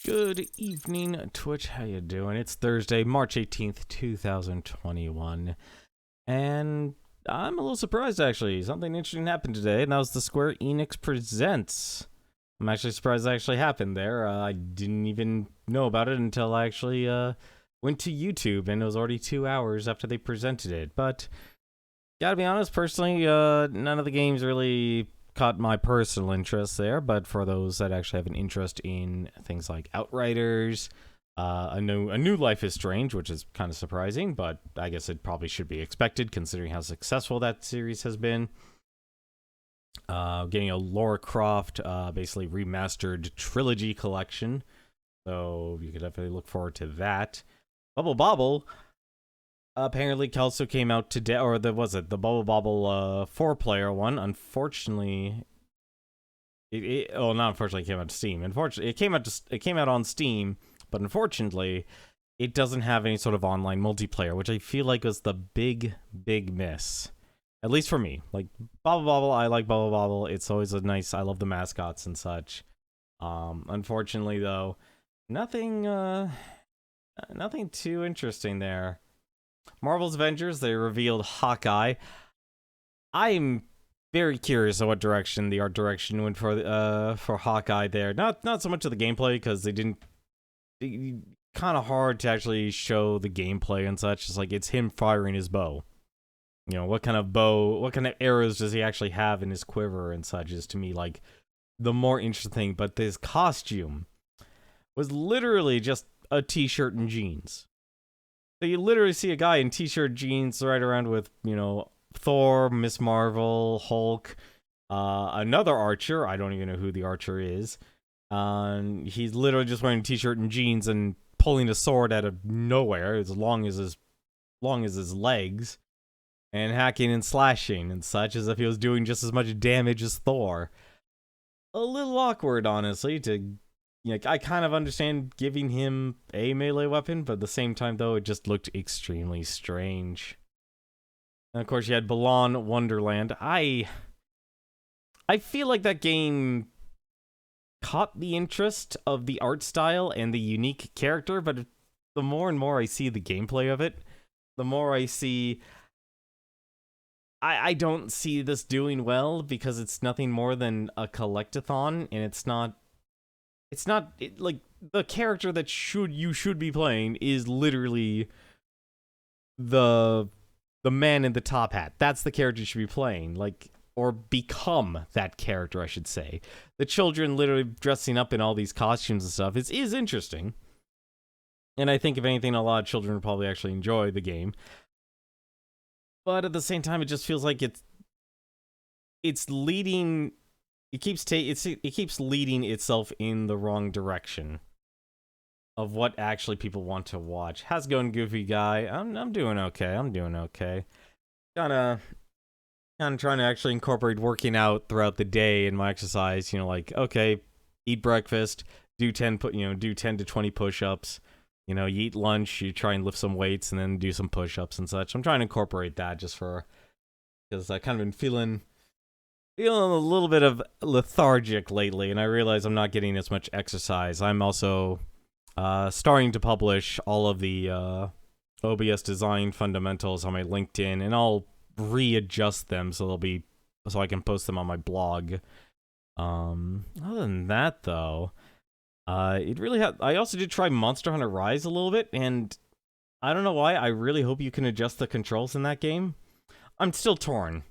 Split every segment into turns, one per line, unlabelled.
Good evening, Twitch. How you doing? It's Thursday, March 18th, 2021. And I'm a little surprised, actually. Something interesting happened today, and that was the Square Enix Presents. I'm actually surprised that actually happened there. I didn't even know about it until I actually went to YouTube, and it was already 2 hours after they presented it. But, gotta be honest, personally, none of the games really caught my personal interest there, but for those that actually have an interest in things like Outriders, a new Life is Strange, which is kind of surprising, but I guess it probably should be expected considering how successful that series has been. Getting a Lara Croft, basically remastered trilogy collection, so you could definitely look forward to that. Bubble Bobble apparently also came out today, or the Bubble Bobble 4-player one. Unfortunately, not unfortunately, it came out to Steam. Unfortunately, it came out on Steam, but unfortunately, it doesn't have any sort of online multiplayer, which I feel like was the big miss. At least for me. Like Bubble Bobble, I like Bubble Bobble. It's always a nice. I love the mascots and such. Unfortunately, though, nothing too interesting there. Marvel's Avengers, they revealed Hawkeye. I'm very curious of what direction the art direction went for Hawkeye there. Not so much of the gameplay, because they didn't. Kind of hard to actually show the gameplay and such. It's like it's him firing his bow. You know, what kind of arrows does he actually have in his quiver and such is to me like the more interesting thing. But this costume was literally just a t-shirt and jeans. So you literally see a guy in t-shirt, jeans, right around with, you know, Thor, Miss Marvel, Hulk, another Archer. I don't even know who the Archer is. He's literally just wearing a t-shirt and jeans and pulling a sword out of nowhere, as long as his legs, and hacking and slashing and such, as if he was doing just as much damage as Thor. A little awkward, honestly, to. I kind of understand giving him a melee weapon, but at the same time, though, it just looked extremely strange. And of course, you had Balan Wonderland. I feel like that game caught the interest of the art style and the unique character, but the more and more I see the gameplay of it, the more I see I don't see this doing well, because it's nothing more than a collectathon, and it's not like the character that you should be playing is literally the man in the top hat. That's the character you should be playing, like, or become that character, I should say. The children literally dressing up in all these costumes and stuff is interesting. And I think if anything, a lot of children would probably actually enjoy the game. But at the same time, it just feels like it's leading. It keeps leading itself in the wrong direction of what actually people want to watch. How's it going, Goofy Guy? I'm doing okay. Kind of trying to actually incorporate working out throughout the day in my exercise. You know, like, okay, eat breakfast, do 10 to 20 push-ups. You know, you eat lunch, you try and lift some weights, and then do some push-ups and such. I'm trying to incorporate that just because I kind of been feeling a little bit of lethargic lately, and I realize I'm not getting as much exercise. I'm also starting to publish all of the OBS design fundamentals on my LinkedIn, and I'll readjust them so I can post them on my blog. Other than that, though, I also did try Monster Hunter Rise a little bit, and I don't know why. I really hope you can adjust the controls in that game. I'm still torn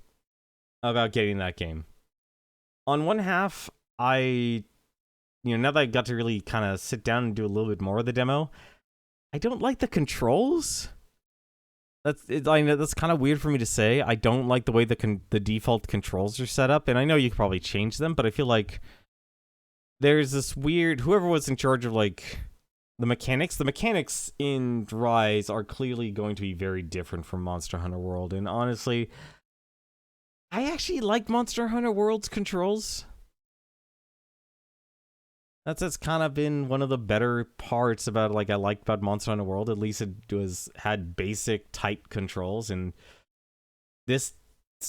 about getting that game. On one half, now that I got to really kind of sit down and do a little bit more of the demo, I don't like the controls. I know that's kind of weird for me to say. I don't like the way the default controls are set up, and I know you could probably change them, but I feel like there's this weird, whoever was in charge of like the mechanics in Rise are clearly going to be very different from Monster Hunter World, and honestly, I actually like Monster Hunter World's controls. That's kind of been one of the better parts about, like, I liked about Monster Hunter World. At least it had basic type controls, and this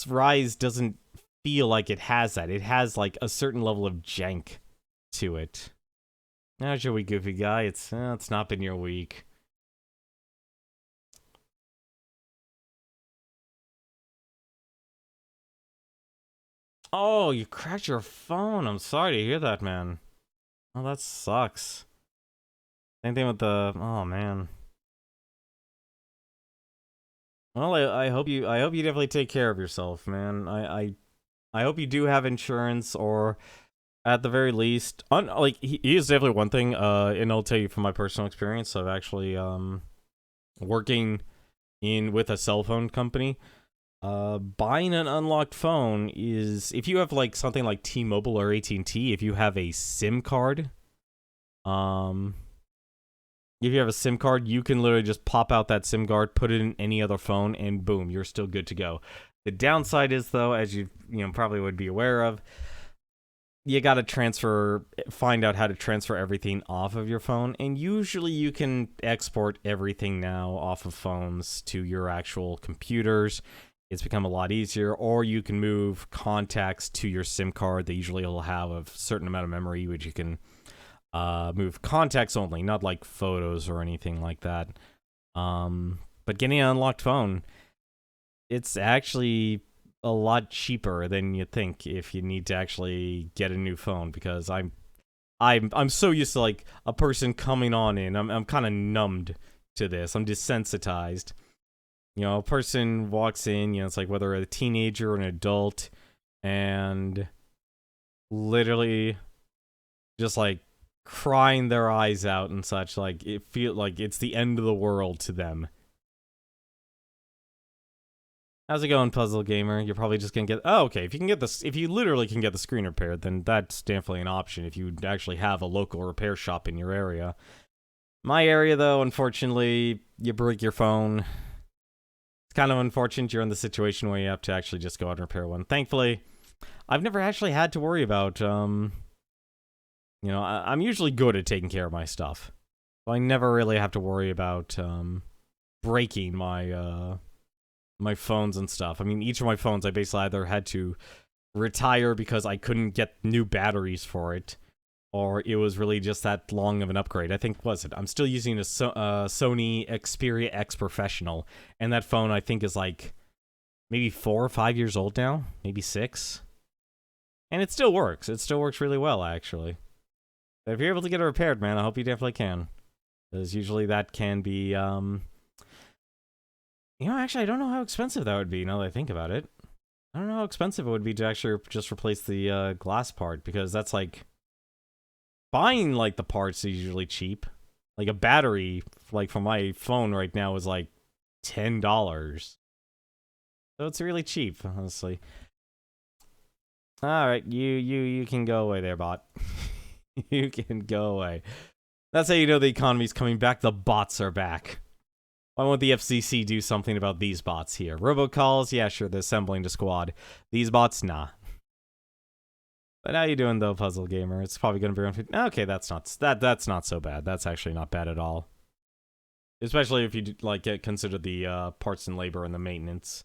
Rise doesn't feel like it has that. It has like a certain level of jank to it. How's your week, goofy guy? It's not been your week. Oh, you cracked your phone. I'm sorry to hear that, man. Oh, that sucks. Same thing with the. Oh man. Well, I hope you definitely take care of yourself, man. I hope you do have insurance, or at the very least, like he is definitely one thing. And I'll tell you from my personal experience of actually working in with a cell phone company. Buying an unlocked phone is, if you have like something like T-Mobile or AT&T, if you have a SIM card, if you have a SIM card, you can literally just pop out that SIM card, put it in any other phone, and boom, you're still good to go. The downside is, though, as you probably would be aware of, you gotta find out how to transfer everything off of your phone, and usually you can export everything now off of phones to your actual computers. It's become a lot easier, or you can move contacts to your SIM card. They usually will have a certain amount of memory, which you can move contacts only, not like photos or anything like that. But getting an unlocked phone, it's actually a lot cheaper than you think if you need to actually get a new phone, because I'm so used to like a person coming on in. I'm kind of numbed to this. I'm desensitized. A person walks in, it's like whether a teenager or an adult, and literally just like crying their eyes out and such, like it feel like it's the end of the world to them. How's it going, Puzzle Gamer? You're probably just gonna get. Oh, okay. If you literally can get the screen repaired, then that's definitely an option. If you actually have a local repair shop in your area. My area, though, unfortunately, you break your phone. It's kind of unfortunate you're in the situation where you have to actually just go out and repair one. Thankfully, I've never actually had to worry about. I'm usually good at taking care of my stuff, so I never really have to worry about breaking my phones and stuff. I mean, each of my phones, I basically either had to retire because I couldn't get new batteries for it, or it was really just that long of an upgrade. I think, I'm still using a Sony Xperia X Professional, and that phone, I think, is like maybe 4 or 5 years old now, maybe 6. And it still works. It still works really well, actually. But if you're able to get it repaired, man, I hope you definitely can. Because usually that can be, actually, I don't know how expensive that would be now that I think about it. I don't know how expensive it would be to actually just replace the glass part, because that's like... Buying, like, the parts is usually cheap. Like, a battery, like, for my phone right now is, like, $10. So it's really cheap, honestly. Alright, you can go away there, bot. You can go away. That's how you know the economy's coming back. The bots are back. Why won't the FCC do something about these bots here? Robocalls? Yeah, sure, they're assembling the squad. These bots? Nah. But how you doing, though, Puzzle Gamer? It's probably going to be around... Okay, that's not so bad. That's actually not bad at all. Especially if you, consider the parts and labor and the maintenance.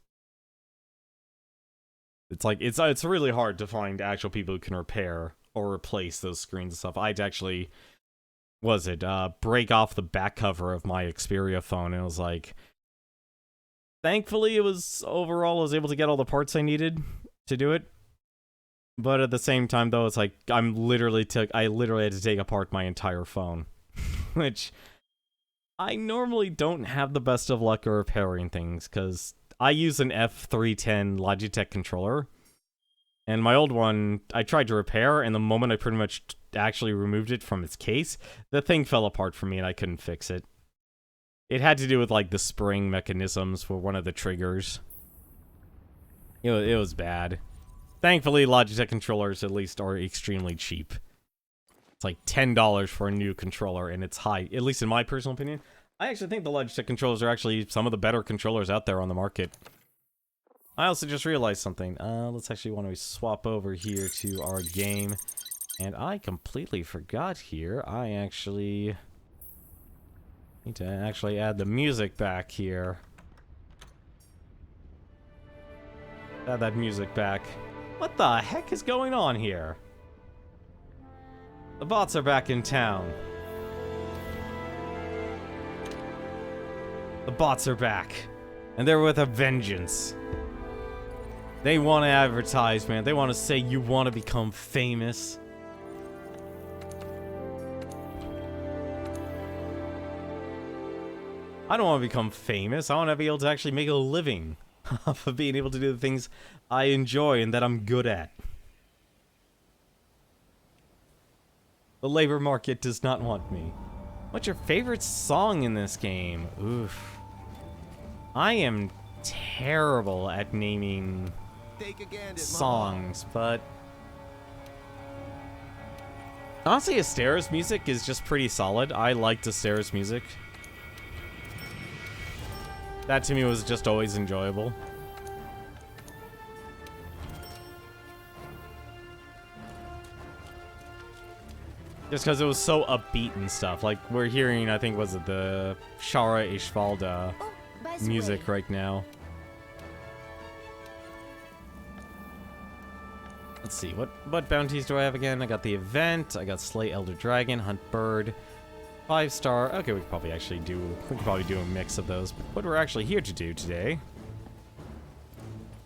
It's like, it's really hard to find actual people who can repair or replace those screens and stuff. I'd actually... break off the back cover of my Xperia phone, and it was like... Thankfully, I was able to get all the parts I needed to do it. But at the same time, though, it's like, I literally had to take apart my entire phone. Which, I normally don't have the best of luck at repairing things, because I use an F310 Logitech controller. And my old one, I tried to repair, and the moment I pretty much actually removed it from its case, the thing fell apart for me and I couldn't fix it. It had to do with, like, the spring mechanisms for one of the triggers. It was bad. Thankfully, Logitech controllers at least are extremely cheap. It's like $10 for a new controller, and it's high, at least in my personal opinion. I actually think the Logitech controllers are actually some of the better controllers out there on the market. I also just realized something. Let's actually want to swap over here to our game. And I completely forgot here. I actually need to actually add the music back here. Add that music back. What the heck is going on here? The bots are back in town. The bots are back. And they're with a vengeance. They want to advertise, man. They want to say you want to become famous. I don't want to become famous. I want to be able to actually make a living off of being able to do the things I enjoy and that I'm good at. The labor market does not want me. What's your favorite song in this game? Oof. I am terrible at naming songs, but honestly, Astera's music is just pretty solid. I liked Astera's music. That to me was just always enjoyable. Just because it was so upbeat and stuff. Like, we're hearing, I think, was it the Shara Ishvalda music right now. Let's see, what bounties do I have again? I got the event, I got Slay Elder Dragon, Hunt Bird, 5-star. Okay, we could probably do a mix of those. But what we're actually here to do today,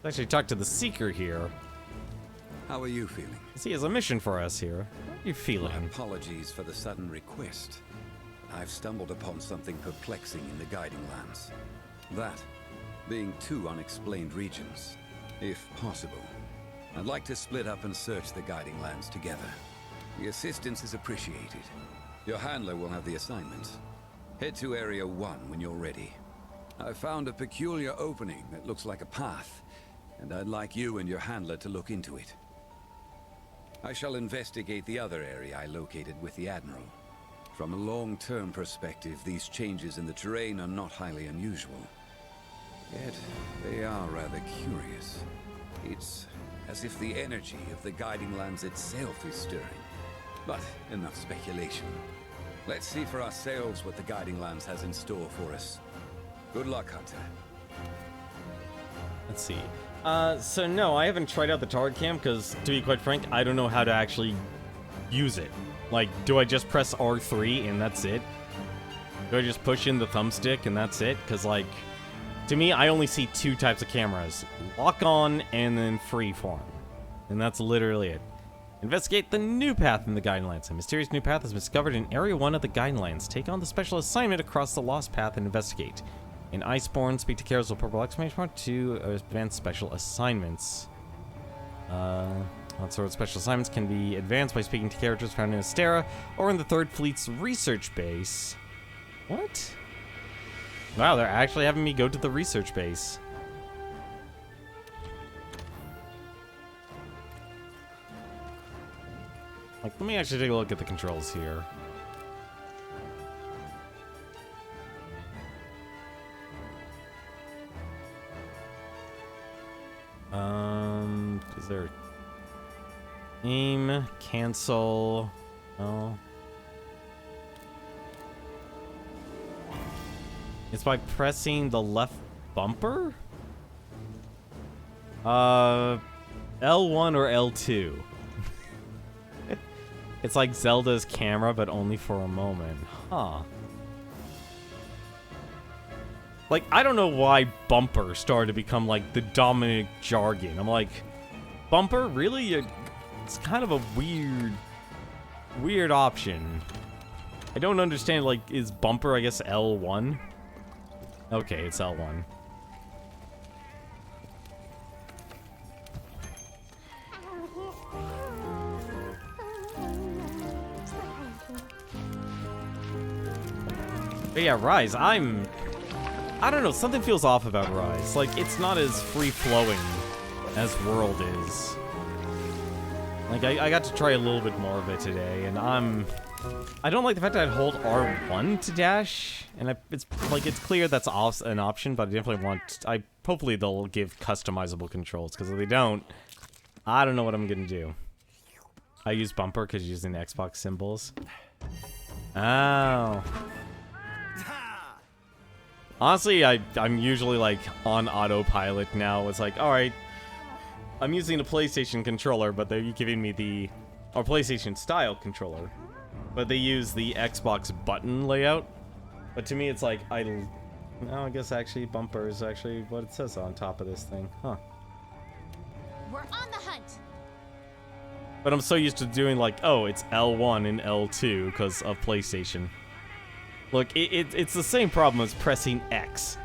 let's actually talk to the Seeker here.
How are you feeling?
He has a mission for us here. How are you feeling?
My apologies for the sudden request. I've stumbled upon something perplexing in the Guiding Lands. That being 2 unexplained regions, if possible. I'd like to split up and search the Guiding Lands together. The assistance is appreciated. Your handler will have the assignment. Head to Area 1 when you're ready. I've found a peculiar opening that looks like a path, and I'd like you and your handler to look into it. I shall investigate the other area I located with the Admiral. From a long-term perspective, these changes in the terrain are not highly unusual. Yet, they are rather curious. It's as if the energy of the Guiding Lands itself is stirring. But enough speculation. Let's see for ourselves what the Guiding Lands has in store for us. Good luck, Hunter.
Let's see. So no, I haven't tried out the target cam because, to be quite frank, I don't know how to actually use it. Like, do I just press R3 and that's it? Do I just push in the thumbstick and that's it? Because, like, to me, I only see 2 types of cameras. Lock on and then freeform. And that's literally it. Investigate the new path in the Guiding Lands. A mysterious new path has been discovered in Area 1 of the Guiding Lands. Take on the special assignment across the lost path and investigate. In Iceborne, speak to characters with purple exclamation mark to advance special assignments. That sort of special assignments can be advanced by speaking to characters found in Astera or in the 3rd Fleet's research base. What? Wow, they're actually having me go to the research base. Like, let me actually take a look at the controls here. Is there aim, cancel? No. It's by pressing the left bumper? L1 or L2? It's like Zelda's camera, but only for a moment. Huh. Like, I don't know why bumper started to become, like, the dominant jargon. I'm like, bumper? Really? It's kind of a weird option. I don't understand, like, is bumper, I guess, L1? Okay, it's L1. But yeah, Rise, I don't know, something feels off about Rise. Like, it's not as free-flowing as World is. Like, I got to try a little bit more of it today, and I don't like the fact that I'd hold R1 to dash, and it's clear that's an option, but I definitely want, hopefully they'll give customizable controls, because if they don't, I don't know what I'm gonna do. I use bumper because using the Xbox symbols. Oh. Honestly, I'm usually, like, on autopilot now. It's like, alright, I'm using a PlayStation controller, but they're giving me the PlayStation style controller. but they use the Xbox button layout. But to me, it's like, no, I guess actually bumper is actually what it says on top of this thing. Huh.
We're on the hunt.
But I'm so used to doing like, oh, it's L1 and L2 because of PlayStation. Look, it's the same problem as pressing X.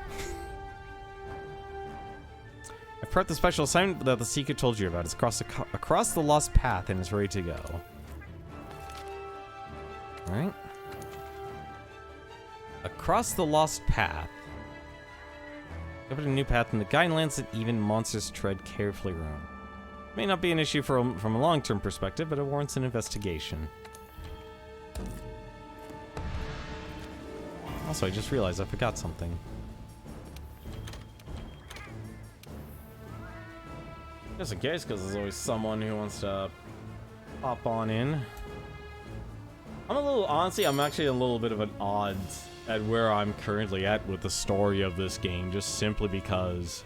I've prepped the special assignment that the Seeker told you about. It's across the lost path and it's ready to go. Alright. Across the lost path. Discovered a new path in the guiding lands that even monsters tread carefully around. May not be an issue from a long-term perspective, but it warrants an investigation. Also, I just realized I forgot something. Just in case, because there's always someone who wants to pop on in. Honestly, I'm actually a little bit of an odds at where I'm currently at with the story of this game, just simply because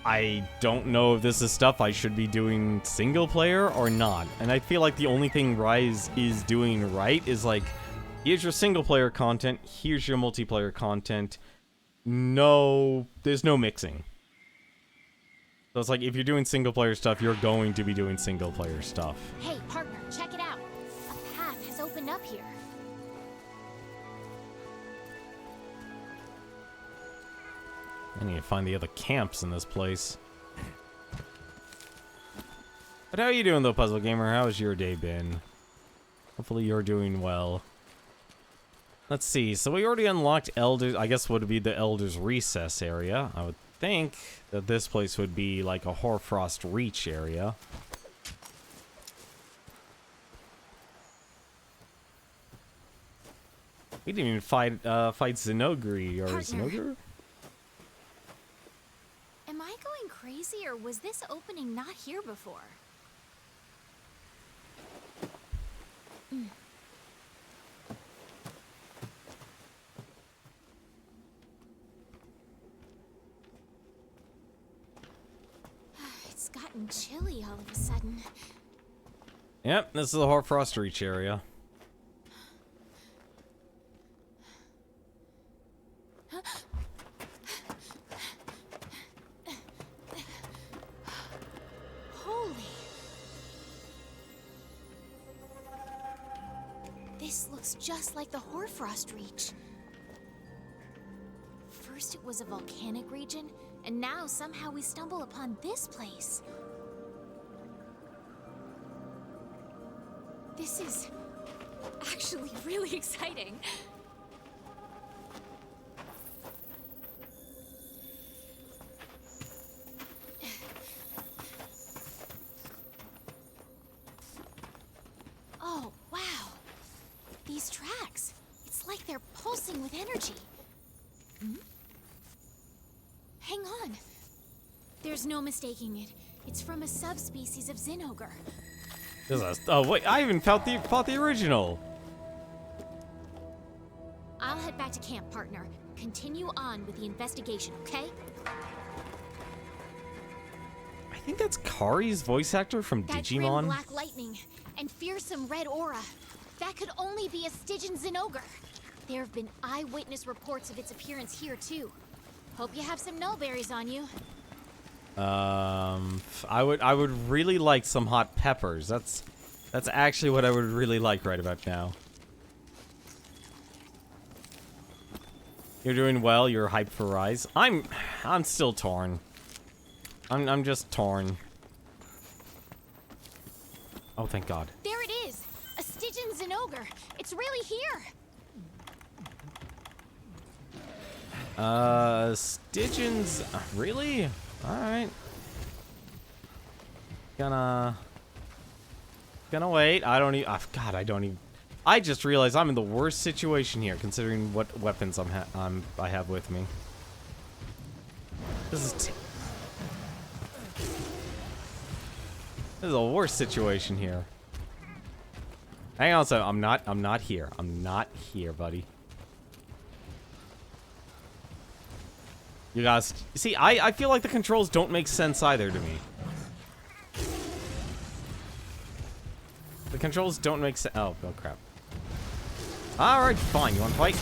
I don't know if this is stuff I should be doing single player or not. And I feel like the only thing Rise is doing right is like, here's your single player content, here's your multiplayer content. No, there's no mixing. So it's like, if you're doing single player stuff, you're going to be doing single player stuff.
Hey, partner, check it out. A path has opened up here.
I need to find the other camps in this place. But how are you doing though, Puzzle Gamer? How has your day been? Hopefully you're doing well. Let's see, so we already unlocked Elders, I guess would be the Elders Recess area. I would think that this place would be like a Hoarfrost Reach area. We didn't even fight Zinogre or Zinogre?
Am I going crazy, or was this opening not here before? It's gotten chilly all of a sudden.
Yep, this is the Hoarfrost Reach area.
Holy. This looks just like the Hoarfrost Reach. First it was a volcanic region, and now somehow we stumble upon this place. This is actually really exciting. Oh, wow. These tracks. It's like they're pulsing with energy. Hang on. There's no mistaking it. It's from a subspecies of Zinogre.
Oh wait, I even fought the original.
I'll head back to camp, partner. Continue on with the investigation, okay?
I think that's Kari's voice actor from
That
Digimon.
grim black lightning and fearsome red aura. That could only be a Stygian Zinogre. There have been eyewitness reports of its appearance here too. Hope you have some nullberries on you.
I would really like some hot peppers. That's actually what I would really like right about now. You're doing well. You're hyped for Rise. I'm still torn. I'm just torn. Oh, thank God.
There it is! A Stygian Zinogre! It's really here!
Stygians? Really? Alright. Gonna wait. I don't even... God, I don't even... I just realized I'm in the worst situation here, considering what weapons I have with me. This is a worse situation here. Hang on a second. I'm not here. I'm not here, buddy. You guys, see, I feel like the controls don't make sense either to me. The controls don't make sense. Oh crap. Alright, fine. You want to fight?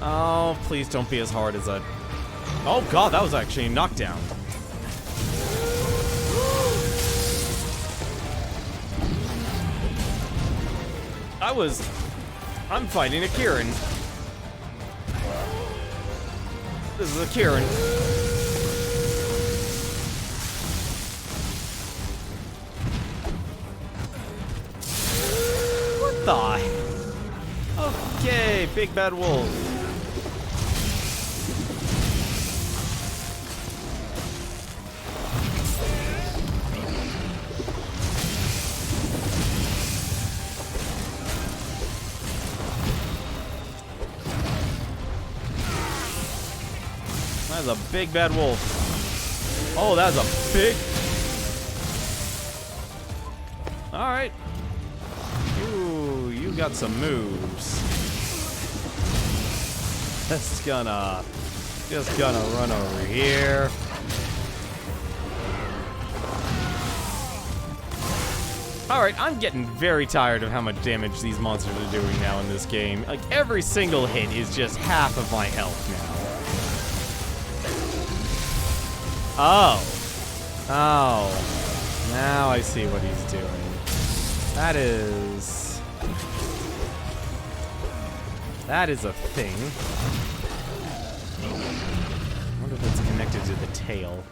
Oh, please don't be as hard as that. Oh god, that was actually a knockdown. I'm fighting a Kieran. This is a Kieran. What the? Okay, big bad wolf. That's a big bad wolf. Oh, that's a big... Alright. Ooh, you got some moves. Just gonna run over here. Alright, I'm getting very tired of how much damage these monsters are doing now in this game. Like, every single hit is just half of my health now. Oh. Oh. Now I see what he's doing. That is a thing. I wonder if it's connected to the tail.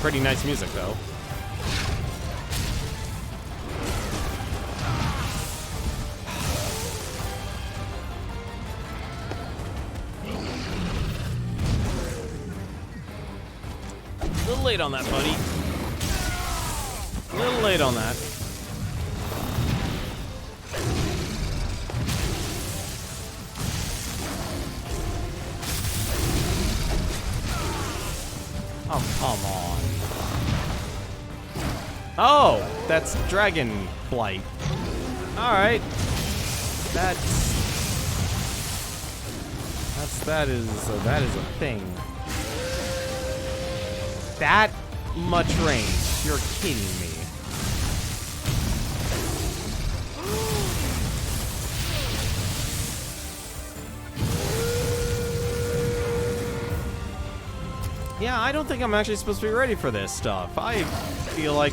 Pretty nice music, though. A little late on that, buddy. A little late on that. Oh, come on. Oh, that's Dragon Blight. Alright. That is a thing. That much range. You're kidding me. Yeah, I don't think I'm actually supposed to be ready for this stuff. I feel like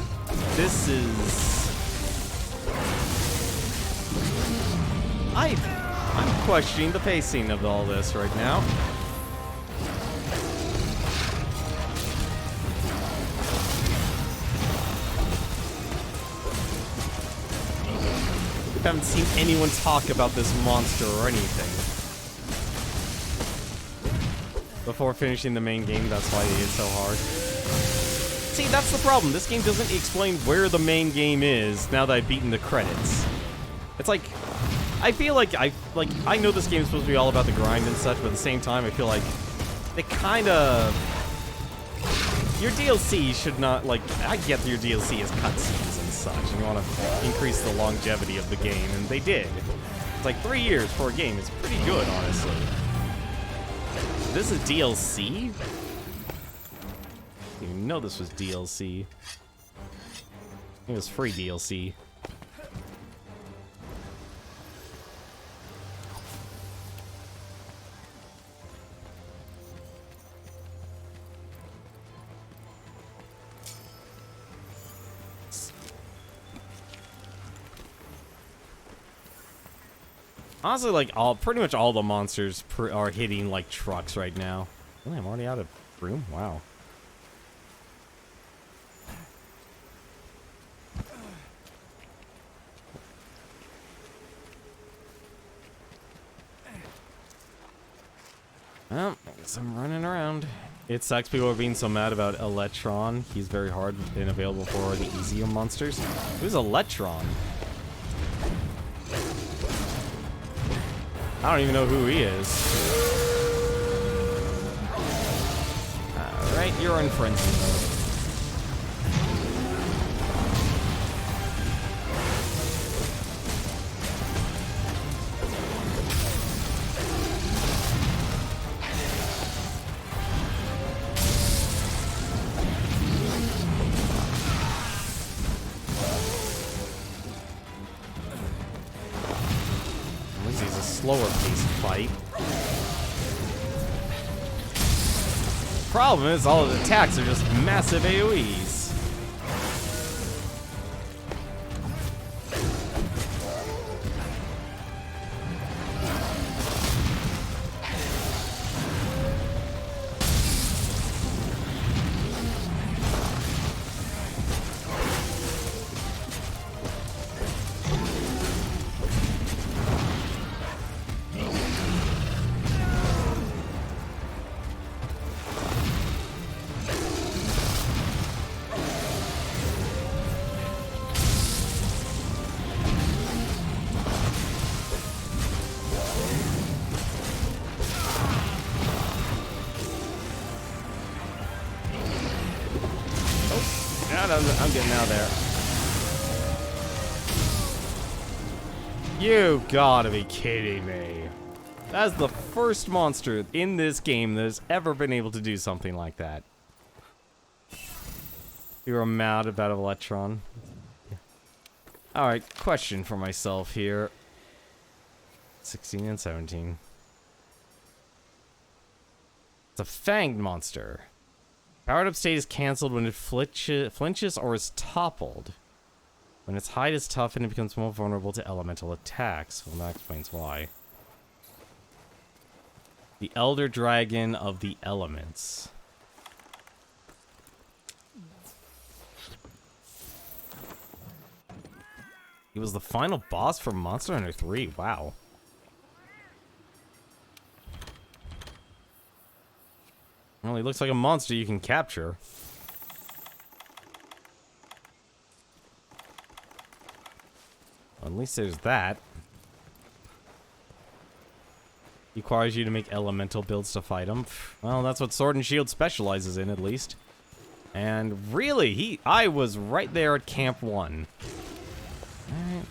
this is... I'm questioning the pacing of all this right now. I haven't seen anyone talk about this monster or anything. Before finishing the main game, that's why it's so hard. See, that's the problem. This game doesn't explain where the main game is now that I've beaten the credits. It's like, I feel like I know this game is supposed to be all about the grind and such, but at the same time, I feel like they kind of... Your DLC should not, like, I get your DLC as cutscenes and such, and you want to increase the longevity of the game, and they did. It's like 3 years for a game. It's pretty good, honestly. This is DLC? I didn't even know this was DLC. It was free DLC. Honestly, like, pretty much all the monsters are hitting, like, trucks right now. Really, I'm already out of room? Wow. Well, I guess I'm running around. It sucks people are being so mad about Electron. He's very hard and available for the easier monsters. Who's Electron? I don't even know who he is. Alright, you're in frenzy mode. Slower paced fight. Problem is, all of the attacks are just massive AoEs. I'm getting out there. You gotta be kidding me. That's the first monster in this game that has ever been able to do something like that. You're mad about Electron. Alright, question for myself here. 16 and 17. It's a fanged monster. Powered up state is cancelled when it flinches or is toppled. When its hide is toughened, it becomes more vulnerable to elemental attacks. Well, that explains why. The Elder Dragon of the Elements. He was the final boss for Monster Hunter 3. Wow. Well, he looks like a monster you can capture. Well, at least there's that. Requires you to make elemental builds to fight him. Well, that's what Sword and Shield specializes in, at least. And really, I was right there at Camp 1. Alright.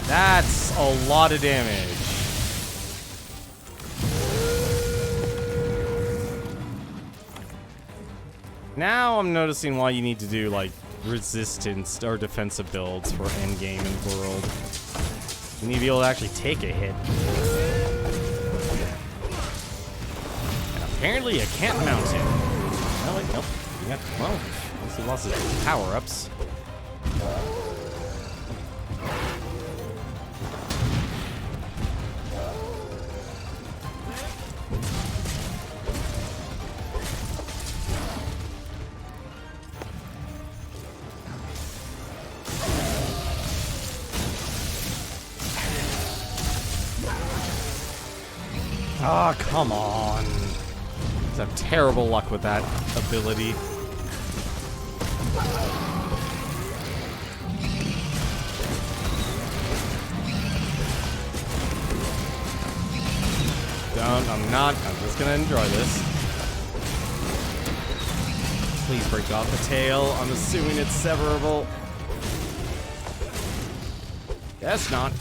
That's a lot of damage. Now I'm noticing why you need to do, like, resistance or defensive builds for endgame and world. You need to be able to actually take a hit. And apparently you can't mount him. No, wait, nope. You got, well, at least he lost his power-ups. Ah, oh, come on. I have terrible luck with that ability. I'm not. I'm just gonna enjoy this. Please break off the tail. I'm assuming it's severable. Guess not.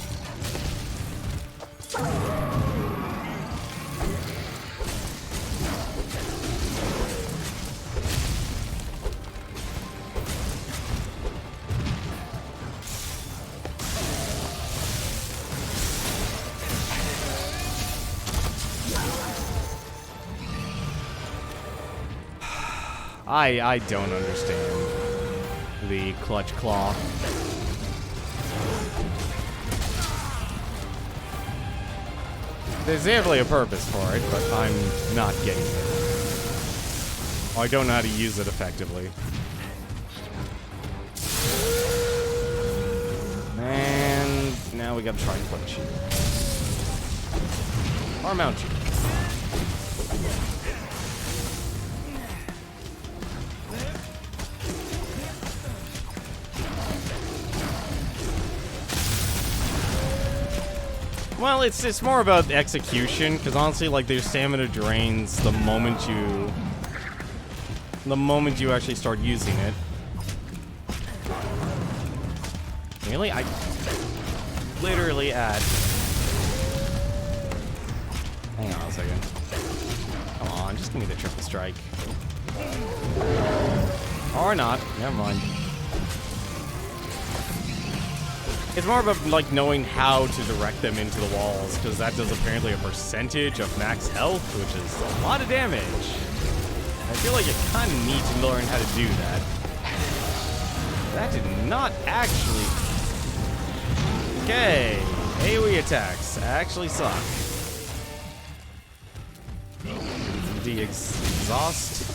I don't understand the clutch claw. There's definitely a purpose for it, but I'm not getting it. I don't know how to use it effectively. And now we gotta try and punch you. Or mount you. Well, it's more about execution, because honestly, like, their stamina drains the moment you actually start using it. Really? I literally add. Hang on a second. Come on, just give me the triple strike. Or not. Never mind. It's more about, like, knowing how to direct them into the walls, because that does apparently a percentage of max health, which is a lot of damage. I feel like you kind of need to learn how to do that. That did not actually... Okay. AoE attacks actually suck. De-exhaust.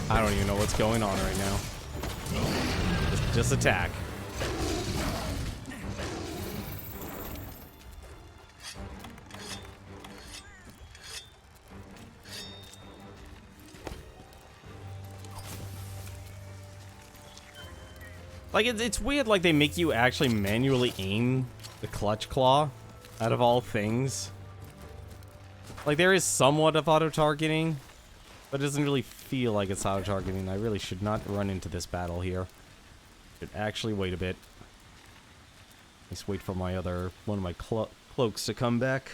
I don't even know what's going on right now. Just attack. Like, it's weird, like, they make you actually manually aim the clutch claw out of all things. Like, there is somewhat of auto-targeting, but it doesn't really feel like it's auto-targeting. I really should not run into this battle here. Should actually wait a bit. Let's wait for my other... one of my cloaks to come back.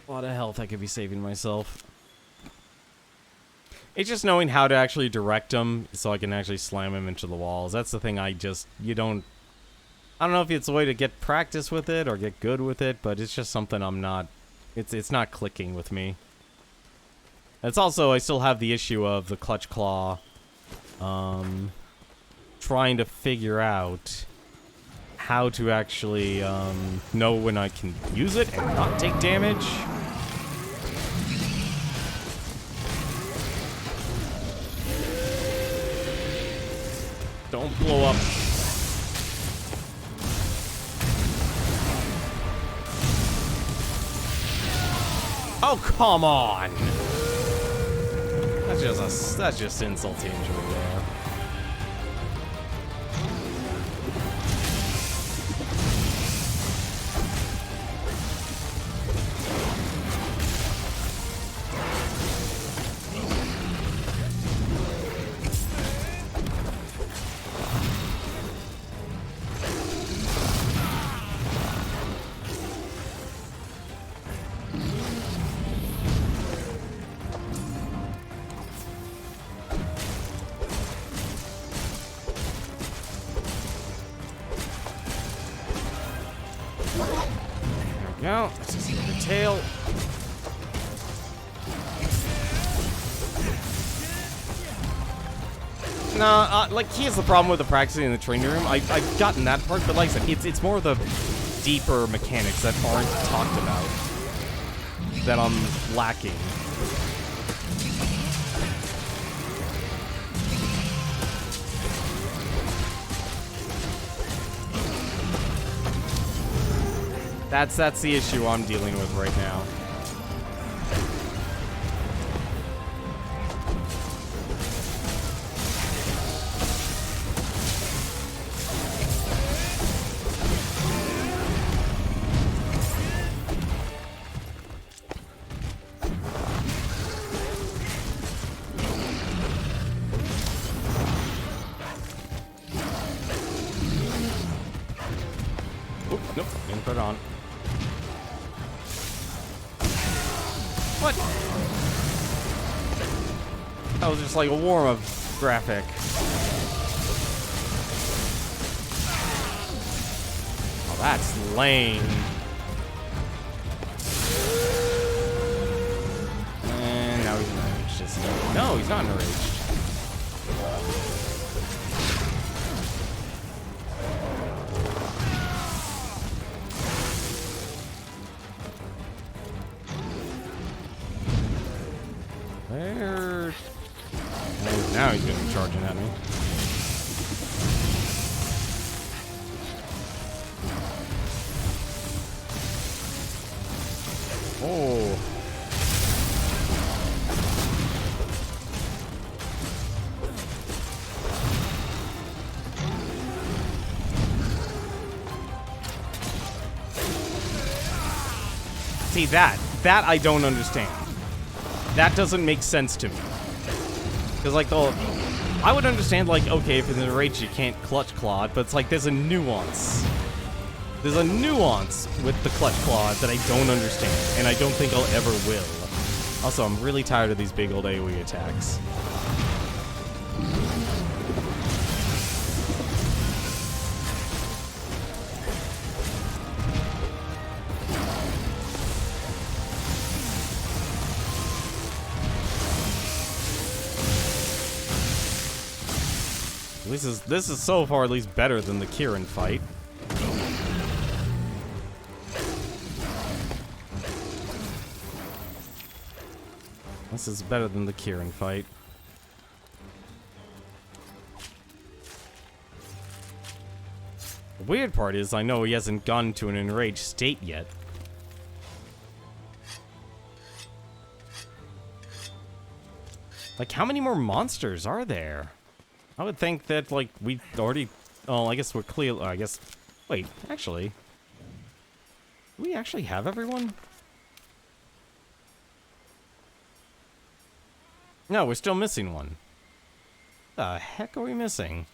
A lot of health I could be saving myself. It's just knowing how to actually direct them so I can actually slam him into the walls. That's the thing I don't know if it's a way to get practice with it or get good with it, but it's just something I'm not... It's not clicking with me. It's also, I still have the issue of the clutch claw, trying to figure out how to actually, know when I can use it and not take damage. Don't blow up. Oh, come on! That's just insult to injury there. No, let's just get the tail. No, like, here's the problem with the practicing in the training room. I've gotten that part, but like I said, it's more the deeper mechanics that aren't talked about that I'm lacking. That's the issue I'm dealing with right now. Oop, nope, didn't put it on. What? That was just like a warm-up graphic. Oh, that's lame. And now he's gonna enraged, is he? No, he's not enraged. Where? Oh, now he's gonna be charging at me. Oh. See, that I don't understand. That doesn't make sense to me. Because, like, I would understand, like, okay, if in a rage you can't clutch Claude, but it's like there's a nuance. There's a nuance with the clutch Claude that I don't understand, and I don't think I'll ever will. Also, I'm really tired of these big old AoE attacks. This is so far at least better than the Kieran fight. This is better than the Kieran fight. The weird part is I know he hasn't gone to an enraged state yet. Like, how many more monsters are there? I would think that, like, we already... Oh, I guess we're clear... I guess... Wait, actually... Do we actually have everyone? No, we're still missing one. The heck are we missing?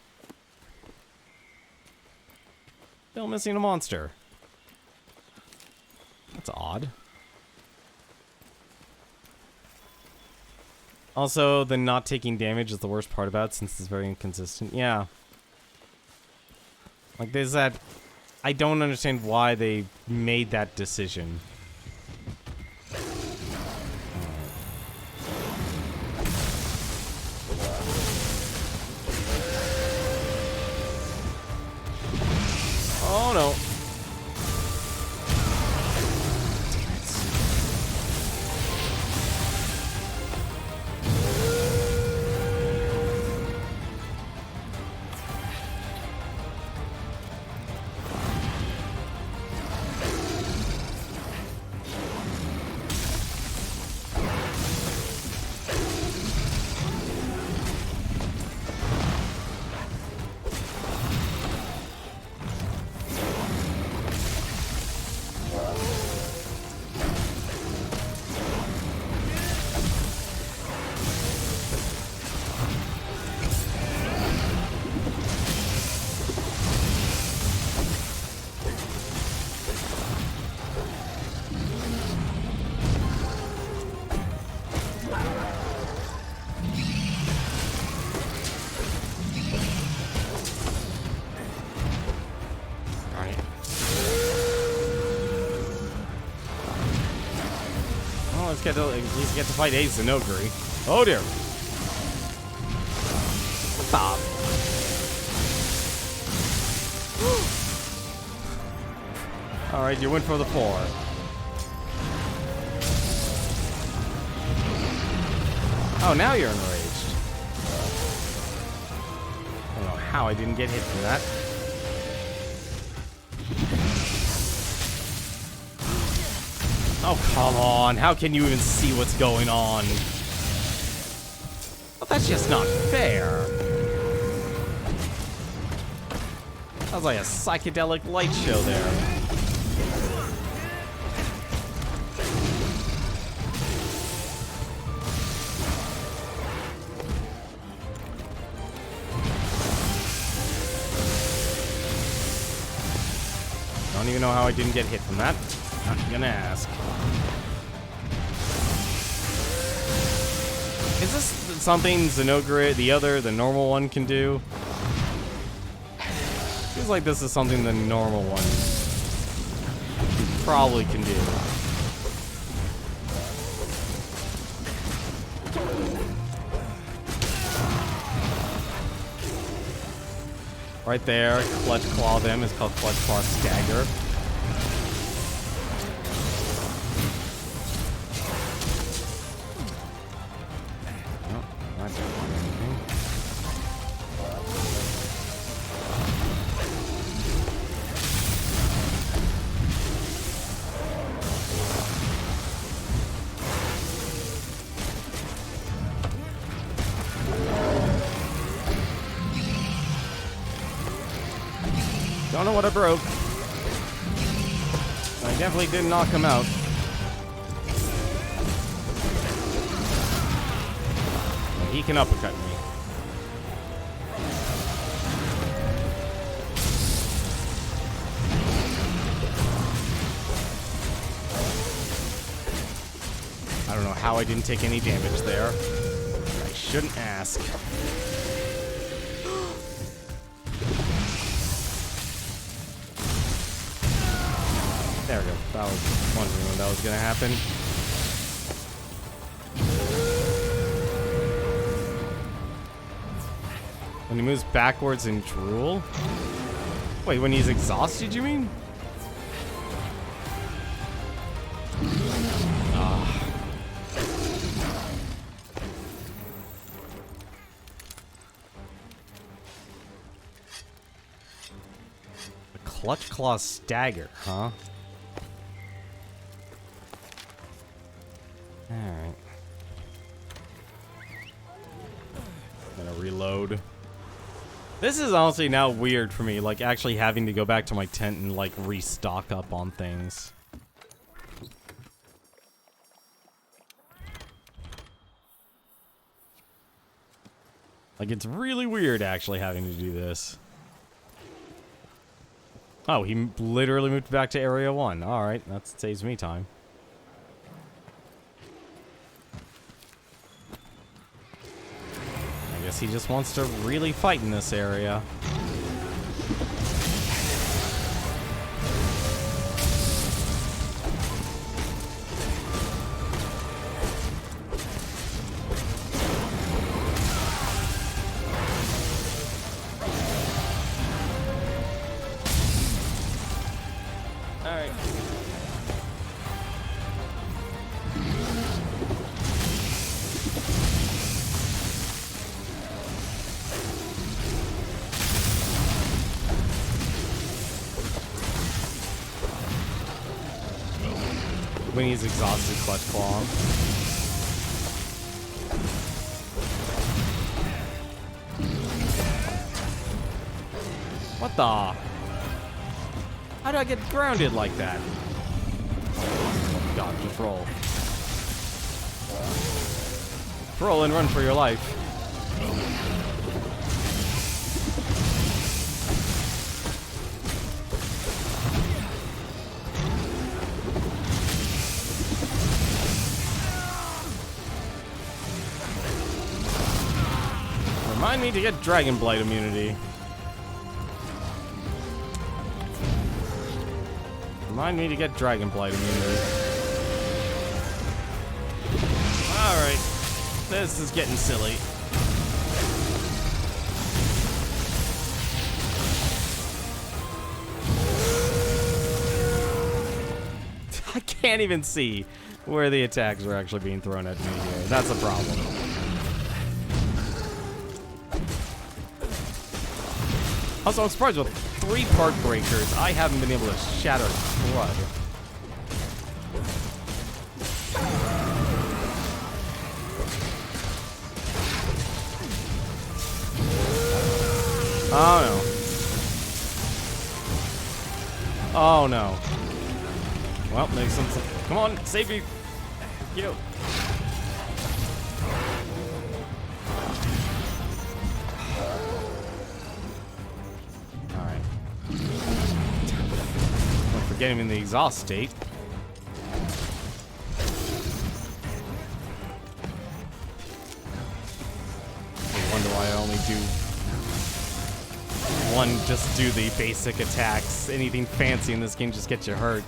Still missing a monster. That's odd. Also, the not taking damage is the worst part about it, since it's very inconsistent. Yeah. Like, there's that... I don't understand why they made that decision. Oh, no. At least get to fight Ace and Ogre. Oh dear. Stop. Alright, you went for the 4. Oh, now you're enraged. I don't know how I didn't get hit for that. Oh, come on. How can you even see what's going on? Well, that's just not fair. That was like a psychedelic light show there. I don't even know how I didn't get hit from that. Not gonna ask. Is this something Zenogre, the normal one, can do? Feels like this is something the normal one probably can do. Right there, Clutch Claw them is called Clutch Claw Stagger. Oh, that didn't do anything. Don't know what I broke. I definitely did knock him out. He can uppercut me. I don't know how I didn't take any damage there. I shouldn't ask. There we go. I was wondering when that was gonna happen. When he moves backwards in drool? Wait, when he's exhausted, you mean? The Clutch Claw Stagger, huh? Alright. Gonna reload. This is honestly now weird for me, like actually having to go back to my tent and like restock up on things. Like it's really weird actually having to do this. Oh, he literally moved back to Area 1. Alright, that saves me time. I guess he just wants to really fight in this area. Alright. When he's exhausted, Clutch Claw. What the? How do I get grounded like that? God, just roll. Roll and run for your life. Remind me to get Dragon Blight immunity. Remind me to get Dragon Blight immunity. Alright. This is getting silly. I can't even see where the attacks are actually being thrown at me here. That's a problem. Also, I'm surprised with 3 part breakers, I haven't been able to shatter crud. Oh no. Oh no. Well, makes sense. Come on, save me. You. Get him in the exhaust state. I wonder why I only do one, just do the basic attacks. Anything fancy in this game just gets you hurt.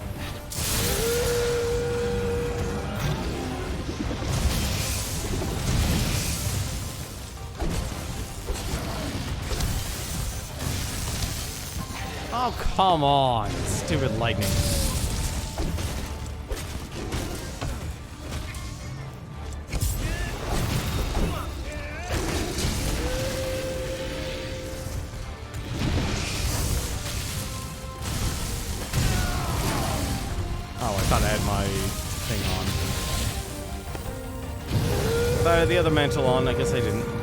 Oh, come on. Stupid lightning. Oh, I thought I had my thing on. I thought I had the other mantle on. I guess I didn't.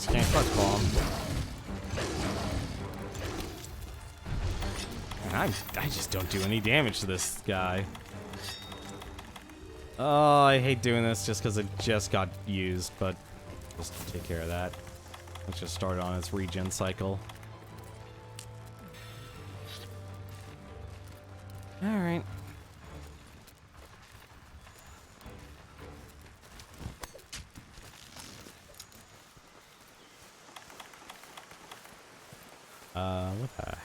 Can't clutch bomb. And I just don't do any damage to this guy. Oh, I hate doing this just because it just got used, but just take care of that. Let's just start on its regen cycle. Alright. What the?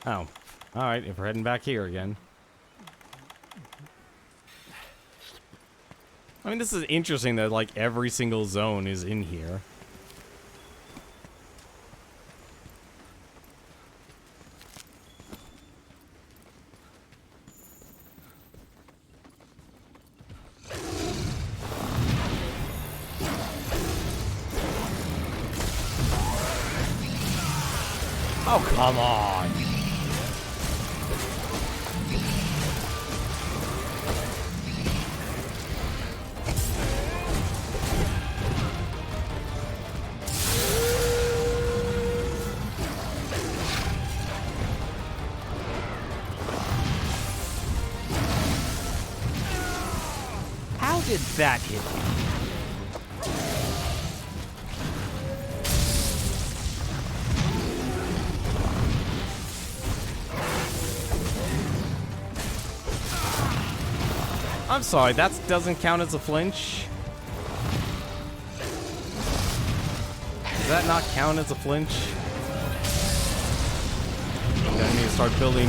Oh. Alright, if we're heading back here again. I mean, this is interesting that, like, every single zone is in here. Oh, come on. How did that hit me? I'm sorry, that doesn't count as a flinch? Does that not count as a flinch? Okay, I need to start building...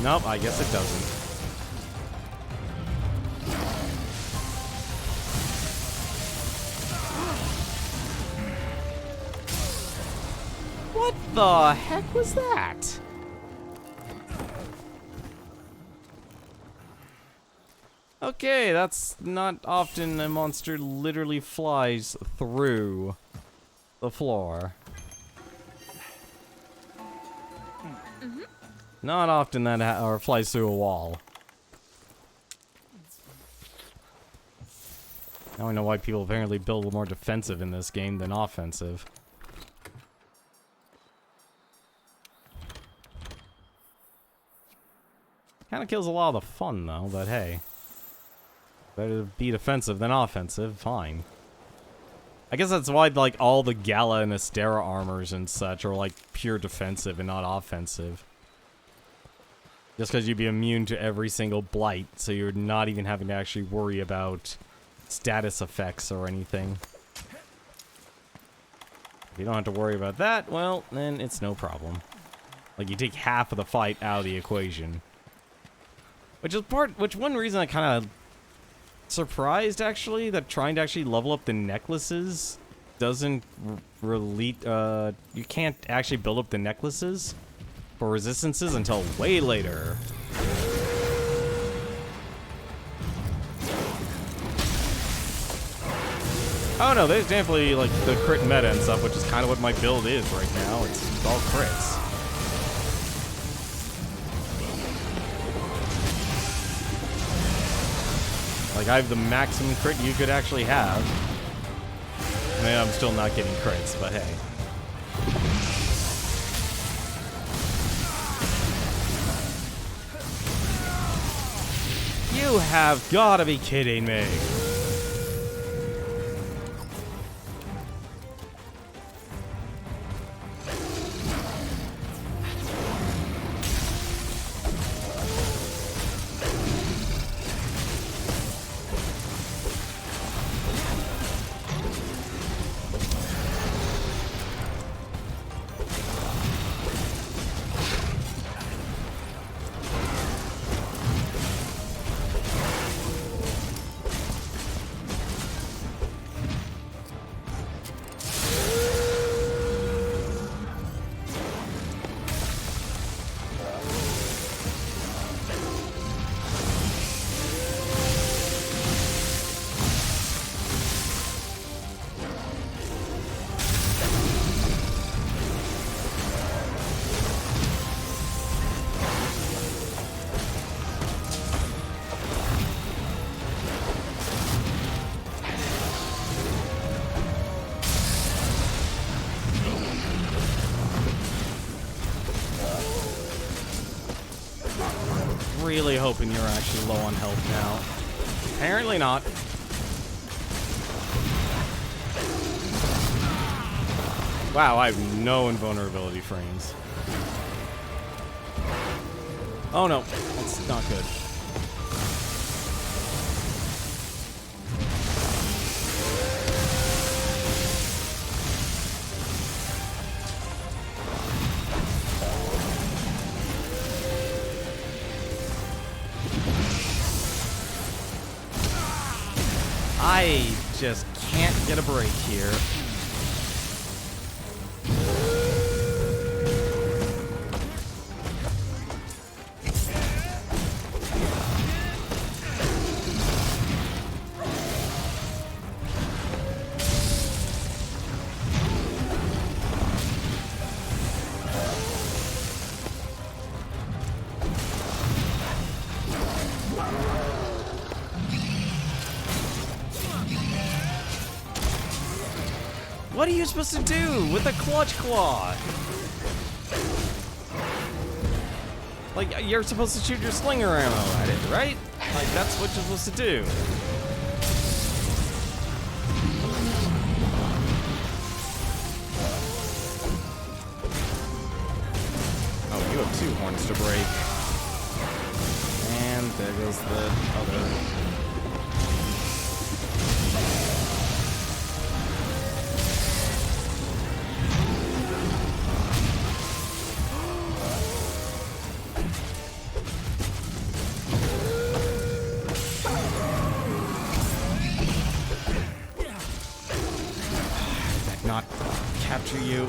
Nope, I guess it doesn't. What the heck was that? Okay, that's not often a monster literally flies through the floor. Not often that or flies through a wall. Now I know why people apparently build more defensive in this game than offensive. Kind of kills a lot of the fun though, but hey. Better to be defensive than offensive, fine. I guess that's why, like, all the Gala and Astera armors and such are, like, pure defensive and not offensive. Just because you'd be immune to every single blight, so you're not even having to actually worry about status effects or anything. If you don't have to worry about that, well, then it's no problem. Like, you take half of the fight out of the equation. Which one reason I kind of... surprised actually that trying to actually level up the necklaces doesn't relate. You can't actually build up the necklaces for resistances until way later. Oh no, there's definitely like the crit meta and stuff, which is kind of what my build is right now. It's all crits. Like, I have the maximum crit you could actually have. I mean, I'm still not getting crits, but hey. You have gotta be kidding me. really hoping you're actually low on health now. Apparently not. Wow, I have no invulnerability frames. Oh no, that's not good. I just can't get a break here. What are you supposed to do with a clutch claw? Like, you're supposed to shoot your slinger ammo at it, right? Like, that's what you're supposed to do. Oh, you have 2 horns to break. And there goes the other. Not capture you.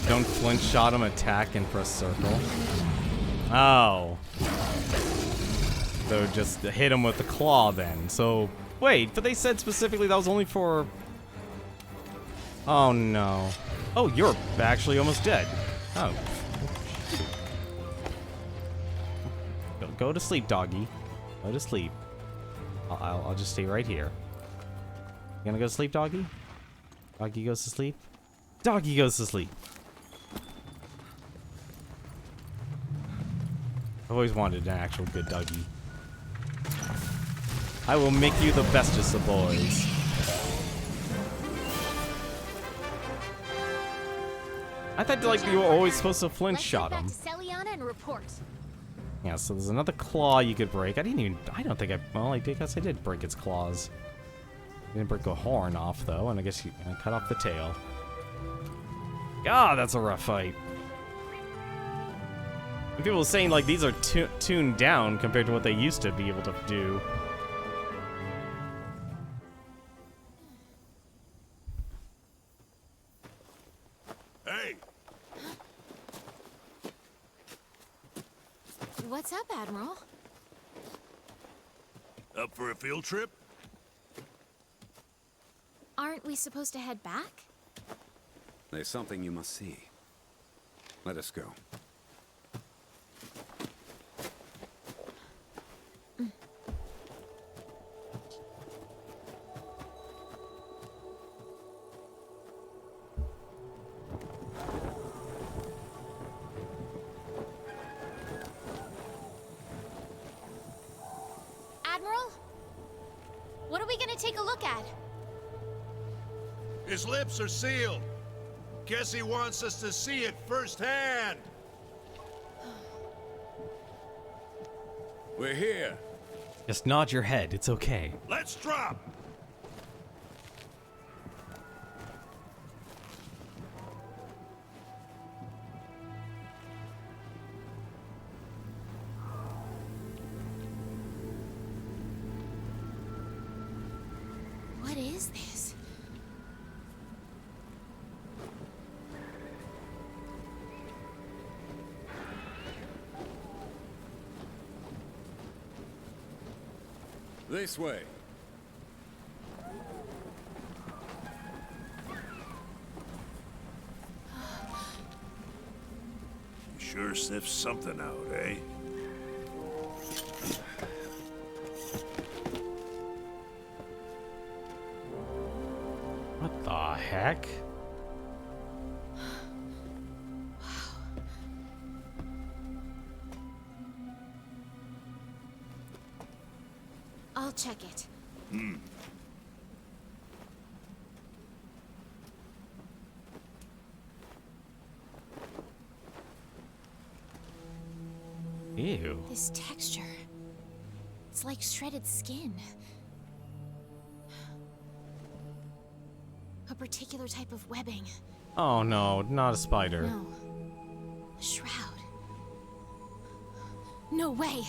Don't flinch, shot him, attack, and press circle. Oh. So just hit him with the claw then. So, wait, but they said specifically that was only for... Oh no. Oh, you're actually almost dead. Oh. Go to sleep, doggy. Go to sleep. I'll just stay right here. You gonna go to sleep, doggy? Doggy goes to sleep? Doggy goes to sleep. I've always wanted an actual good doggy. I will make you the bestest of boys. I thought like you were always supposed to flinch shot him.
Let's get back to Celiana and report.
Yeah, so there's another claw you could break. I don't think well, I guess I did break its claws. I didn't break a horn off though, and I guess you cut off the tail. God, that's a rough fight. And people are saying like these are tuned down compared to what they used to be able to do.
Hey!
What's up, Admiral?
Up for a field trip?
Aren't we supposed to head back?
There's something you must see. Let us go.
Admiral? What are we gonna take a look at?
His lips are sealed. Guess he wants us to see it firsthand. We're here.
Just nod your head. It's okay.
Let's drop.
What is this?
This way.
You sure sniffed something out, eh?
What the heck?
I'll check it.
Ew.
This texture. It's like shredded skin. A particular type of webbing.
Oh no, not a spider.
No. A shroud. No way!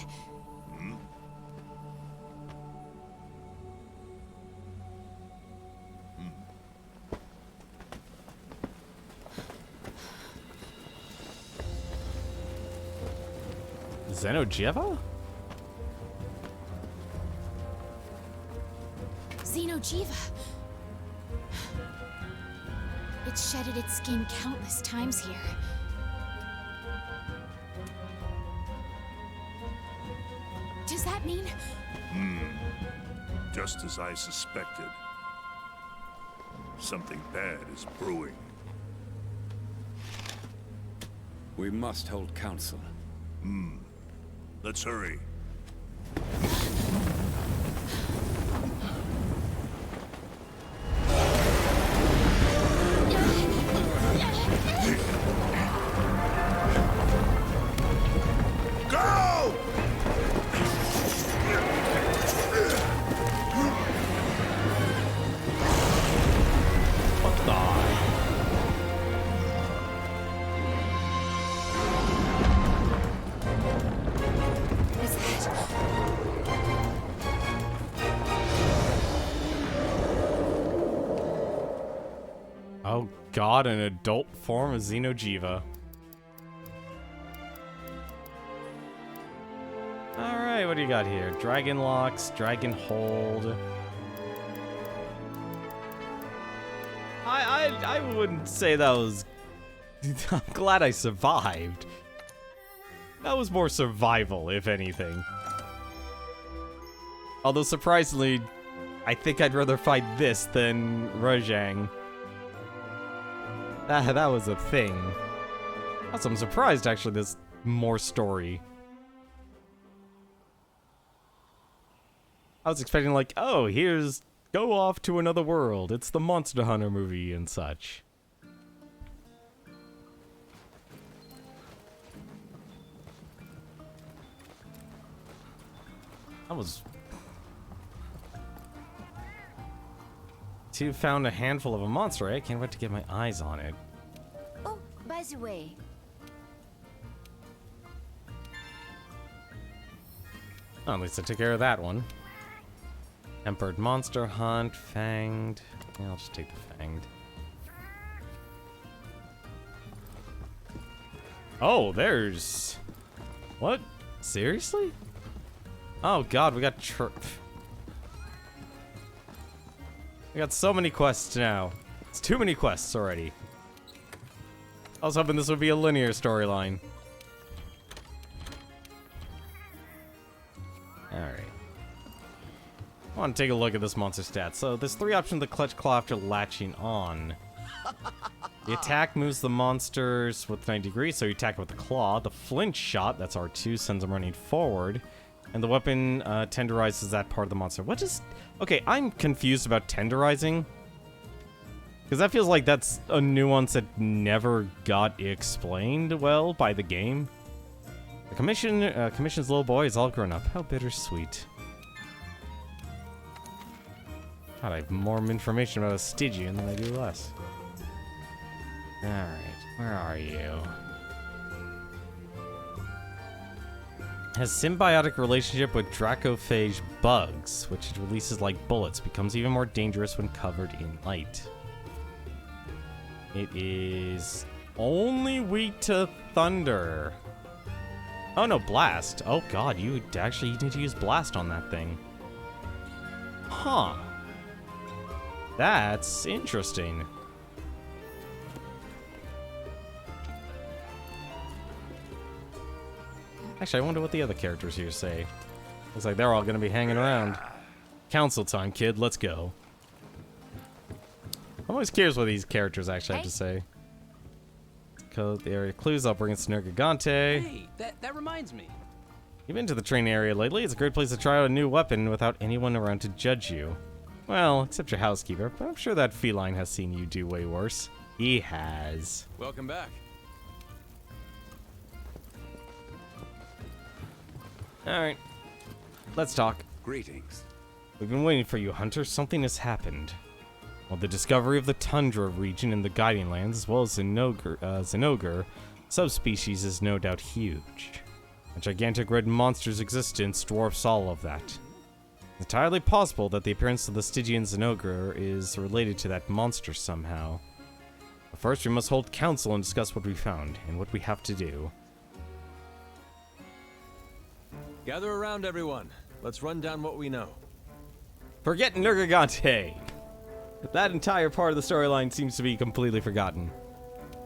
Xeno'jiiva?
Xeno'jiiva. It shedded its skin countless times here. Does that mean?
Just as I suspected. Something bad is brewing.
We must hold council.
Let's hurry. Go!
What the?
Is that?
Oh god, an adult form of Xeno'jiiva. Alright, what do you got here? Dragon locks, dragon hold. I wouldn't say that was... I'm glad I survived. That was more survival, if anything. Although surprisingly, I think I'd rather fight this than Rajang. That was a thing. Also, I'm surprised actually there's more story. I was expecting like, oh, here's go off to another world. It's the Monster Hunter movie and such. That was... You found a handful of a monster, eh? I can't wait to get my eyes on it.
Oh, by the way,
Oh, at least I took care of that one. Tempered Monster Hunt, Fanged. Yeah, I'll just take the Fanged. Oh, there's... What? Seriously? Oh god, we got we got so many quests now. It's too many quests already. I was hoping this would be a linear storyline. Alright. I want to take a look at this monster stats. So there's 3 options to clutch claw after latching on. The attack moves the monsters with 90 degrees, so you attack with the claw. The flinch shot, that's R2, sends them running forward. And the weapon tenderizes that part of the monster. What is... Okay, I'm confused about tenderizing. Because that feels like that's a nuance that never got explained well by the game. The commission's little boy is all grown up. How bittersweet. God, I have more information about a Stygian than I do less. Alright, where are you? Has symbiotic relationship with Dracophage bugs, which it releases like bullets, becomes even more dangerous when covered in light. It is only weak to thunder. Oh no, blast. Oh god, you need to use blast on that thing. Huh. That's interesting. Actually, I wonder what the other characters here say. Looks like they're all going to be hanging around. Council time, kid. Let's go. I'm always curious what these characters actually have to say. Code the area clues. I'll bring in Nergigante.
Hey, that reminds me.
You've been to the training area lately. It's a great place to try out a new weapon without anyone around to judge you. Well, except your housekeeper, but I'm sure that feline has seen you do way worse. He has.
Welcome back.
Alright. Let's talk.
Greetings.
We've been waiting for you, Hunter. Something has happened. Well, the discovery of the tundra region in the Guiding Lands, as well as Zinogre subspecies, is no doubt huge. A gigantic red monster's existence dwarfs all of that. It's entirely possible that the appearance of the Stygian Zinogre is related to that monster somehow. But first, we must hold council and discuss what we found, and what we have to do.
Gather around, everyone. Let's run down what we know.
Forget Nergigante! That entire part of the storyline seems to be completely forgotten.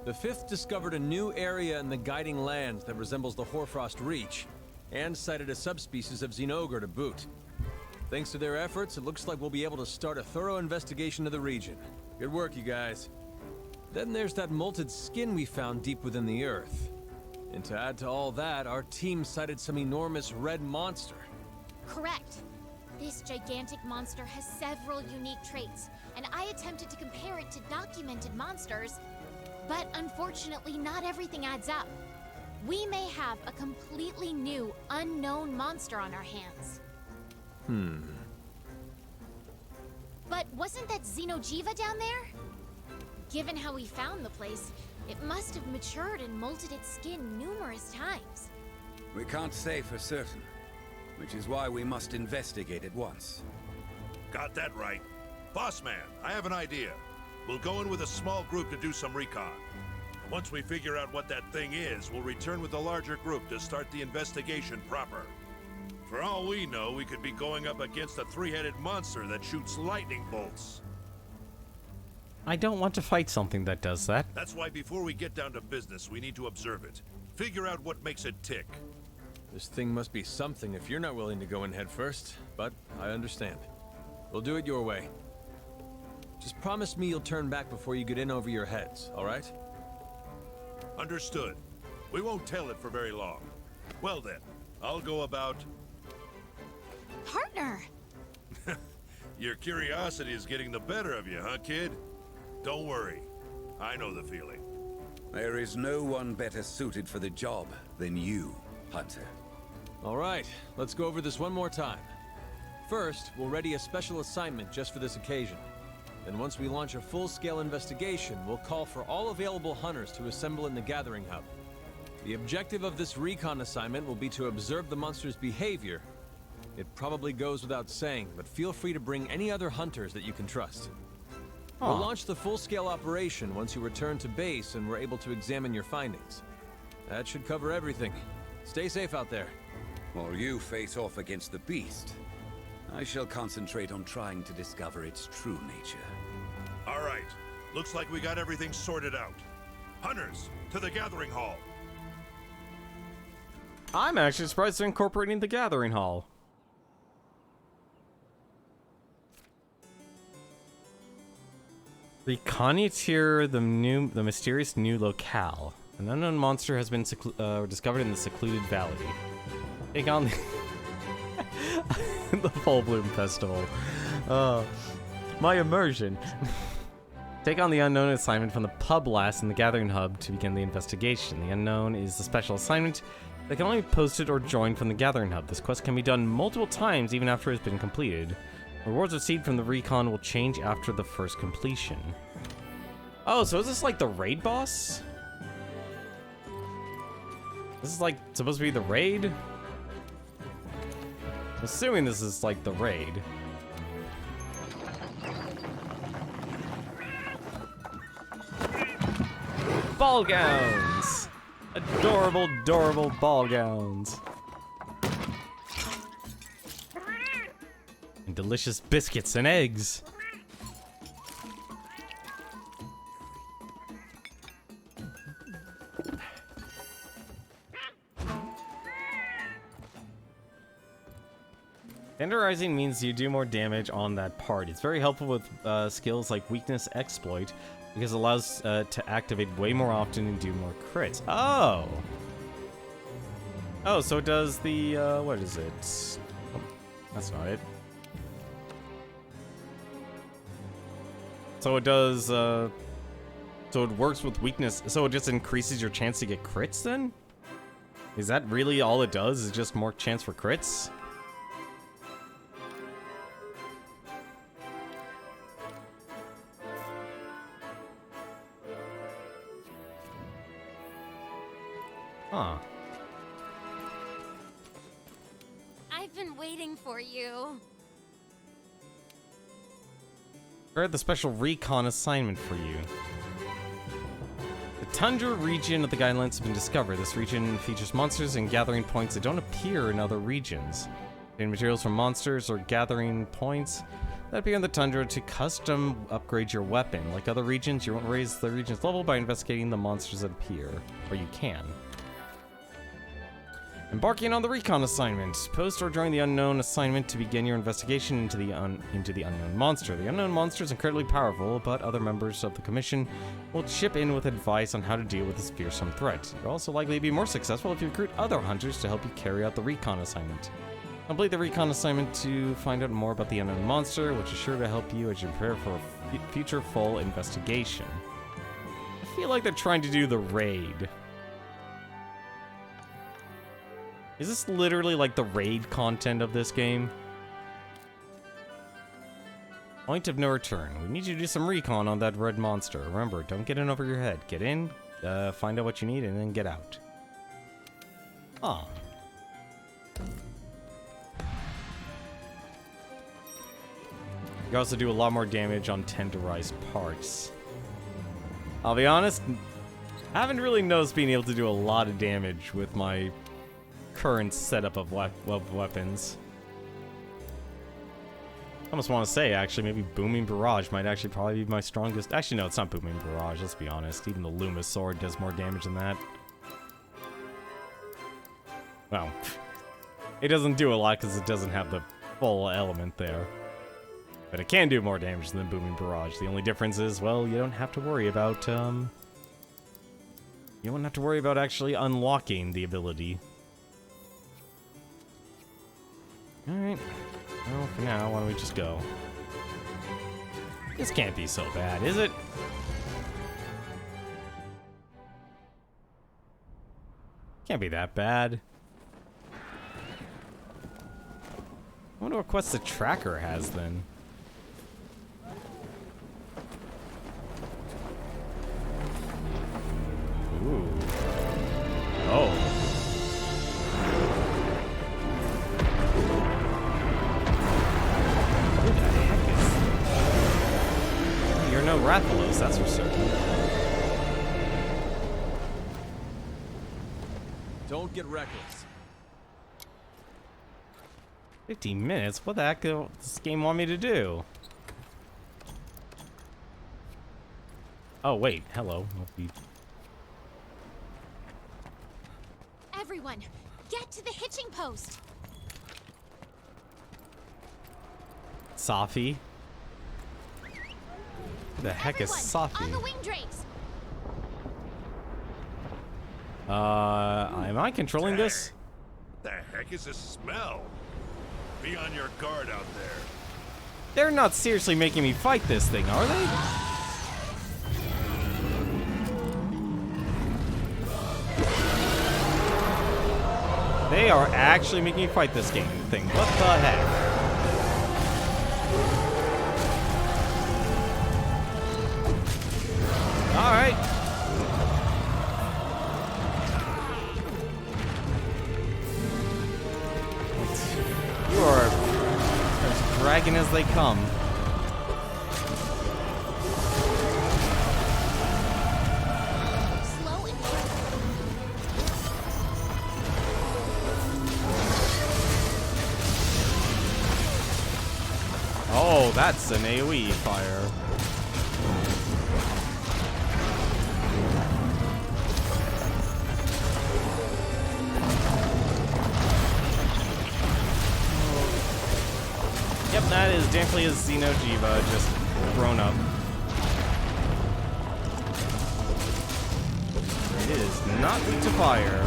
The 5th discovered a new area in the Guiding Lands that resembles the Hoarfrost Reach, and sighted a subspecies of Zinogre to boot. Thanks to their efforts, it looks like we'll be able to start a thorough investigation of the region. Good work, you guys. Then there's that molted skin we found deep within the earth. And to add to all that, our team sighted some enormous red monster.
Correct. This gigantic monster has several unique traits, and I attempted to compare it to documented monsters, but unfortunately not everything adds up. We may have a completely new, unknown monster on our hands. But wasn't that Xeno'jiiva down there? Given how we found the place, it must have matured and molted its skin numerous times.
We can't say for certain, which is why we must investigate at once.
Got that right. Boss man, I have an idea. We'll go in with a small group to do some recon. Once we figure out what that thing is, we'll return with a larger group to start the investigation proper. For all we know, we could be going up against a three-headed monster that shoots lightning bolts.
I don't want to fight something that does that.
That's why before we get down to business, we need to observe it. Figure out what makes it tick.
This thing must be something if you're not willing to go in head first, but I understand. We'll do it your way. Just promise me you'll turn back before you get in over your heads, all right?
Understood. We won't tell it for very long. Well then, I'll go about...
Partner!
Your curiosity is getting the better of you, huh, kid? Don't worry. I know the feeling.
There is no one better suited for the job than you, Hunter.
All right, let's go over this one more time. First, we'll ready a special assignment just for this occasion. Then once we launch a full-scale investigation, we'll call for all available hunters to assemble in the Gathering Hub. The objective of this recon assignment will be to observe the monster's behavior. It probably goes without saying, but feel free to bring any other hunters that you can trust. We'll launch the full-scale operation once you return to base and we're able to examine your findings. That should cover everything. Stay safe out there.
While you face off against the beast, I shall concentrate on trying to discover its true nature.
All right. Looks like we got everything sorted out. Hunters, to the Gathering Hall.
I'm actually surprised they're incorporating the Gathering Hall. Reconnoiter the mysterious new locale. An unknown monster has been discovered in the secluded valley. Take on the Full Bloom Festival. My immersion. Take on the unknown assignment from the pub blast in the Gathering Hub to begin the investigation. The unknown is the special assignment that can only be posted or joined from the Gathering Hub. This quest can be done multiple times even after it's been completed. Rewards received from the recon will change after the first completion. Oh, so is this like the raid boss? This is like supposed to be the raid? I'm assuming this is like the raid. Ball gowns! Adorable, adorable ball gowns. delicious biscuits and eggs. Tenderizing means you do more damage on that part. It's very helpful with skills like Weakness Exploit, because it allows to activate way more often and do more crits. Oh! Oh, so it does the, what is it? Oh, that's not it. So it does, so it works with weakness, so it just increases your chance to get crits then? Is that really all it does, is just more chance for crits? Huh.
I've been waiting for you.
I had the special recon assignment for you. The Tundra region of the Guidelands has been discovered. This region features monsters and gathering points that don't appear in other regions. Obtain materials from monsters or gathering points that appear in the Tundra to custom upgrade your weapon. Like other regions, you won't raise the region's level by investigating the monsters that appear. Or you can. Embarking on the recon assignment. Post or join the unknown assignment to begin your investigation into the unknown monster. The unknown monster is incredibly powerful, but other members of the commission will chip in with advice on how to deal with this fearsome threat. You're also likely to be more successful if you recruit other hunters to help you carry out the recon assignment. Complete the recon assignment to find out more about the unknown monster, which is sure to help you as you prepare for a future full investigation. I feel like they're trying to do the raid. Is this literally like the raid content of this game? Point of no return. We need you to do some recon on that red monster. Remember, don't get in over your head. Get in, find out what you need, and then get out. Oh. You also do a lot more damage on tenderized parts. I'll be honest, I haven't really noticed being able to do a lot of damage with my current setup of weapons. I almost want to say, actually, maybe Booming Barrage might actually probably be my strongest. Actually, no, it's not Booming Barrage, let's be honest. Even the Luma Sword does more damage than that. Well, it doesn't do a lot because it doesn't have the full element there. But it can do more damage than Booming Barrage. The only difference is, well, you don't have to worry about, you don't have to worry about actually unlocking the ability. Alright. Well, for now, why don't we just go? This can't be so bad, is it? Can't be that bad. I wonder what quests the tracker has, then. Ooh. Oh. You're no Rathalos, that's for certain.
Don't get reckless.
15 minutes? What the heck does this game want me to do? Oh, wait. Hello.
Everyone, get to the hitching post.
Safi? Who the heck is Safi?
On the wing drapes.
Am I controlling this?
What the heck is this smell? Be on your guard out there.
They're not seriously making me fight this thing, are they? They are actually making me fight this game thing. What the heck? Alright. You are as dragging as they come.
Slow and careful.
Oh, that's an AoE fire. Yep, that is definitely a Xeno'jiiva, just grown up. It is not weak to fire.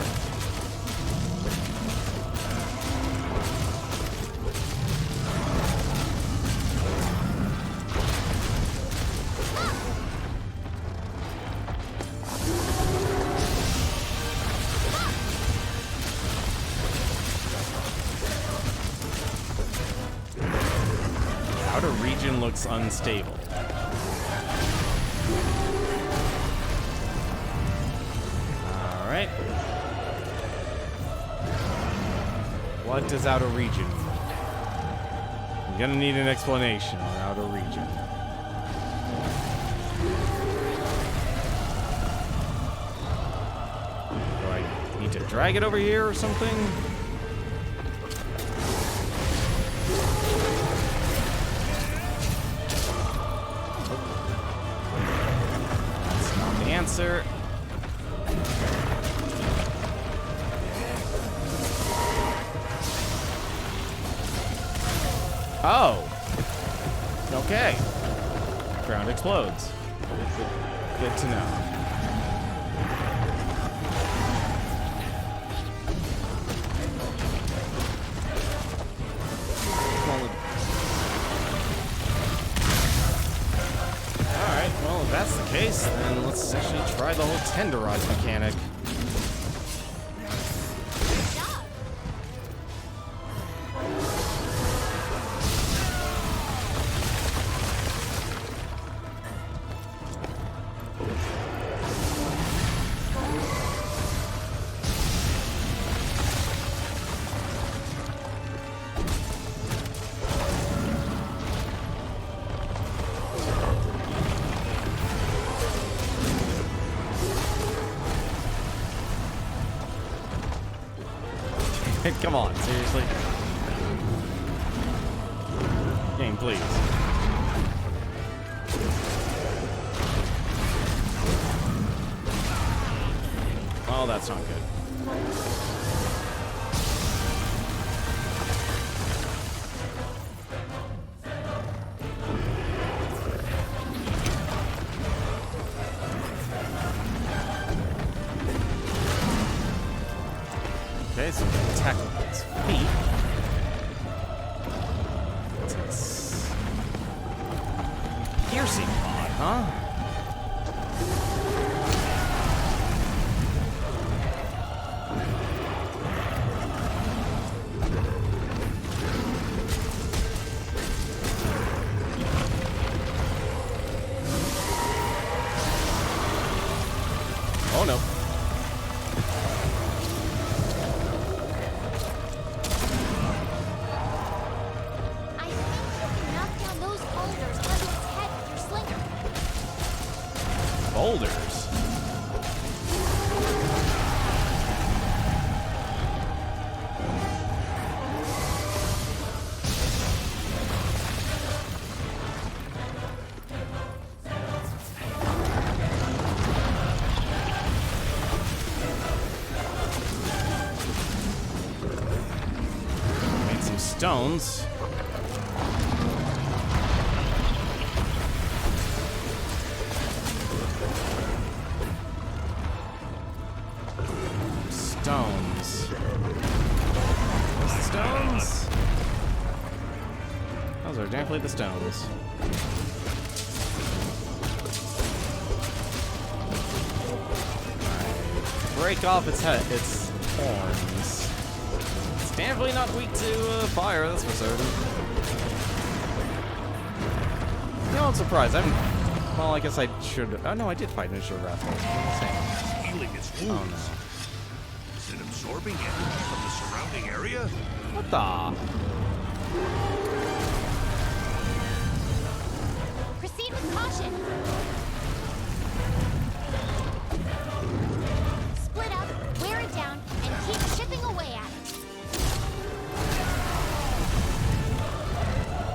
Outer region looks unstable. Alright. What does outer region mean? I'm gonna need an explanation on outer region. Do I need to drag it over here or something? That's not the answer. Oh. Okay. Ground explodes. Good to know. Alright, well, if that's the case, then let's actually try the whole tenderize mechanic.
Good job.
Come on, seriously? Game, please. Oh, that's not good. Okay, so attack with its feet. It's piercing pod, huh? Oh no. Boulders. Made some stones. Stones. Those the stones? Those are definitely the stones. Break off its head, its horns. It's definitely not weak to fire, that's for certain. You know, I'm surprised. Well, I guess I should. Oh no, I did fight Initial Wrath.
Healing its wounds.
Oh no.
Is it absorbing energy from the surrounding area?
What the?
Proceed with caution. Split up, wear it down, and keep chipping away at it.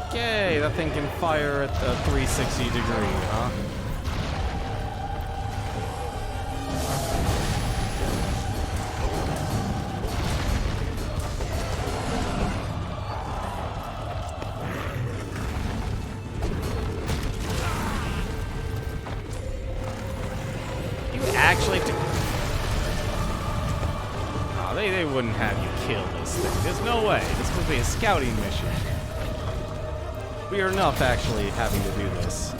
Okay, that thing can fire at the 360 degree, huh? You actually have to... Oh, they wouldn't have you kill this thing. There's no way. This would be a scouting mission. We are not actually having to do this.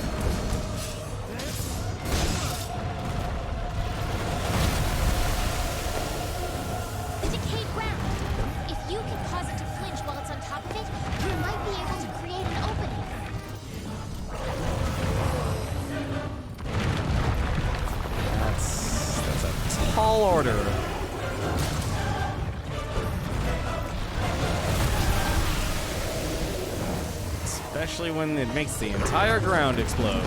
The decayed ground. If you can cause it to flinch while it's on top of it, you might be able to create an opening.
That's a tall order. Especially when it makes the entire ground explode.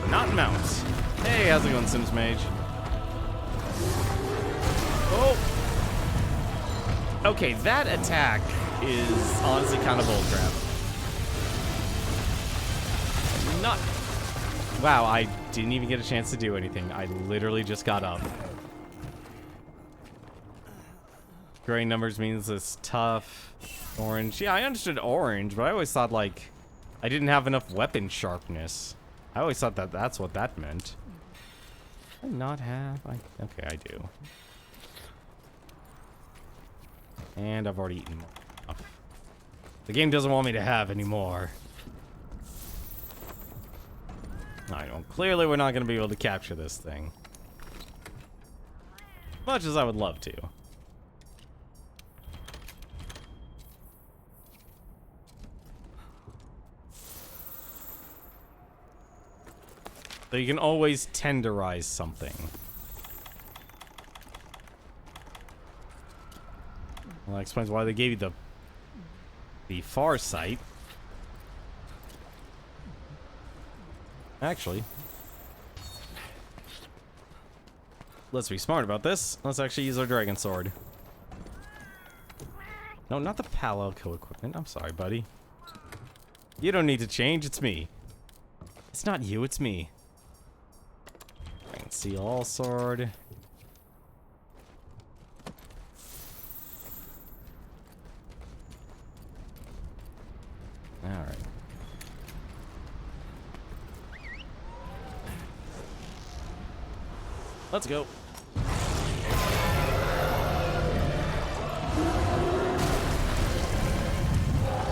Not mount. Hey, how's it going, Sims Mage? Oh! Okay, that attack is honestly kind of bullcrap. Not... Wow, I didn't even get a chance to do anything. I literally just got up. Gray numbers means it's tough. Orange. Yeah, I understood orange, but I always thought, like, I didn't have enough weapon sharpness. I always thought that that's what that meant. Do I not have? Okay, I do. And I've already eaten enough. The game doesn't want me to have any more. I don't. Clearly, we're not going to be able to capture this thing. Much as I would love to. So you can always tenderize something. Well, that explains why they gave you the far sight. Actually, let's be smart about this. Let's actually use our dragon sword. No, not the Palo-Co equipment. I'm sorry, buddy. You don't need to change. It's me. It's not you. It's me. Seal all sword. All right. Let's go.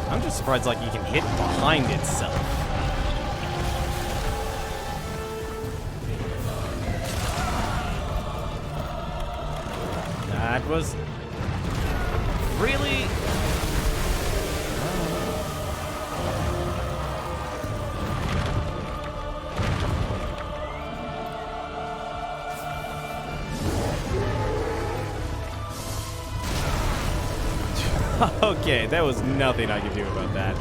I'm just surprised, like, you can hit behind itself. That was really... Okay, there was nothing I could do about that.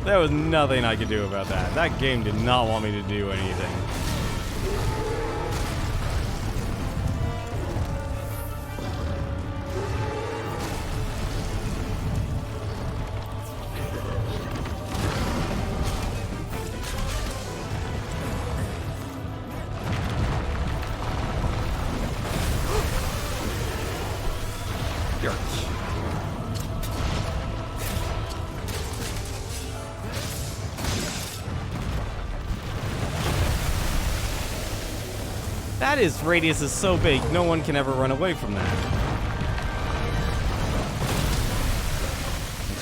There was nothing I could do about that. That game did not want me to do anything. That radius is so big, no one can ever run away from that.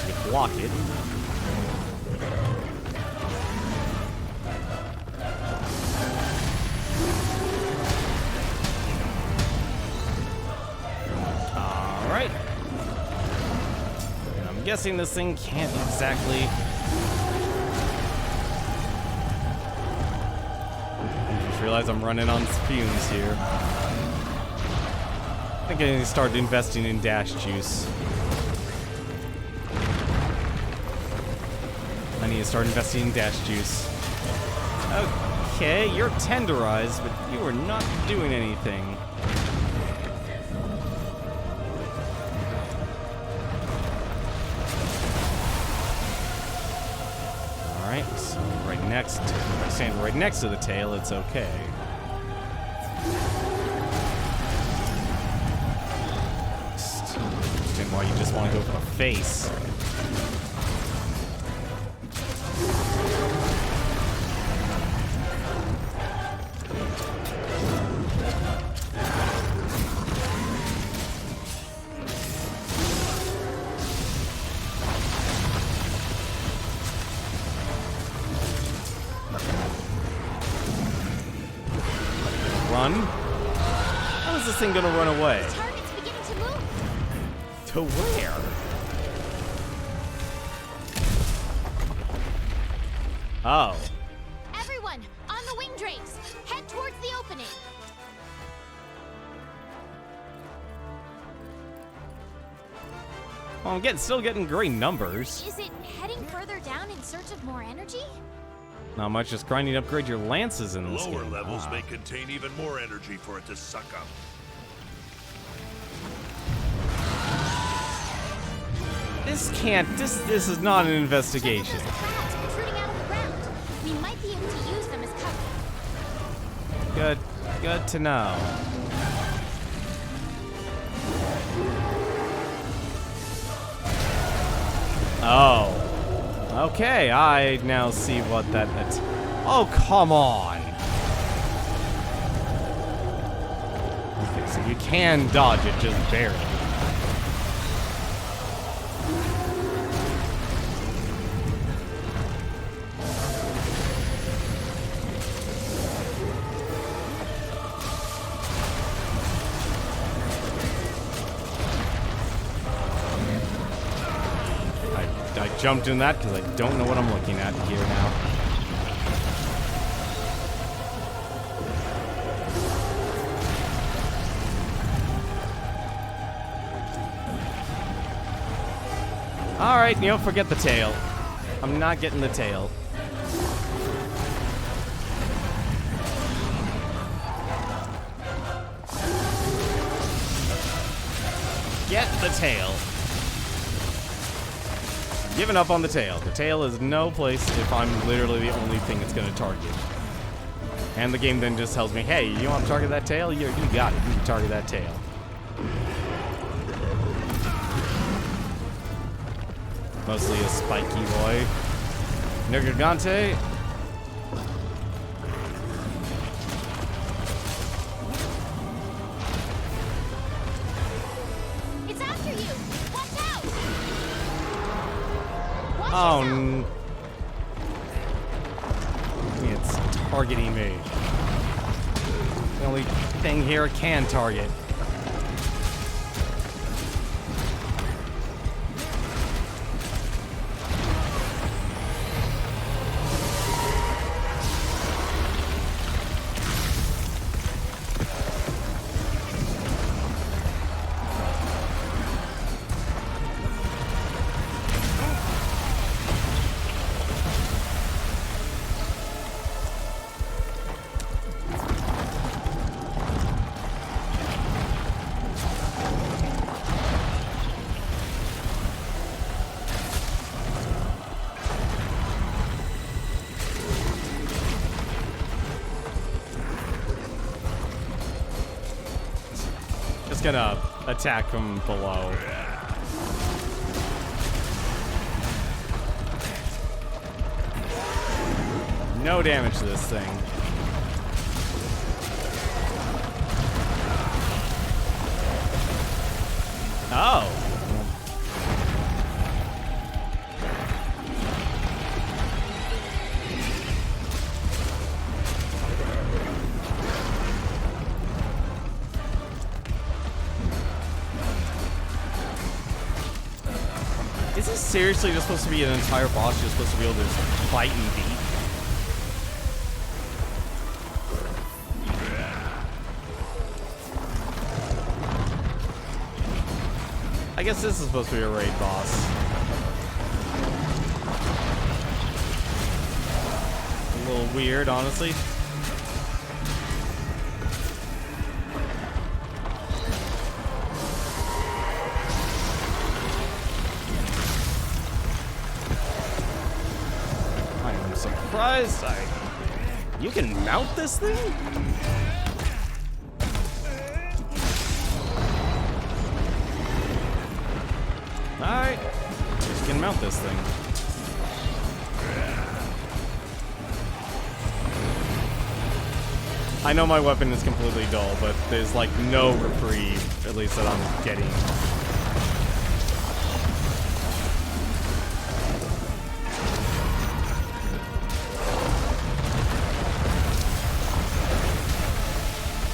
You can block it. Alright. And I'm guessing this thing can't exactly... Realize I'm running on fumes here. I think I need to start investing in dash juice. I need to start investing in dash juice. Okay, you're tenderized, but you are not doing anything. Alright, so right next, if I stand right next to the tail, it's okay. Understand why you just want to go for the face. Run? How is this thing gonna run away?
The target's beginning to move.
To where? Oh.
Everyone, on the wing drapes, head towards the opening.
Well, I'm still getting great numbers.
Is it heading further down in search of more energy?
Not much, just grinding to upgrade your lances in this
Lower
game.
levels may contain even more energy for it to suck up.
This is not an investigation.
Check out those crabs protruding out of the ground. We might be able to use them as cover.
Good to know. Oh. Okay, I now see what that's. Oh, come on. Okay, so you can dodge it, just barely. I jumped in that because I don't know what I'm looking at here now. Alright, you know, forget the tail. I'm not getting the tail. Get the tail. Giving up on the tail. The tail is no place if I'm literally the only thing it's going to target. And the game then just tells me, hey, you want to target that tail? You got it. You can target that tail. Mostly a spiky boy. Nergigante.
It's after you. Watch out. Watch
Oh,
yourself.
it's targeting me. The only thing here it can target. Just gonna attack from below. No damage to this thing. Oh. Is this seriously just supposed to be an entire boss you're supposed to be able to just fight and beat? I guess this is supposed to be a raid boss. A little weird, honestly. I am surprised. You can mount this thing? Alright. You can mount this thing. I know my weapon is completely dull, but there's like no reprieve, at least that I'm getting.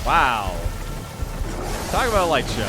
Wow. Talk about a light show.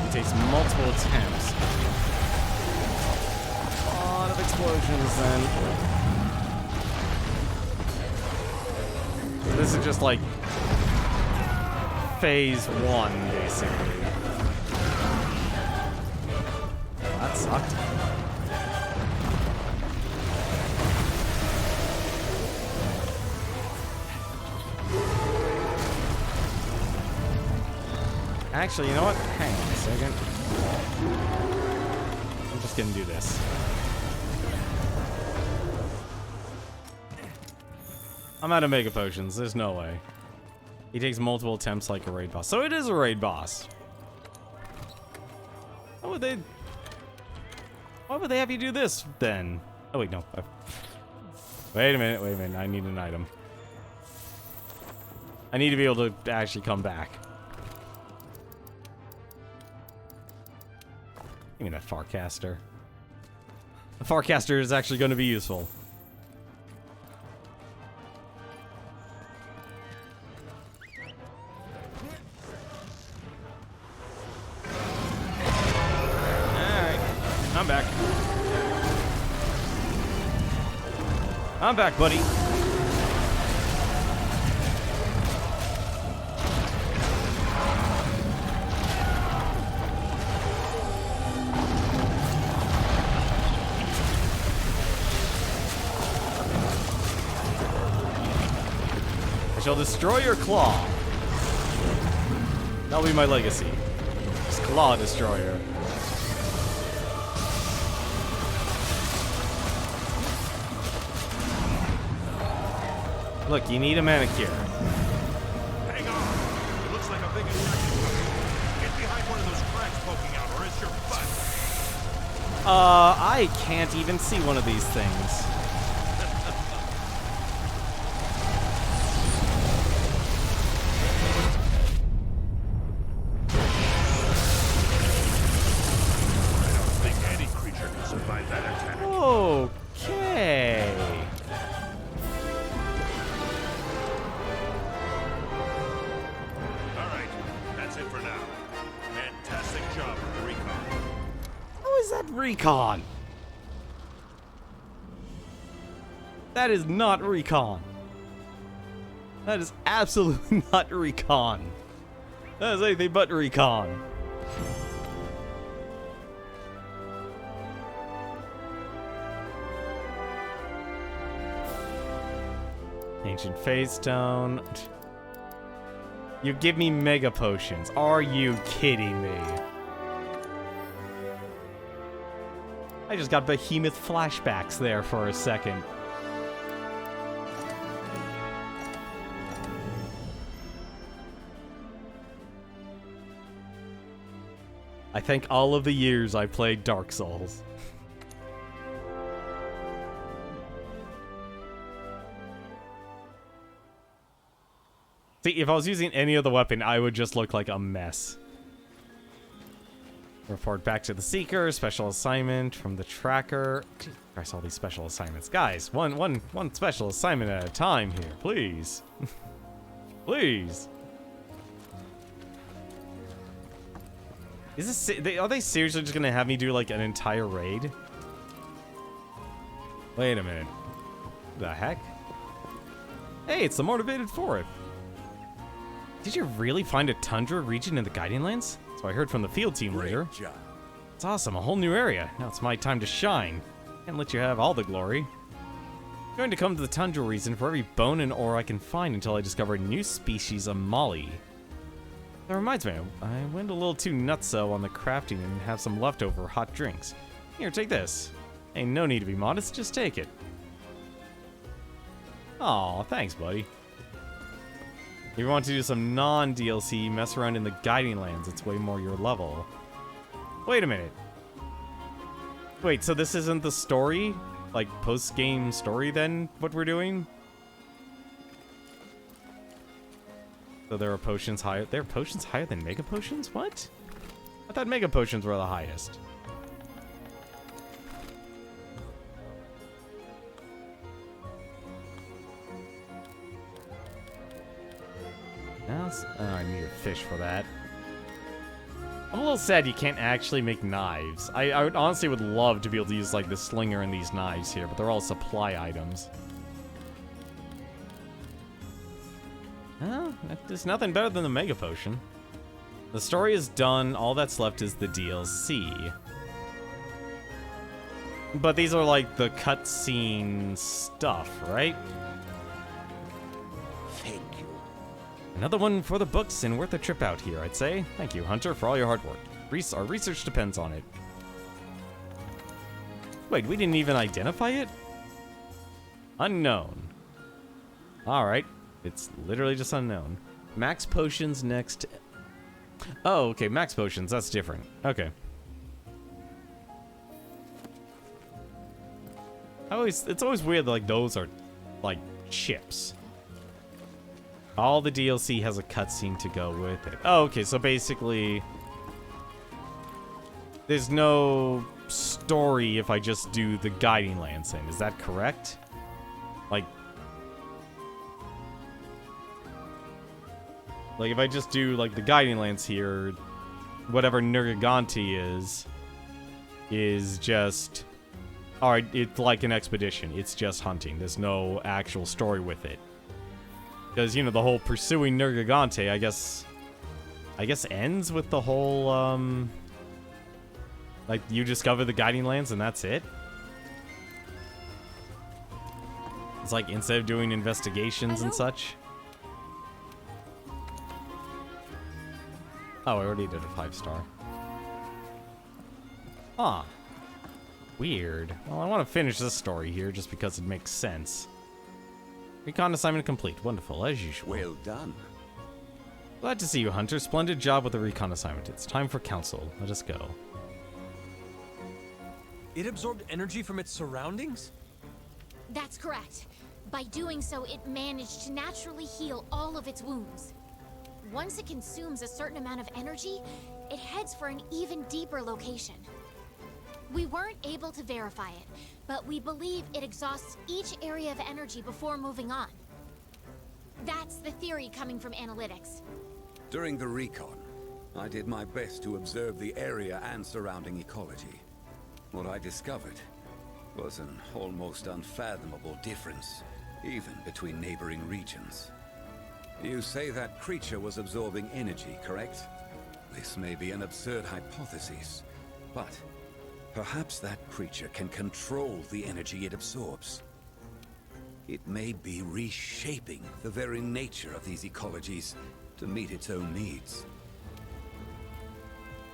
It takes multiple attempts. A lot of explosions then. This is just like phase 1, basically. Well, that sucked. Actually, you know what? Hang on a second. I'm just gonna do this. I'm out of Mega Potions. There's no way. He takes multiple attempts like a raid boss. So it is a raid boss. Why would they have you do this, then? Oh, wait, no. Wait a minute. I need an item. I need to be able to actually come back. Give me that Farcaster. The Farcaster is actually going to be useful. Alright. I'm back. I'm back, buddy. I shall destroy your claw. That'll be my legacy. Just Claw Destroyer. Look, you need a manicure.
Hang on! It looks like a big attack is coming. Get behind one of those cracks poking out, or it's your butt!
I can't even see one of these things. Okay.
Alright, that's it for now. Fantastic job with the recon.
How is that recon? That is not recon. That is absolutely not recon. That is anything but recon. Ancient Phase Stone. You give me Mega Potions. Are you kidding me? I just got Behemoth flashbacks there for a second. I thank all of the years I played Dark Souls. If I was using any other weapon, I would just look like a mess. Report back to the Seeker. Special assignment from the Tracker. Jesus Christ, all these special assignments. Guys, one special assignment at a time here, please. Please. Is this... Are they seriously just gonna have me do, like, an entire raid? Wait a minute. The heck? Hey, it's the Motivated Fourth. Did you really find a tundra region in the Guiding Lands? So I heard from the field team leader.
Great job.
It's awesome, a whole new area. Now it's my time to shine. Can't let you have all the glory. I'm going to come to the tundra region for every bone and ore I can find until I discover a new species of molly. That reminds me, I went a little too nutso on the crafting and have some leftover hot drinks. Here, take this. Ain't no need to be modest, just take it. Aw, thanks, buddy. If you want to do some non-DLC, mess around in the Guiding Lands, it's way more your level. Wait a minute. Wait, so this isn't the story? Like, post-game story then, what we're doing? So there are potions higher. There are potions higher than Mega Potions? What? I thought Mega Potions were the highest. Oh, I need a fish for that. I'm a little sad you can't actually make knives. I would honestly would love to be able to use, like, the slinger and these knives here, but they're all supply items. Well, there's nothing better than the Mega Potion. The story is done. All that's left is the DLC. But these are, like, the cutscene stuff, right? Another one for the books and worth a trip out here, I'd say. Thank you, Hunter, for all your hard work. Our research depends on it. Wait, we didn't even identify it? Unknown. Alright. It's literally just unknown. Max Potions next. Oh, okay, Max Potions. That's different. Okay. It's always weird that, like, those are, like, chips. All the DLC has a cutscene to go with it. Oh, okay, so basically... there's no story if I just do the Guiding Lands thing. Is that correct? Like, if I just do, like, the Guiding Lands here, whatever Nergigante is just... Alright, it's like an expedition. It's just hunting. There's no actual story with it. Because, you know, the whole pursuing Nergigante, I guess ends with the whole, like, you discover the Guiding Lands and that's it? It's like, instead of doing investigations and such? Oh, I already did a 5-star. Huh. Weird. Well, I want to finish this story here just because it makes sense. Recon assignment complete. Wonderful, as usual.
Well done.
Glad to see you, Hunter. Splendid job with the recon assignment. It's time for council. Let us go.
It absorbed energy from its surroundings?
That's correct. By doing so, it managed to naturally heal all of its wounds. Once it consumes a certain amount of energy, it heads for an even deeper location. We weren't able to verify it, but we believe it exhausts each area of energy before moving on. That's the theory coming from analytics.
During the recon, I did my best to observe the area and surrounding ecology. What I discovered was an almost unfathomable difference, even between neighboring regions. You say that creature was absorbing energy, correct? This may be an absurd hypothesis, but perhaps that creature can control the energy it absorbs. It may be reshaping the very nature of these ecologies to meet its own needs.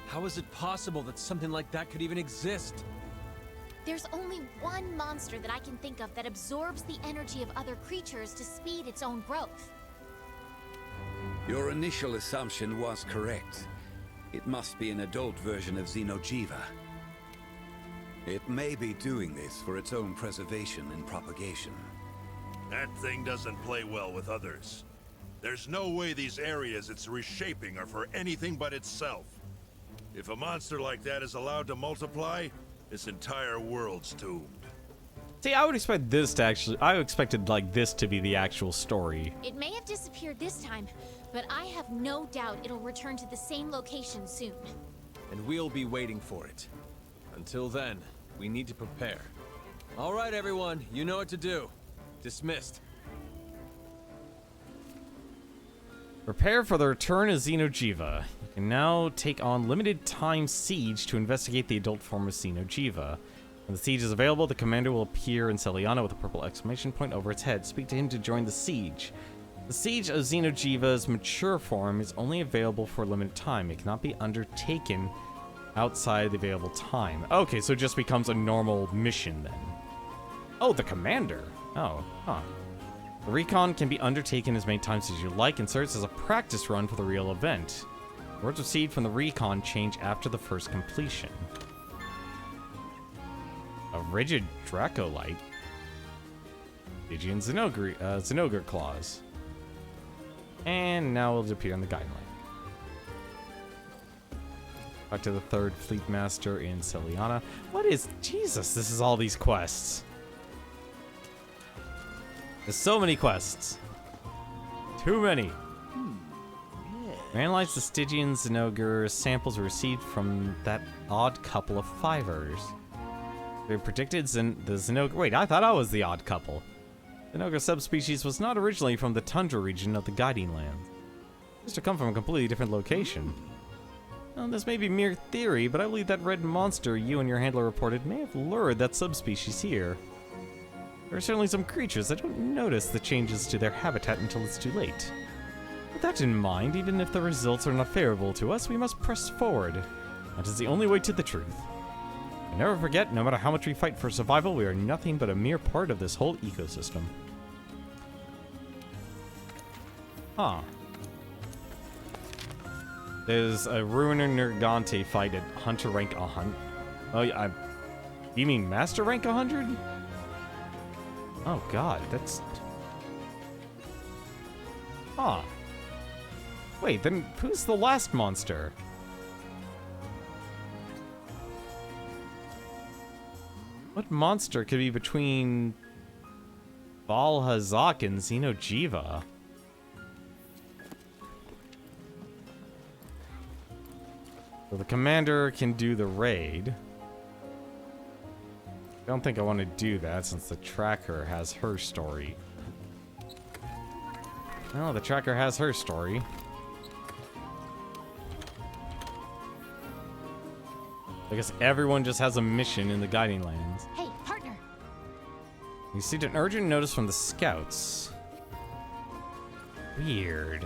How is it possible that something like that could even exist?
There's only one monster that I can think of that absorbs the energy of other creatures to speed its own growth.
Your initial assumption was correct. It must be an adult version of Xeno'jiiva. It may be doing this for its own preservation and propagation.
That thing doesn't play well with others. There's no way these areas it's reshaping are for anything but itself. If a monster like that is allowed to multiply, this entire world's doomed.
See, I would expect this to actually... I expected, like, this to be the actual story.
It may have disappeared this time, but I have no doubt it'll return to the same location soon.
And we'll be waiting for it. Until then, we need to prepare. All right, everyone, you know what to do. Dismissed.
Prepare for the return of Xeno'jiiva. You can now take on limited time siege to investigate the adult form of Xeno'jiiva. When the siege is available, the commander will appear in Celiana with a purple exclamation point over its head. Speak to him to join the siege. The siege of Xeno'jiiva's mature form is only available for a limited time. It cannot be undertaken outside the available time. Okay, so it just becomes a normal mission then. Oh, the commander. Oh, huh. The recon can be undertaken as many times as you like and serves as a practice run for the real event. Words received from the recon change after the first completion. A rigid Dracolite. Stygian Zinogre claws. And now it'll appear on the guideline. Back to the third Fleet Master in Celiana. What is... Jesus, this is all these quests. There's so many quests. Too many. Analyze the Stygian Zinogre samples received from that odd couple of fivers. They predicted the Zinogre... Wait, I thought I was the odd couple. Zinogre subspecies was not originally from the tundra region of the Guiding Lands. It used to come from a completely different location. Well, this may be mere theory, but I believe that red monster you and your handler reported may have lured that subspecies here. There are certainly some creatures that don't notice the changes to their habitat until it's too late. With that in mind, even if the results are not favorable to us, we must press forward. That is the only way to the truth. And never forget, no matter how much we fight for survival, we are nothing but a mere part of this whole ecosystem. Huh. There's a Ruiner Nergante fight at Hunter rank 100. Oh, yeah, you mean Master rank 100? Oh god, that's... Huh. Wait, then who's the last monster? What monster could be between Balhazak and Xeno'jiiva? So the commander can do the raid. I don't think I want to do that since the tracker has her story. Well, the tracker has her story. I guess everyone just has a mission in the Guiding Lands.
Hey, partner!
You received an urgent notice from the scouts. Weird.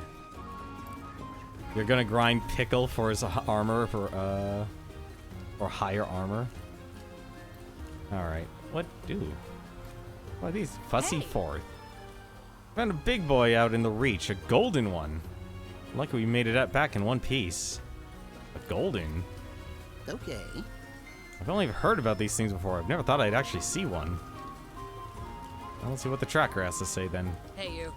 You're gonna grind Pickle for his armor for higher armor. Alright. What do? What are these? Fussy Fourth. Found a big boy out in the Reach, a golden one. Lucky we made it back in one piece. A golden?
Okay.
I've only heard about these things before. I've never thought I'd actually see one. Well, let's see what the tracker has to say then.
Hey, you.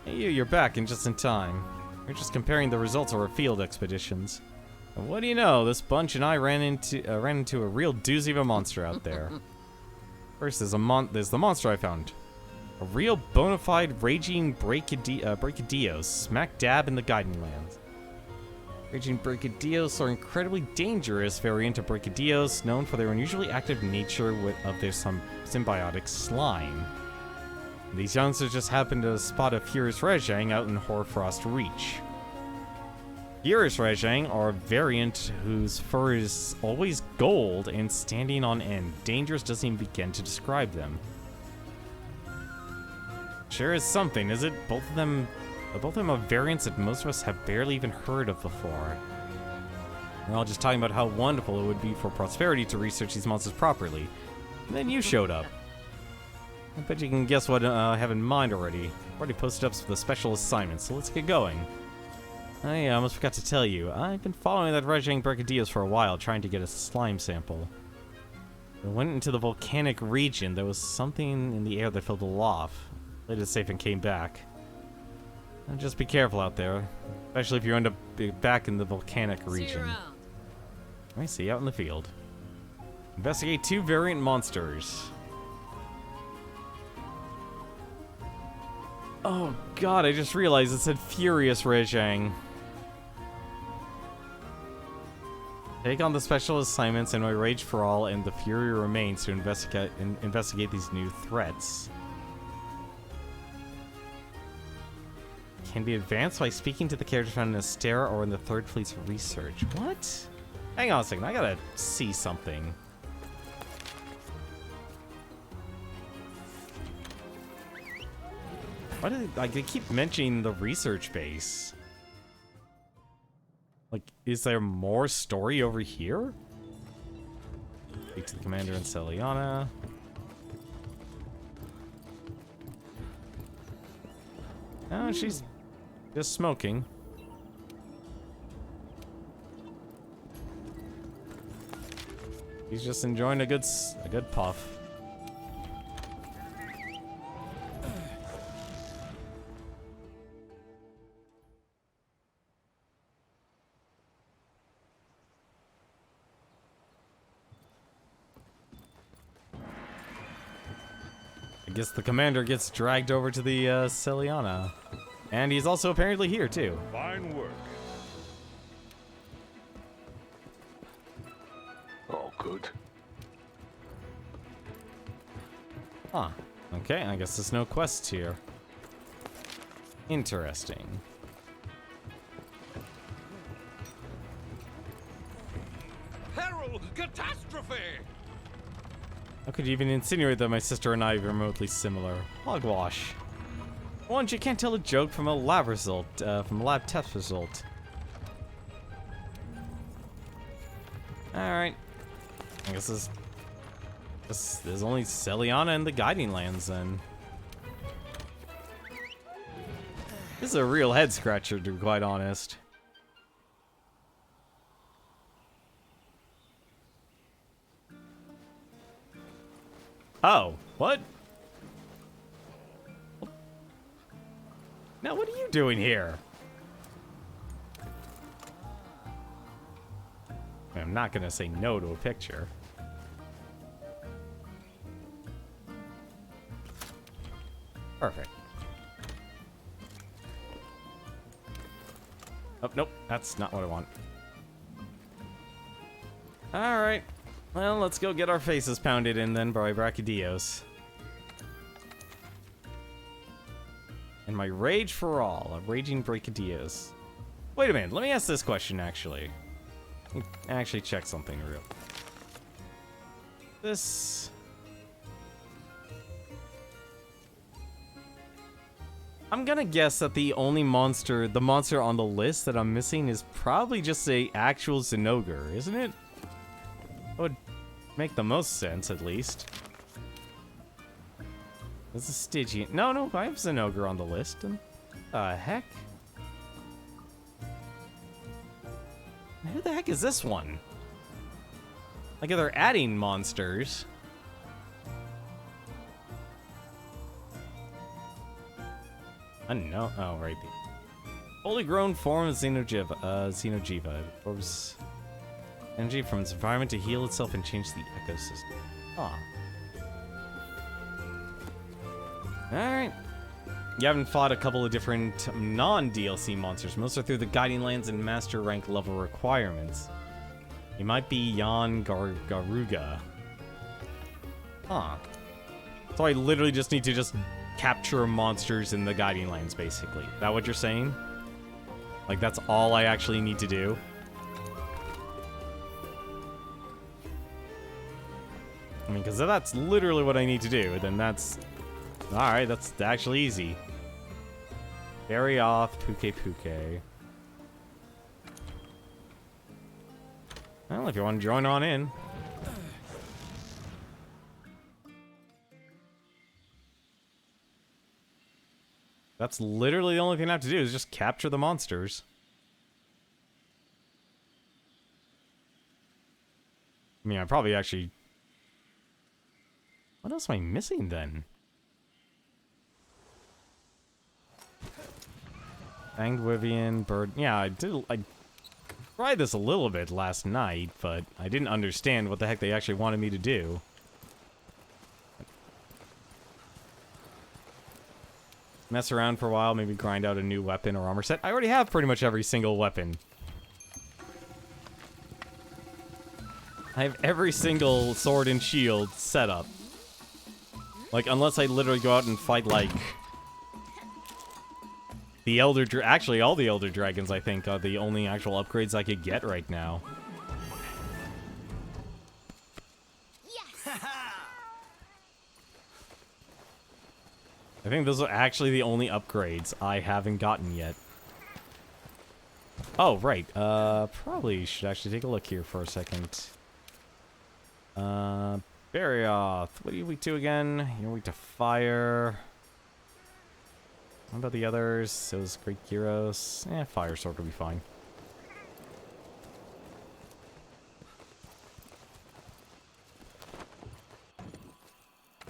Hey, you're back and just in time. We're just comparing the results of our field expeditions. And what do you know? This bunch and I ran into a real doozy of a monster out there. First, there's the monster I found. A real bona fide raging Brachydios, smack dab in the Guiding Lands. Raging Brachydios are incredibly dangerous variant of Brachydios, known for their unusually active nature of their symbiotic slime. These youngsters just happened to spot a Furious Rejang out in Hoarfrost Reach. Furious Rejang are a variant whose fur is always gold and standing on end. Dangerous doesn't even begin to describe them. Sure is something, is it? Both of them are variants that most of us have barely even heard of before. We're all just talking about how wonderful it would be for Prosperity to research these monsters properly. And then you showed up. I bet you can guess what I have in mind already. I've already posted up the special assignments, so let's get going. I almost forgot to tell you, I've been following that Rejang Brachydios for a while, trying to get a slime sample. I went into the volcanic region. There was something in the air that felt off. Played it safe and came back. And just be careful out there, especially if you end up back in the volcanic region. I see you out in the field. Investigate 2 variant monsters. Oh god, I just realized it said Furious Rejang. Take on the special assignments and my Rage for All and the Fury Remains to investigate these new threats. Can be advanced by speaking to the characters found in Astera or in the 3rd Fleet's research. What? Hang on a second, I gotta see something. Why do they keep mentioning the research base? Like, is there more story over here? Speak to the commander in Celiana. Oh, she's just smoking. He's just enjoying a good puff. I guess the commander gets dragged over to the Celiana. And he's also apparently here, too.
Fine work.
Oh, good.
Huh. Okay, I guess there's no quests here. Interesting.
Peril! Catastrophe!
How could you even insinuate that my sister and I are remotely similar? Hogwash. Once you can't tell a joke from a lab result, from a lab test result. Alright. I guess there's only Celiana and the Guiding Lands then. This is a real head scratcher, to be quite honest. Oh, what? Now, what are you doing here? I'm not gonna say no to a picture. Perfect. Oh, nope, that's not what I want. Alright. Well, let's go get our faces pounded in then by Brachydios. And my Rage for All, a Raging Brachydios. Wait a minute, let me ask this question actually. Actually check something real. This... I'm gonna guess that the only monster, the monster on the list that I'm missing is probably just a actual Zinogre, isn't it? That would make the most sense, at least. There's a Stygian. No, I have Zinogre on the list. And heck? Who the heck is this one? Like, they're adding monsters. I don't know. Oh, right. Fully grown form of Xeno'jiiva. Absorbs energy from its environment to heal itself and change the ecosystem. Aw. Alright. You haven't fought a couple of different non-DLC monsters. Most are through the Guiding Lands and Master Rank level requirements. You might be Jan Garuga. Huh. So I literally just need to just capture monsters in the Guiding Lands, basically. Is that what you're saying? Like, that's all I actually need to do? I mean, because if that's literally what I need to do, then that's... Alright, that's actually easy. Bury off, Puke. Well, if you want to join on in. That's literally the only thing I have to do is just capture the monsters. I mean, I probably actually... What else am I missing then? Fanged Wyvian, bird. Yeah, I tried this a little bit last night, but I didn't understand what the heck they actually wanted me to do. Mess around for a while, maybe grind out a new weapon or armor set. I already have pretty much every single weapon. I have every single sword and shield set up. Like, unless I literally go out and fight, like, the actually, all the Elder Dragons, I think, are the only actual upgrades I could get right now.
Yes!
I think those are actually the only upgrades I haven't gotten yet. Oh, right. Probably should actually take a look here for a second. Barioth. What are you weak to again? You're weak to fire. What about the others? Those Great Gyros. Fire Sword will be fine.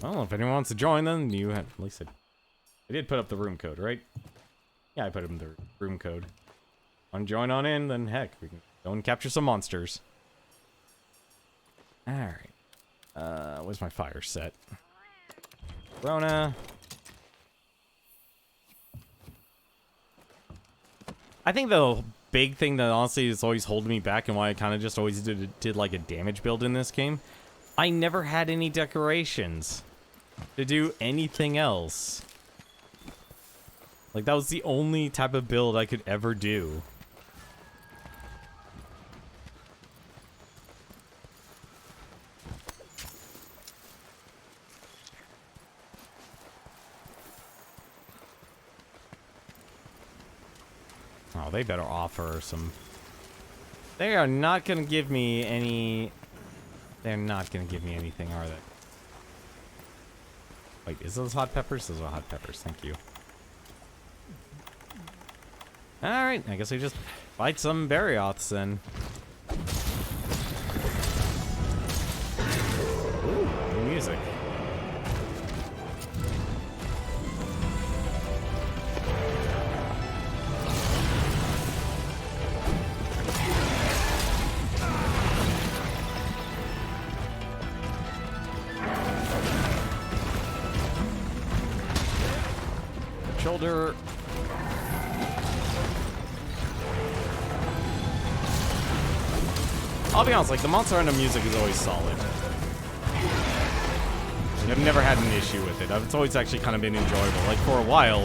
Well, if anyone wants to join, then you have. At least I did put up the room code, right? Yeah, I put up the room code. Want to join on in? Then heck, we can go and capture some monsters. All right. Where's my fire set? Rona. I think the big thing that honestly is always holding me back and why I kind of just always did like a damage build in this game, I never had any decorations to do anything else. Like, that was the only type of build I could ever do. Oh, they better offer some... They are not going to give me any... They're not going to give me anything, are they? Wait, is those hot peppers? Those are hot peppers, thank you. Alright, I guess we just fight some Barioths then. Ooh, new music. Shoulder. I'll be honest, like, the Monster Hunter music is always solid. I've never had an issue with it. It's always actually kind of been enjoyable. Like, for a while,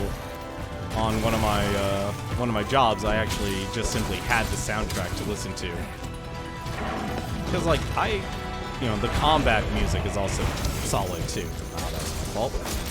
on one of my jobs, I actually just simply had the soundtrack to listen to. Because, like, the combat music is also solid, too. Oh, that was my fault.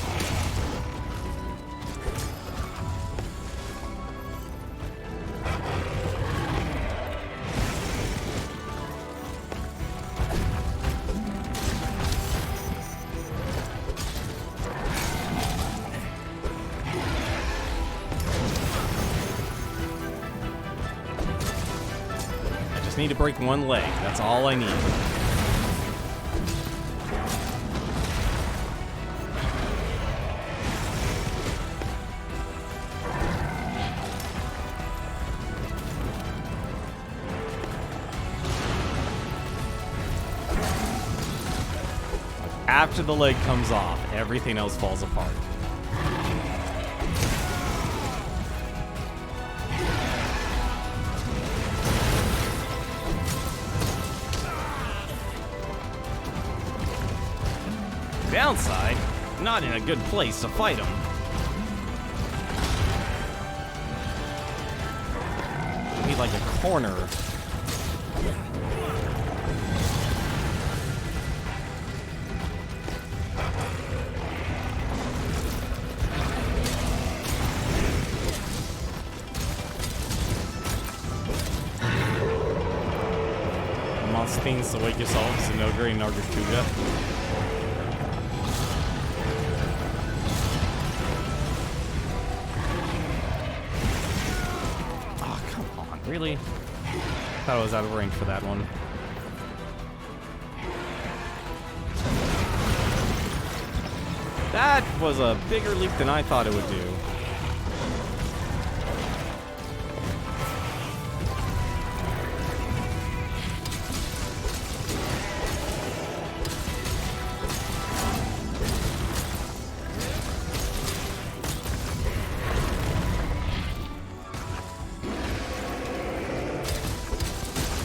Need to break one leg. That's all I need. After the leg comes off, everything else falls apart. Downside, not in a good place to fight him. Need like a corner. Monster things to wake yourselves to Nogre and Nargacuga. Really? Thought I was out of range for that one. That was a bigger leap than I thought it would do.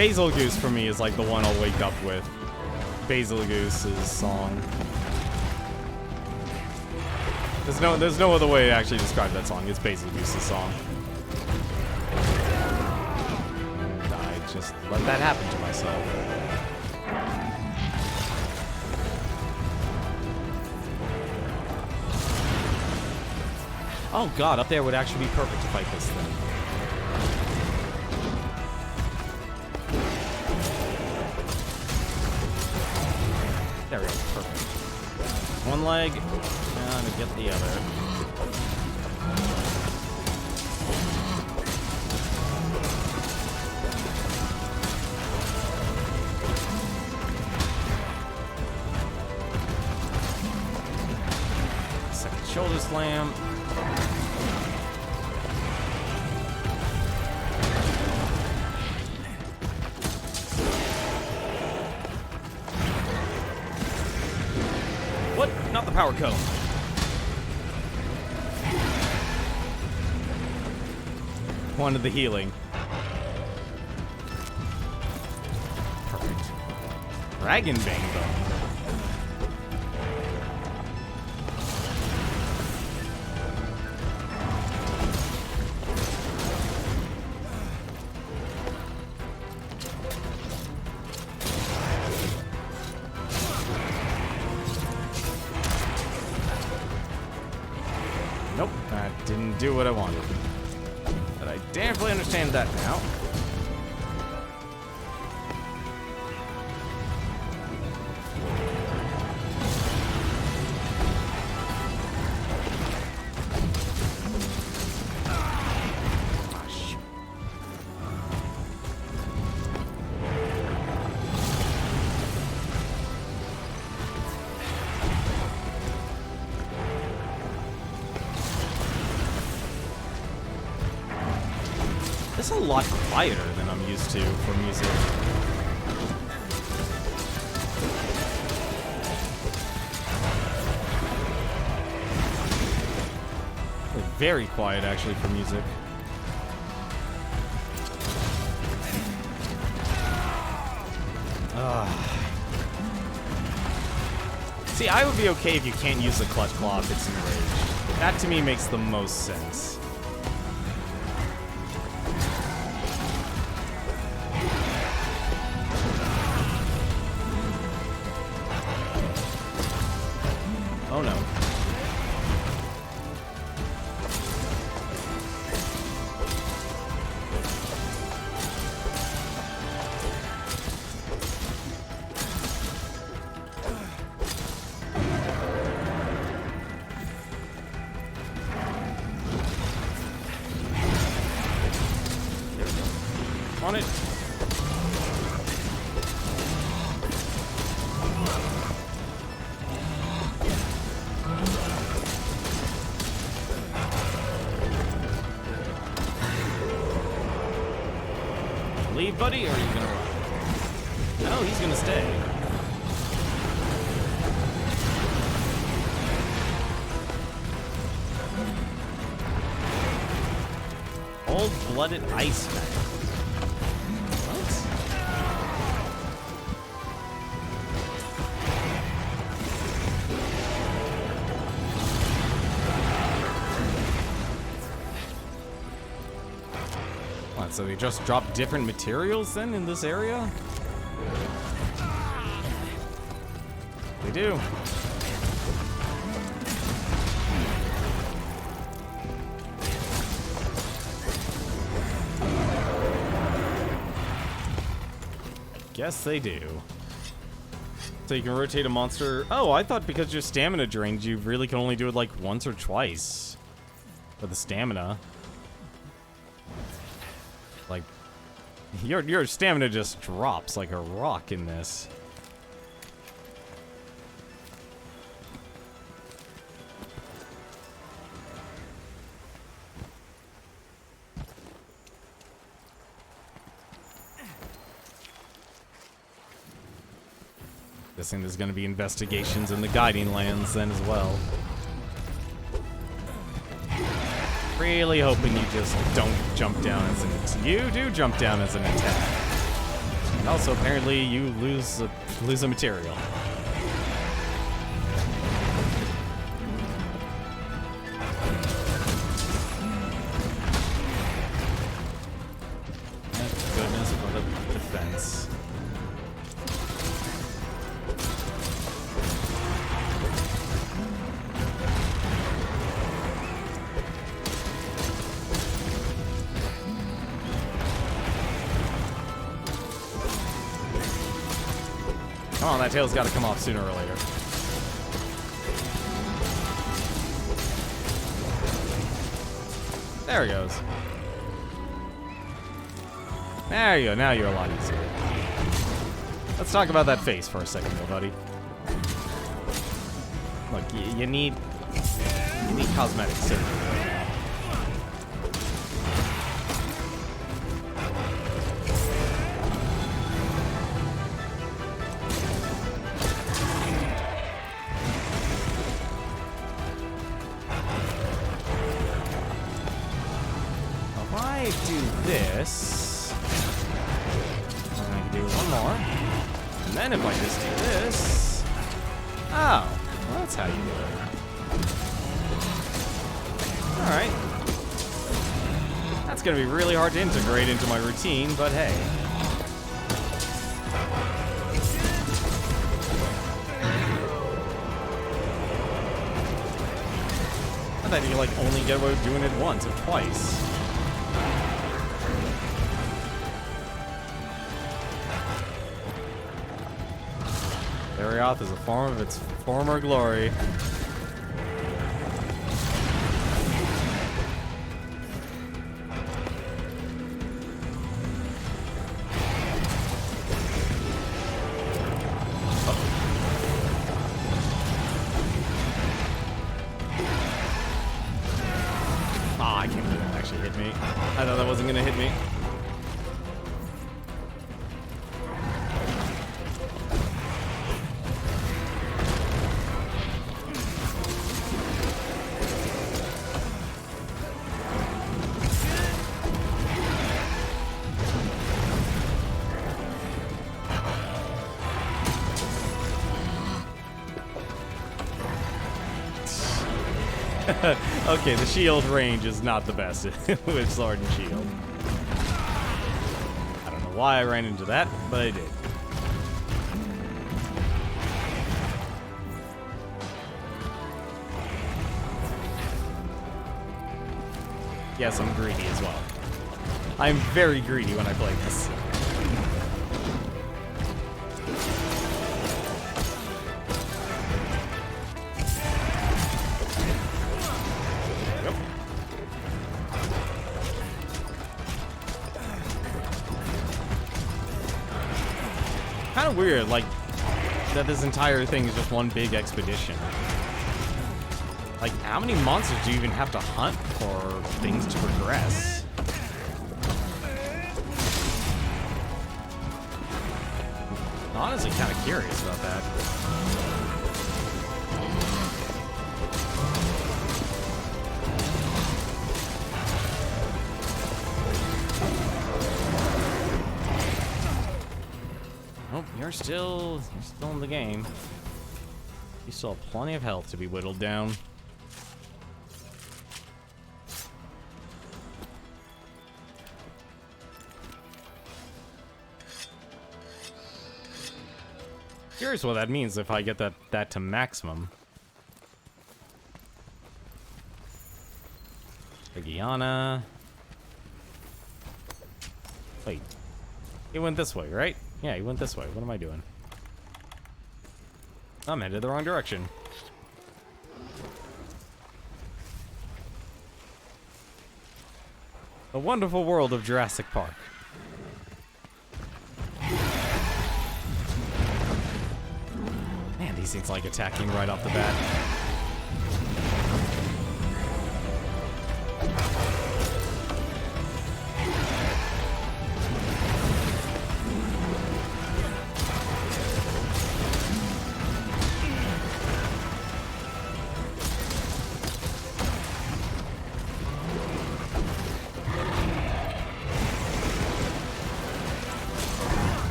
Basil Goose for me is like the one I'll wake up with. Basil Goose's song. There's no other way to actually describe that song. It's Basil Goose's song. I just let that happen to myself. Oh god, up there would actually be perfect to fight this thing. There we go, perfect. One leg, and to get the other. Second shoulder slam. What? Not the power cone. Wanted the healing. Perfect. Dragon Bang though. Nope, that didn't do what I wanted. But I definitely understand that now. Ah, shoot. This is a lot quieter than I'm used to for music. Very quiet, actually, for music. See, I would be okay if you can't use the clutch claw if it's enraged. That, to me, makes the most sense. Oh no. On it. Leave, buddy, or are you gonna run? No, he's gonna stay. Cold-blooded ice man. What, so they just drop different materials then in this area? They do. Guess they do. So you can rotate a monster. Oh, I thought because your stamina drained, you really can only do it like once or twice. For the stamina. Like, your stamina just drops like a rock in this. Guessing there's gonna be investigations in the Guiding Lands then as well. Really hoping you just don't jump down as an... You do jump down as an attack. Also, apparently, you lose a material. Thank goodness for the defense. Come on, that tail's got to come off sooner or later. There he goes. There you go. Now you're a lot easier. Let's talk about that face for a second, though, buddy. Look, you need cosmetic surgery right now. Do this, and I can do one more, and then if I just do this, oh, well, that's how you do it. All right, that's gonna be really hard to integrate into my routine, but hey. I thought you like only get away with doing it once or twice. Darioth is a form of its former glory. I can't believe that actually hit me. I thought that wasn't gonna hit me. Okay, the shield range is not the best with Sword and Shield. I don't know why I ran into that, but I did. Yes, I'm greedy as well. I'm very greedy when I play this. Kind of weird, like, that this entire thing is just one big expedition. Like, how many monsters do you even have to hunt for things to progress? I'm honestly kind of curious about that. Oh, you're still in the game. You still have plenty of health to be whittled down. Curious what that means if I get that to maximum. The Guyana. Wait. He went this way, right? Yeah, he went this way. What am I doing? I'm headed the wrong direction. The wonderful world of Jurassic Park. Man, these things like attacking right off the bat.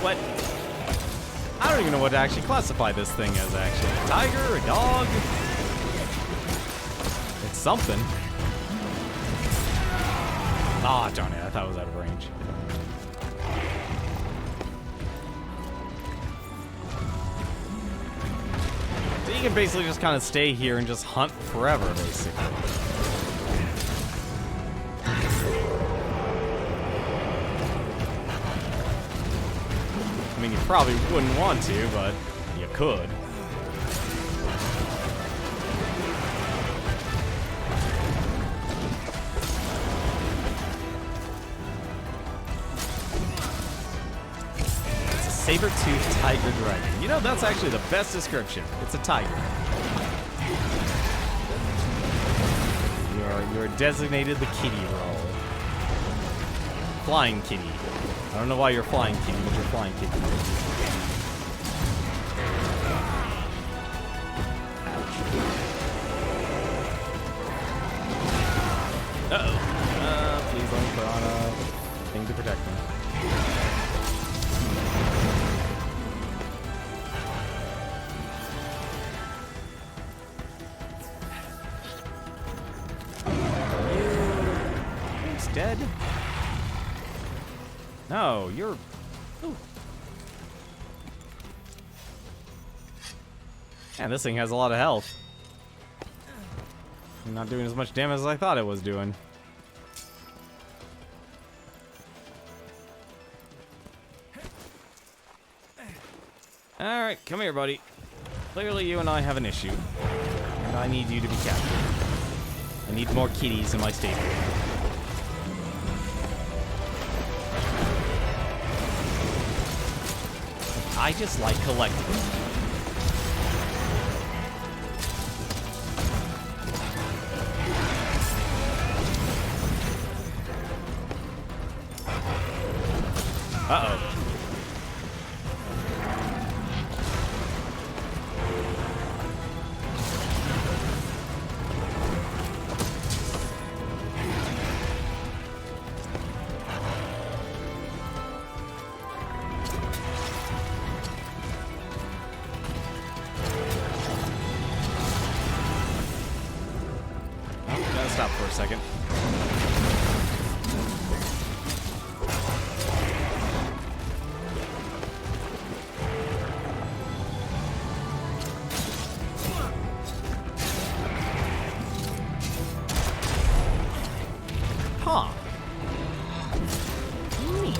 What? I don't even know what to actually classify this thing as, actually. A tiger? A dog? It's something. Ah, darn it. I thought it was out of range. So you can basically just kind of stay here and just hunt forever, basically. I mean, you probably wouldn't want to, but you could. It's a saber-toothed tiger dragon. You know, that's actually the best description. It's a tiger. You're designated the kitty role. Flying kitty. I don't know why you're flying kitty, but you're flying kitty. Uh-oh. Please let me put on a thing to protect me. He's dead? No, you're... Ooh. Man, this thing has a lot of health. I'm not doing as much damage as I thought it was doing. Alright, come here, buddy. Clearly you and I have an issue. And I need you to be captured. I need more kitties in my stable. I just like collecting. Uh-oh. Stop for a second. Huh. Neat.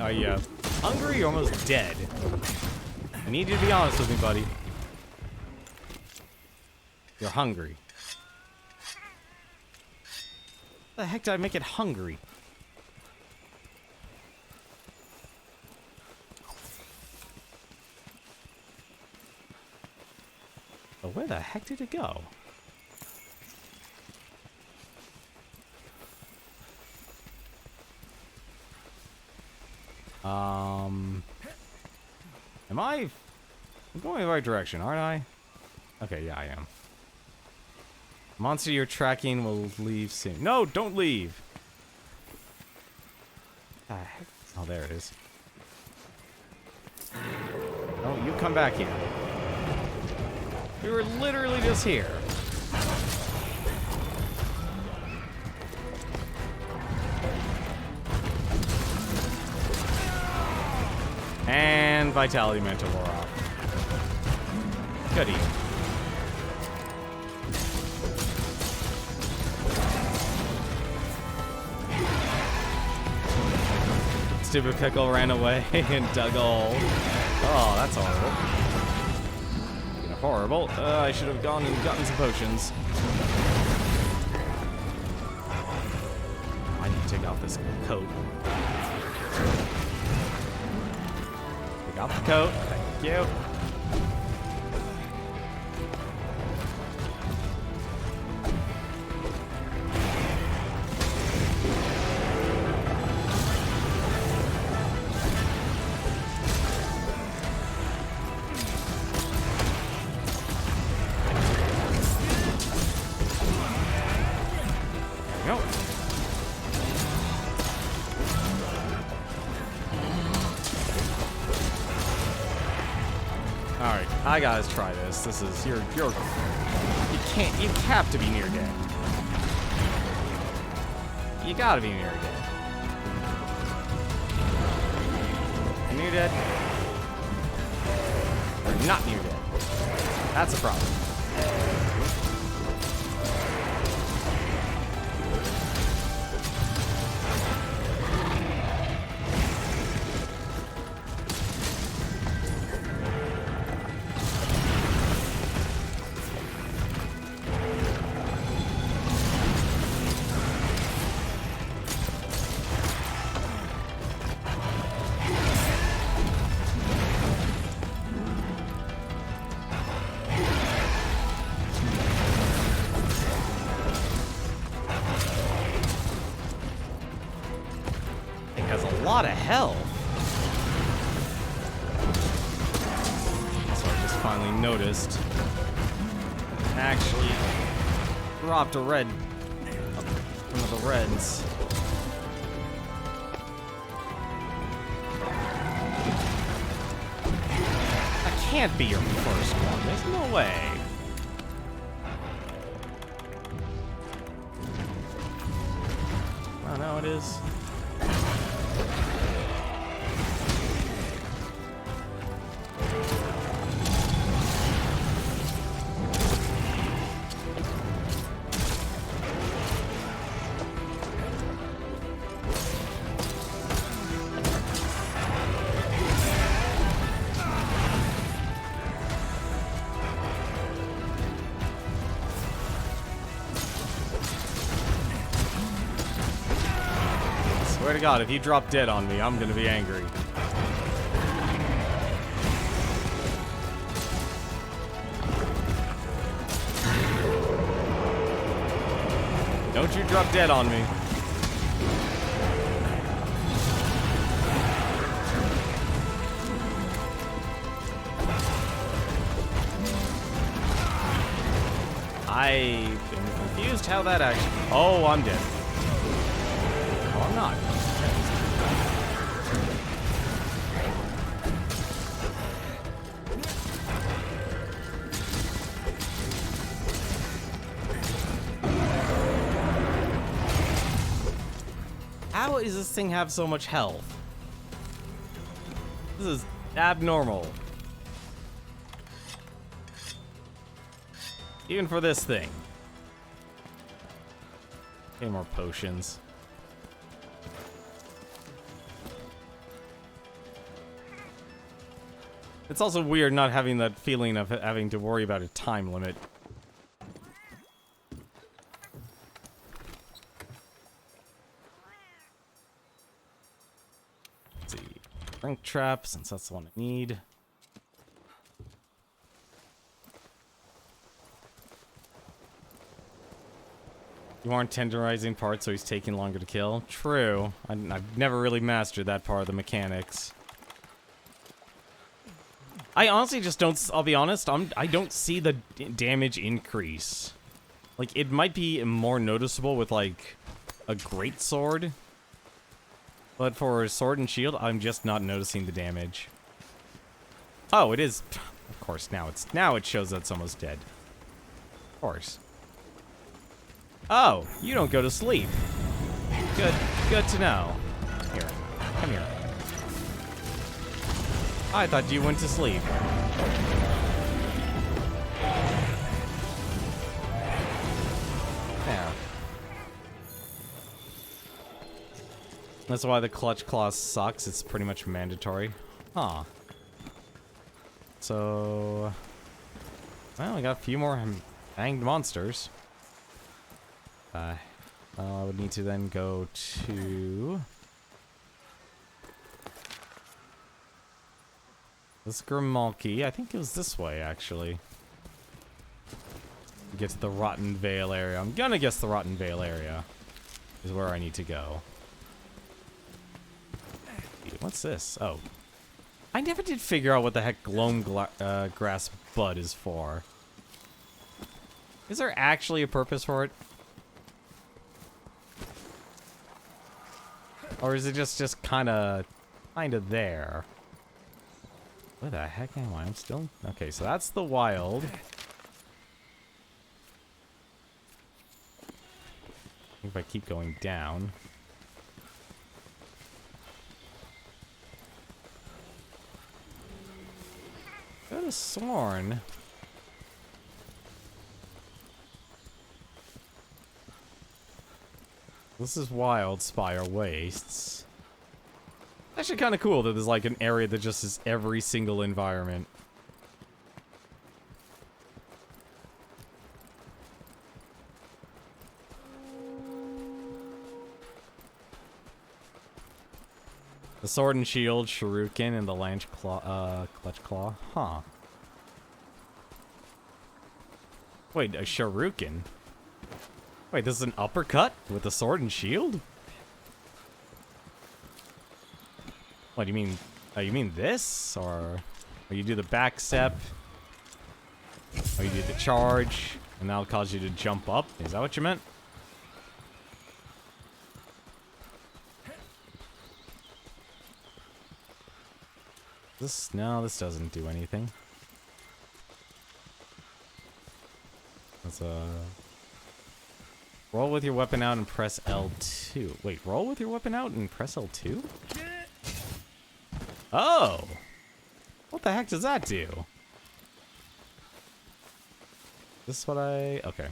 Are you hungry or almost dead? I need you to be honest with me, buddy. You're hungry. How the heck did I make it hungry? But where the heck did it go? I'm going in the right direction, aren't I? Okay, yeah, I am. Monster you're tracking will leave soon. No, don't leave! What the heck? Oh, there it is. No, you come back here. We were literally just here. And Vitality Mantle wore off. Goody. Stupid pickle ran away and dug a hole. Oh, that's horrible. Horrible. I should have gone and gotten some potions. I need to take off this coat. Take off the coat. Thank you. No. Alright, I gotta try this. This is you have to be near dead. You gotta be near dead. Near dead. Or not near dead. That's a problem. Lot of health. So I just finally noticed. Actually, dropped a red. One of the reds. That can't be your first one. There's no way. Oh no, it is. Swear to God, if you drop dead on me, I'm gonna be angry. Don't you drop dead on me. I'm confused how that actually... Oh, I'm dead. Oh, I'm not. How does this thing have so much health? This is abnormal. Even for this thing. Okay, more potions. It's also weird not having that feeling of having to worry about a time limit. Let's see. Drink trap, since that's the one I need. You aren't tenderizing parts, so he's taking longer to kill. True. I've never really mastered that part of the mechanics. I honestly just don't, I'll be honest, I don't see the damage increase. Like, it might be more noticeable with, like, a greatsword. But for a sword and shield, I'm just not noticing the damage. Oh, it is. Of course, now it shows that it's almost dead. Of course. Oh, you don't go to sleep. Good to know. Here, come here. I thought you went to sleep. There. That's why the clutch claw sucks. It's pretty much mandatory. Huh. So... well, we got a few more banged monsters. I would need to then go to... this Grimalki. I think it was this way, actually. Get to the Rotten Vale area. I'm gonna guess the Rotten Vale area is where I need to go. What's this? Oh. I never did figure out what the heck Gloam Grass Bud is for. Is there actually a purpose for it? Or is it just kind of there? Where the heck am I? I'm still... Okay, so that's the wild. If I keep going down. I could have sworn. This is Wild Spire Wastes. Actually kind of cool that there's like an area that just is every single environment. The Sword and Shield, Shuriken, and the Clutch Claw. Huh. Wait, a Shuriken? Wait, this is an uppercut with the Sword and Shield? What do you mean? Oh, you mean this? Or you do the back step? Or you do the charge? And that'll cause you to jump up? Is that what you meant? No, this doesn't do anything. Let's roll with your weapon out and press L2. Wait, roll with your weapon out and press L2? Oh! What the heck does that do? This is what I... Okay.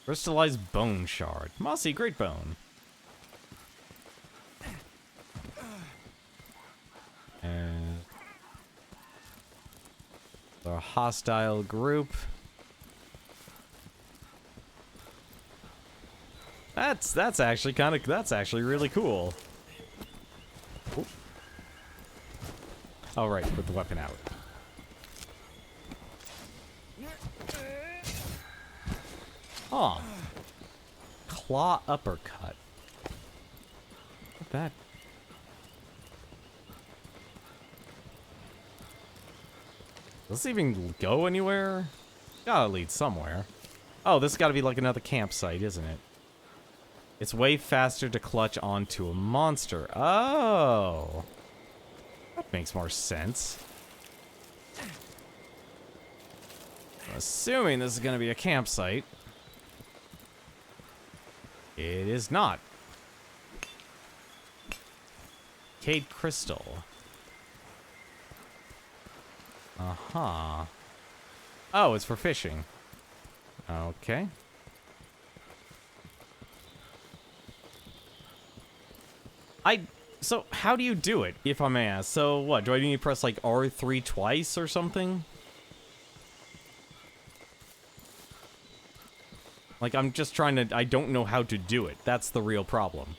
Crystallized bone shard. Mossy great bone. And our hostile group. That's actually really cool. Ooh. Oh right, put the weapon out. Oh. Claw uppercut. What's that? Does this even go anywhere? Gotta lead somewhere. Oh, this has gotta be like another campsite, isn't it? It's way faster to clutch onto a monster. Oh. That makes more sense. Assuming this is gonna be a campsite. It is not. Cade Crystal. Uh-huh. Oh, it's for fishing. Okay. So, how do you do it, if I may ask? So, what, do I need to press, like, R3 twice or something? Like, I'm just trying to... I don't know how to do it. That's the real problem.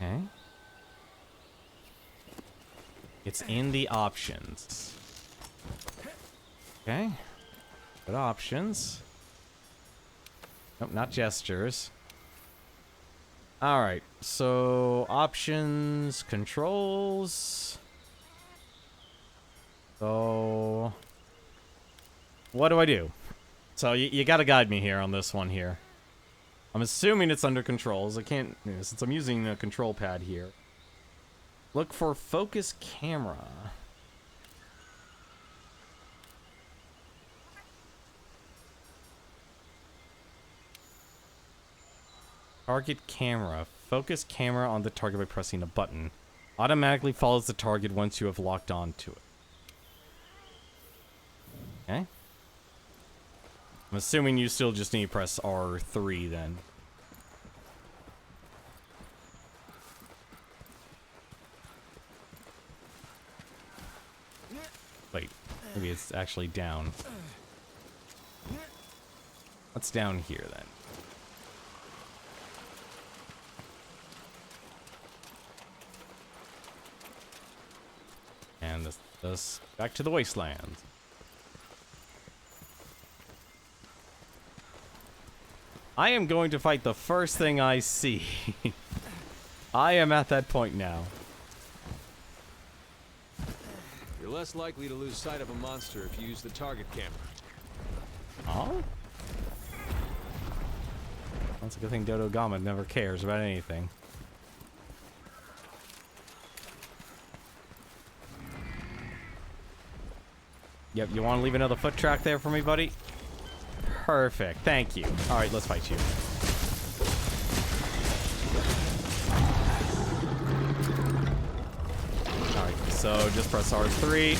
Okay. It's in the options. Okay. Good options. Nope, not gestures. Alright, so options, controls. So what do I do? So you gotta guide me here on this one here. I'm assuming it's under controls. I can't, since I'm using a control pad here. Look for focus camera. Target camera. Focus camera on the target by pressing a button. Automatically follows the target once you have locked onto it. Okay. I'm assuming you still just need to press R3 then. Wait, maybe it's actually down. What's down here then? And this back to the wasteland. I am going to fight the first thing I see. I am at that point now.
You're less likely to lose sight of a monster if you use the target camera.
Oh? That's a good thing Dodo Gama never cares about anything. Yep, you want to leave another foot track there for me, buddy? Perfect, thank you. Alright, let's fight you. Alright, so just press R3.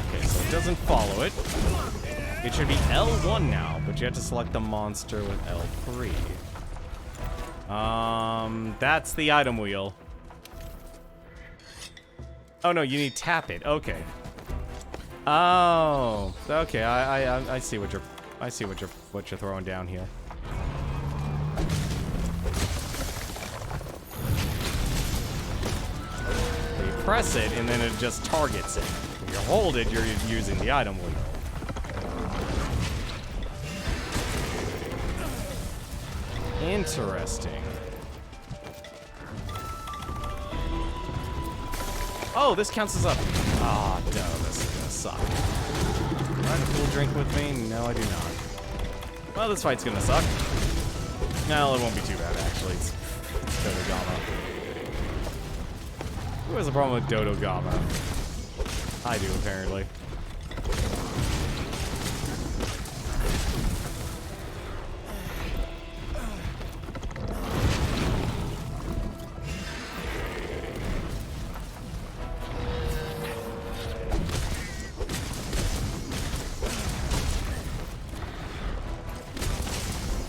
Okay, so it doesn't follow it. It should be L1 now, but you have to select the monster with L3. That's the item wheel. Oh no, you need tap it. Okay. Oh, okay. I see what you're throwing down here. So you press it, and then it just targets it. If you hold it, you're using the item wheel. Interesting. Oh, this counts as up. Ah, no, this is gonna suck. Do I have a cool drink with me? No, I do not. Well, this fight's gonna suck. No, it won't be too bad, actually. It's Dodo Gama. Who has a problem with Dodo Gama? I do, apparently.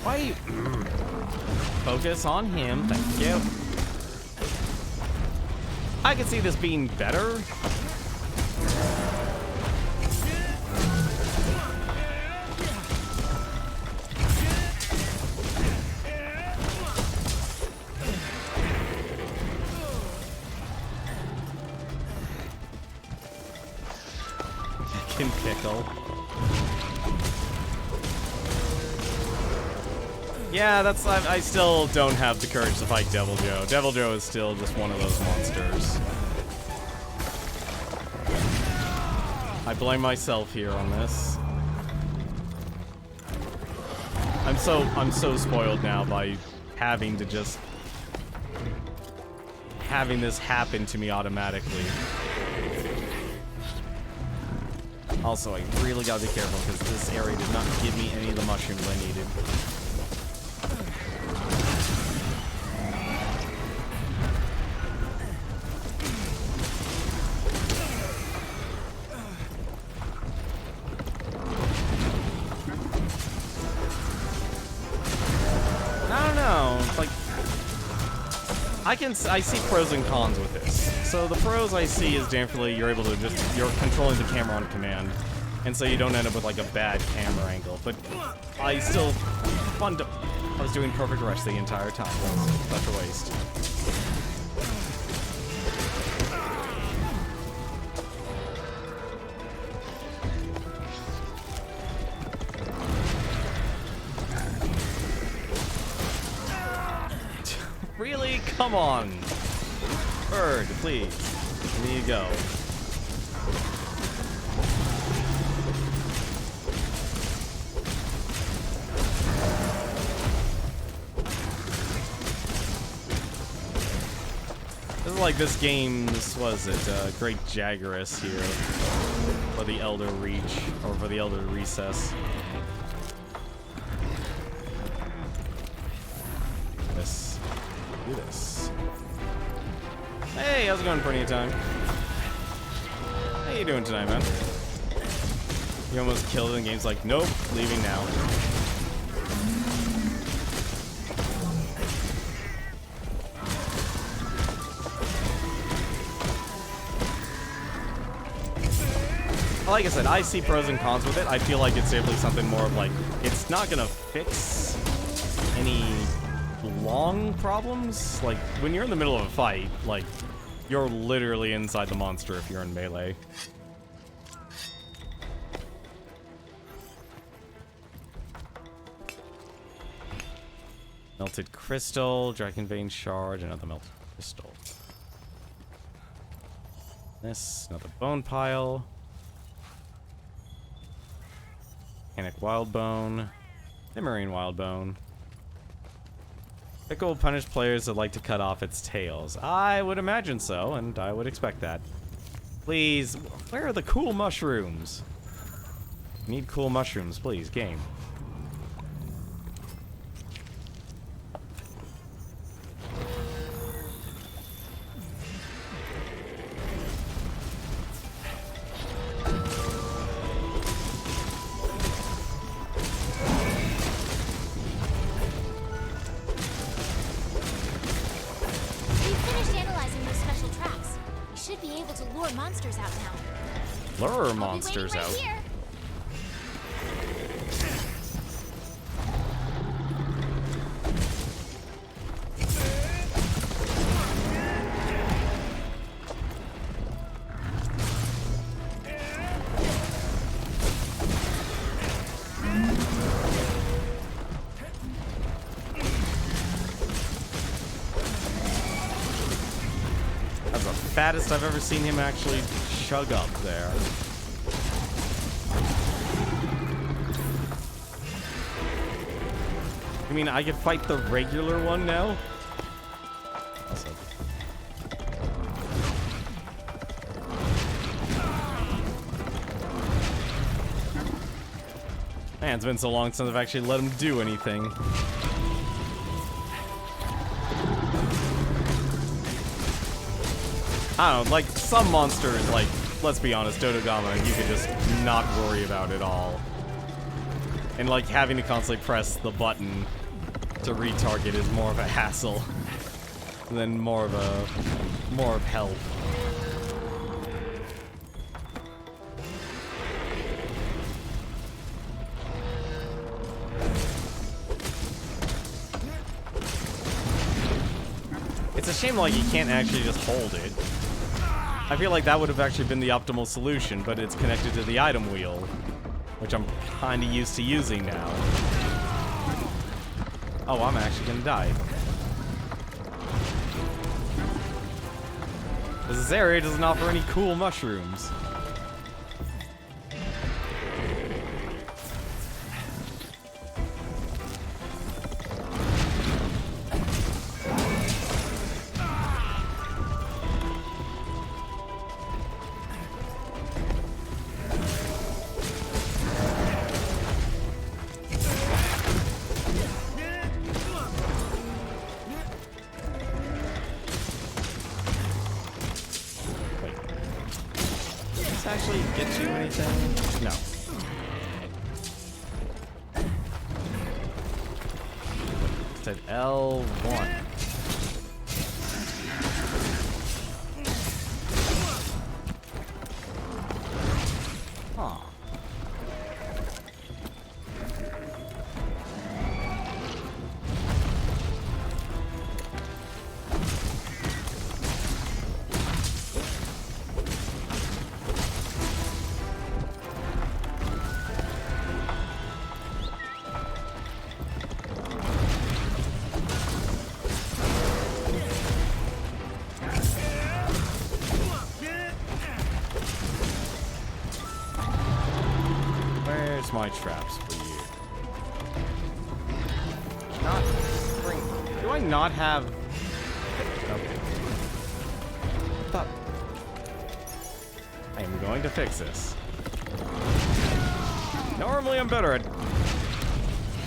Why you focus on him? Thank you. I could see this being better. Can pickle. Yeah, that's. I still don't have the courage to fight Devil Joe. Devil Joe is still just one of those monsters. I blame myself here on this. I'm so spoiled now by having to just having this happen to me automatically. Also, I really gotta be careful because this area did not give me any of the mushrooms I needed. I see pros and cons with this. So the pros I see is definitely you're able to you're controlling the camera on command, and so you don't end up with like a bad camera angle. But I still I was doing perfect rush the entire time. It was such a waste. Really? Come on. Bird, please. There you go. This is like this game's, was it, Great Jaggeris here. For the Elder Reach, or for the Elder Recess. Do this. Hey, how's it going, Pretty Time? How you doing tonight, man? You almost killed it in games like, nope, leaving now. Like I said, I see pros and cons with it. I feel like it's definitely something more of like, it's not gonna fix any long problems. Like, when you're in the middle of a fight, like, you're literally inside the monster if you're in melee. Melted crystal, dragon vein shard, another melted Crystal. This, another bone pile. Panic wild bone. Marine wild bone. Pickle will punish players that like to cut off its tails. I would imagine so, and I would expect that. Please, where are the cool mushrooms? Need cool mushrooms, please, game.
Monsters out now.
Lure monsters out.
Here.
Fattest I've ever seen him actually chug up there. You mean I could fight the regular one now? Also. Man, it's been so long since I've actually let him do anything. I don't know, like, some monsters, like, let's be honest, Dodogama, you could just not worry about it all. And, like, having to constantly press the button to retarget is more of a hassle than more of help. It's a shame, like, you can't actually just hold it. I feel like that would have actually been the optimal solution, but it's connected to the item wheel, which I'm kinda used to using now. Oh, I'm actually gonna die. This area doesn't offer any cool mushrooms. Actually get you anything? No. It said L1. Huh. My traps for you. Not spring. Do I not have? Okay. Stop. I am going to fix this. Normally I'm better at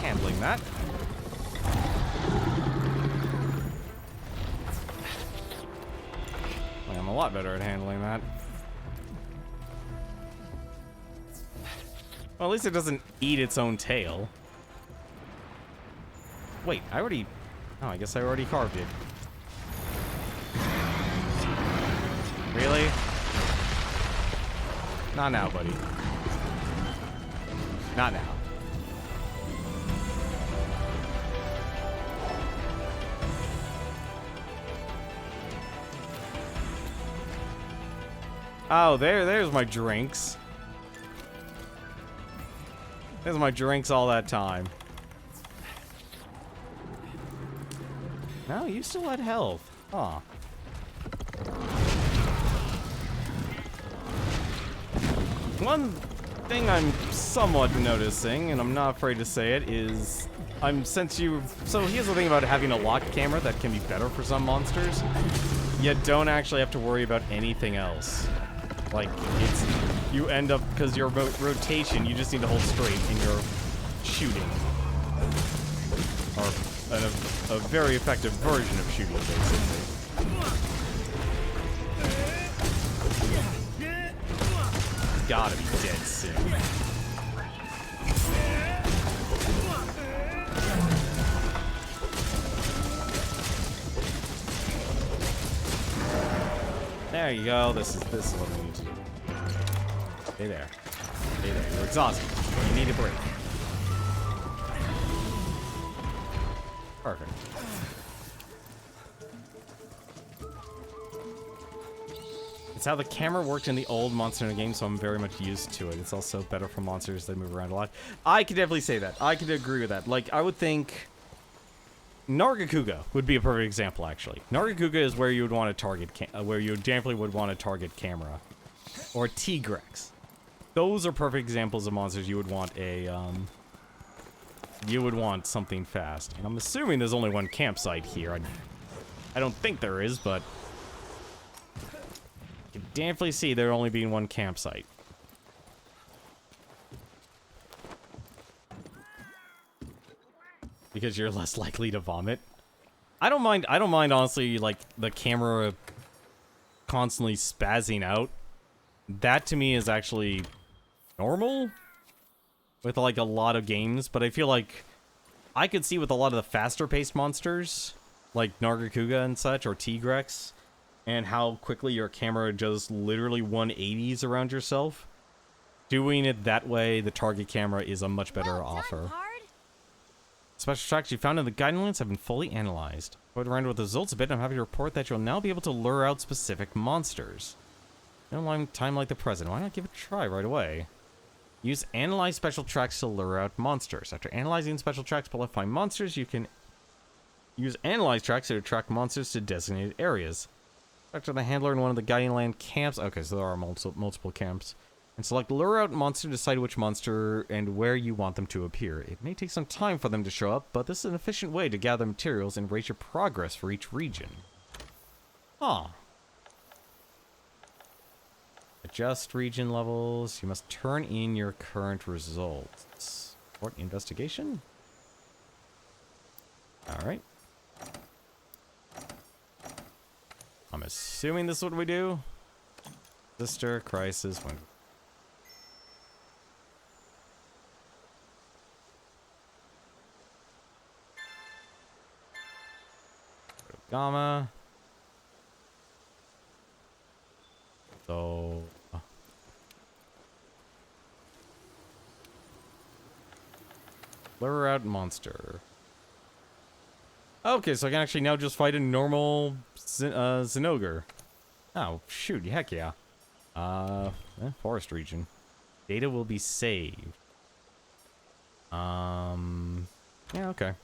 handling that. I'm a lot better at handling that. Well, at least it doesn't eat its own tail. Wait, I already... Oh, I guess I already carved it. Really? Not now, buddy. Not now. Oh, there's my drinks. There's my drinks all that time. No, you still had health. Aw. One thing I'm somewhat noticing, and I'm not afraid to say it, is so here's the thing about having a locked camera that can be better for some monsters. You don't actually have to worry about anything else. Like, you end up, because your rotation, you just need to hold straight and you're shooting. Or a very effective version of shooting, basically. Gotta be dead soon. There you go. This is what we need to do. Stay there. Stay there. You're exhausted. You need a break. Perfect. It's how the camera worked in the old Monster Hunter game, so I'm very much used to it. It's also better for monsters that move around a lot. I could definitely say that. I could agree with that. Like, I would think Nargacuga would be a perfect example, actually. Nargacuga is where you would want to target, where you definitely would want to target camera. Or Tigrex. Those are perfect examples of monsters you would want you would want something fast. And I'm assuming there's only one campsite here. I don't think there is, but you can definitely see there only being one campsite. Because you're less likely to vomit. I don't mind honestly, like, the camera constantly spazzing out. That to me is actually normal with like a lot of games, but I feel like I could see with a lot of the faster paced monsters like Nargacuga and such, or Tigrex, and how quickly your camera just literally 180s around yourself. Doing it that way, the target camera is a much better offer. Special tracks you found in the guiding lines have been fully analyzed. Going around with the results a bit, I'm happy to report that you'll now be able to lure out specific monsters. In a long time like the present, why not give it a try right away? Use analyze special tracks to lure out monsters. After analyzing special tracks to find monsters, you can use analyze tracks to attract monsters to designated areas. Talk to the handler in one of the guiding land camps. Okay, so there are multiple camps. And select lure out monster to decide which monster and where you want them to appear. It may take some time for them to show up, but this is an efficient way to gather materials and rate your progress for each region. Huh. Adjust region levels. You must turn in your current results. Report investigation? Alright. I'm assuming this is what we do. Sister, crisis, when... Gamma. So... lure out monster. Okay, so I can actually now just fight a normal Zinogre. Oh, shoot, heck yeah. Forest region. Data will be saved. Yeah, okay.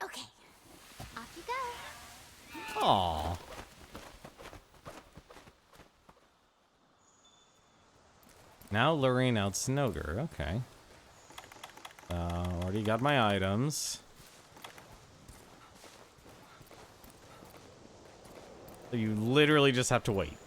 Okay, off you go.
Aww. Now luring out Zinogre, okay. Already got my items. So you literally just have to wait.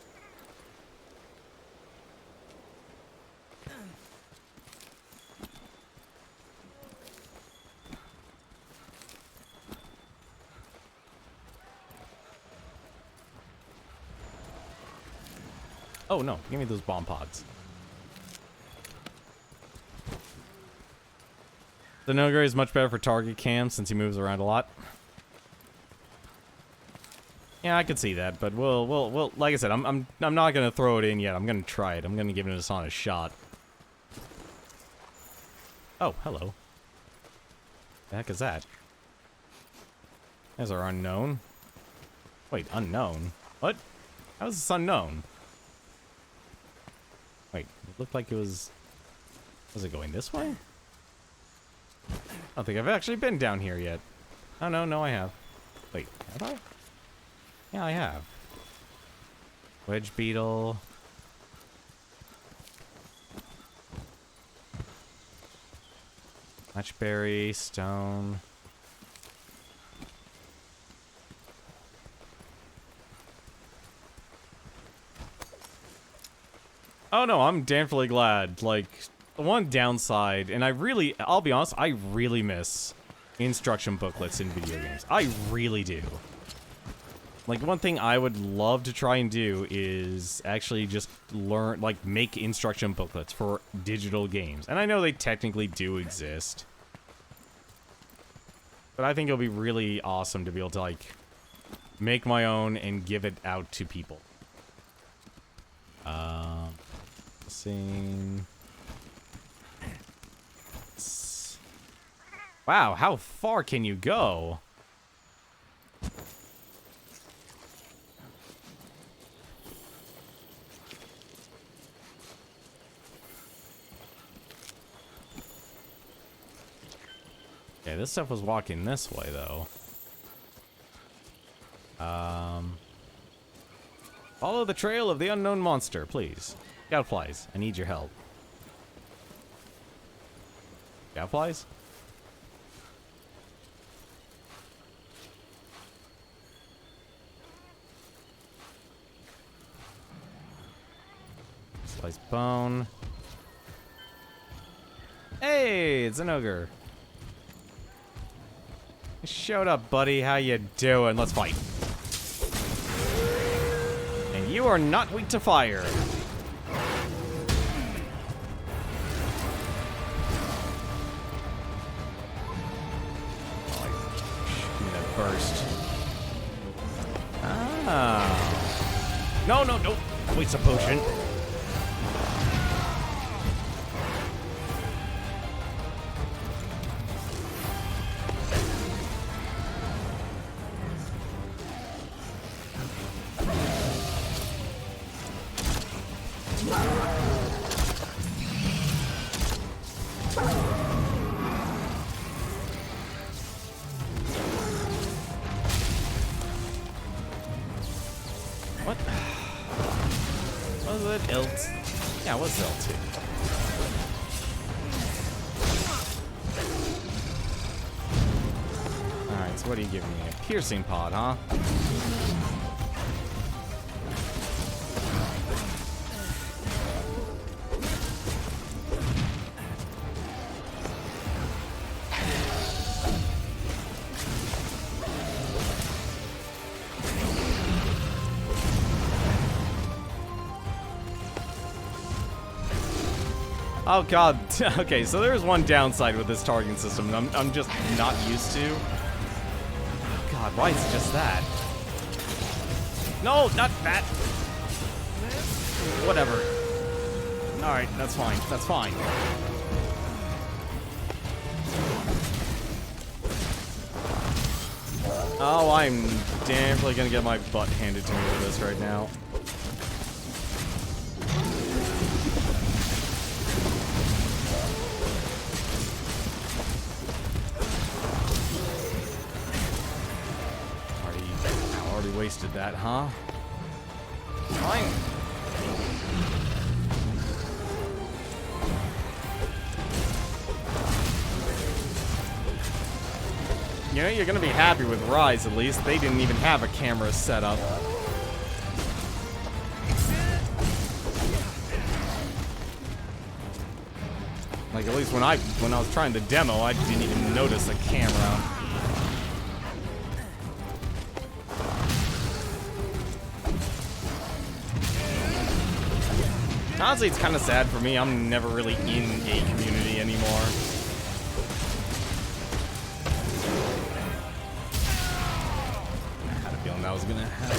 Oh no, give me those bomb pods. The Zinogre is much better for target cam since he moves around a lot. Yeah, I could see that, but we'll like I said, I'm not gonna throw it in yet. I'm gonna try it. I'm gonna give it a honest shot. Oh, hello. The heck is that? There's our unknown. Wait, unknown? What? How is this unknown? Wait, it looked like it was... Was it going this way? I don't think I've actually been down here yet. Oh, no, I have. Wait, have I? Yeah, I have. Wedge beetle. Matchberry, stone. Oh no, I'm damnfully glad. Like, the one downside, and I'll be honest, I really miss instruction booklets in video games. I really do. Like, one thing I would love to try and do is actually just learn, like, make instruction booklets for digital games. And I know they technically do exist. But I think it'll be really awesome to be able to, like, make my own and give it out to people. Scene. Wow, how far can you go? Okay, this stuff was walking this way, though. Follow the trail of the unknown monster, please. Gadflies, I need your help. Gadflies? Slice bone. Hey, it's an ogre. Showed up, buddy. How you doing? Let's fight. And you are not weak to fire. Give me that burst. Ah. No. Waste a potion. What? Was it L2? Yeah, it was L2. Alright, so what are you giving me? A piercing pod, huh? Oh god. Okay, so there's one downside with this targeting system that I'm just not used to. Oh god, why is it just that? No, not that. Whatever. Alright, that's fine. That's fine. Oh, I'm definitely gonna get my butt handed to me with this right now. Wasted that, huh? Fine. You know, you're gonna be happy with Rise, at least. They didn't even have a camera set up. Like, at least when I was trying the demo, I didn't even notice a camera. Honestly, it's kind of sad for me. I'm never really in a community anymore. I had a feeling that was gonna happen.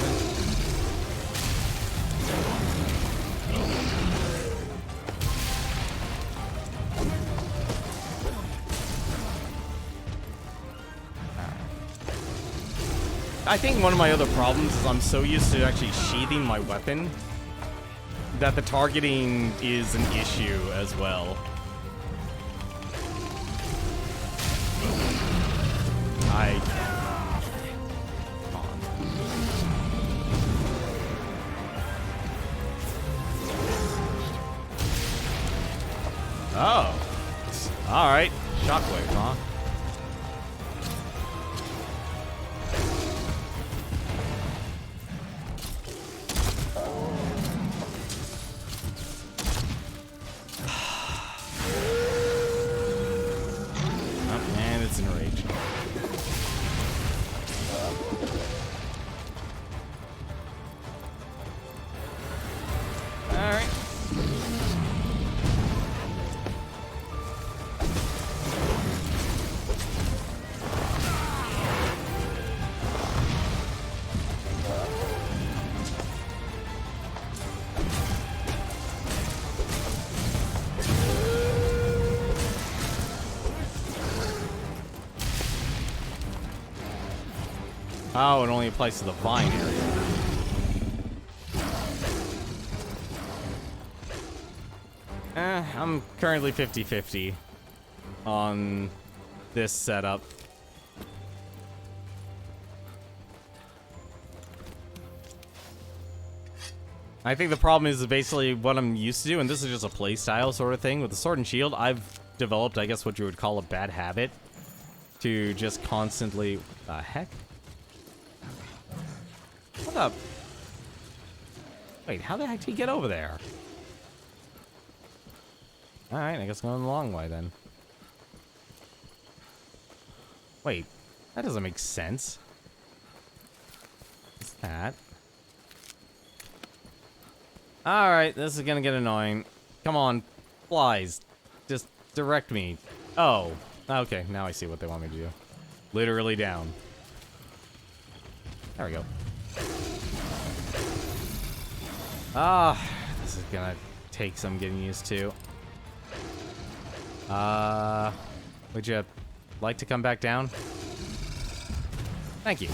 I think one of my other problems is I'm so used to actually sheathing my weapon that the targeting is an issue as well. Come on. Oh. Alright. Shockwave, huh? Oh, and it's enraged. Alright. Oh, it only applies to the vine area. I'm currently 50-50 on this setup. I think the problem is basically what I'm used to, and this is just a playstyle sort of thing. With the Sword and Shield, I've developed, I guess, what you would call a bad habit to just constantly... the heck? What up? Wait, how the heck did he get over there? Alright, I guess going the long way then. Wait, that doesn't make sense. What's that? Alright, this is gonna get annoying. Come on, flies. Just direct me. Oh, okay, now I see what they want me to do. Literally down. There we go. Ah, this is gonna take some getting used to. Would you like to come back down? Thank you.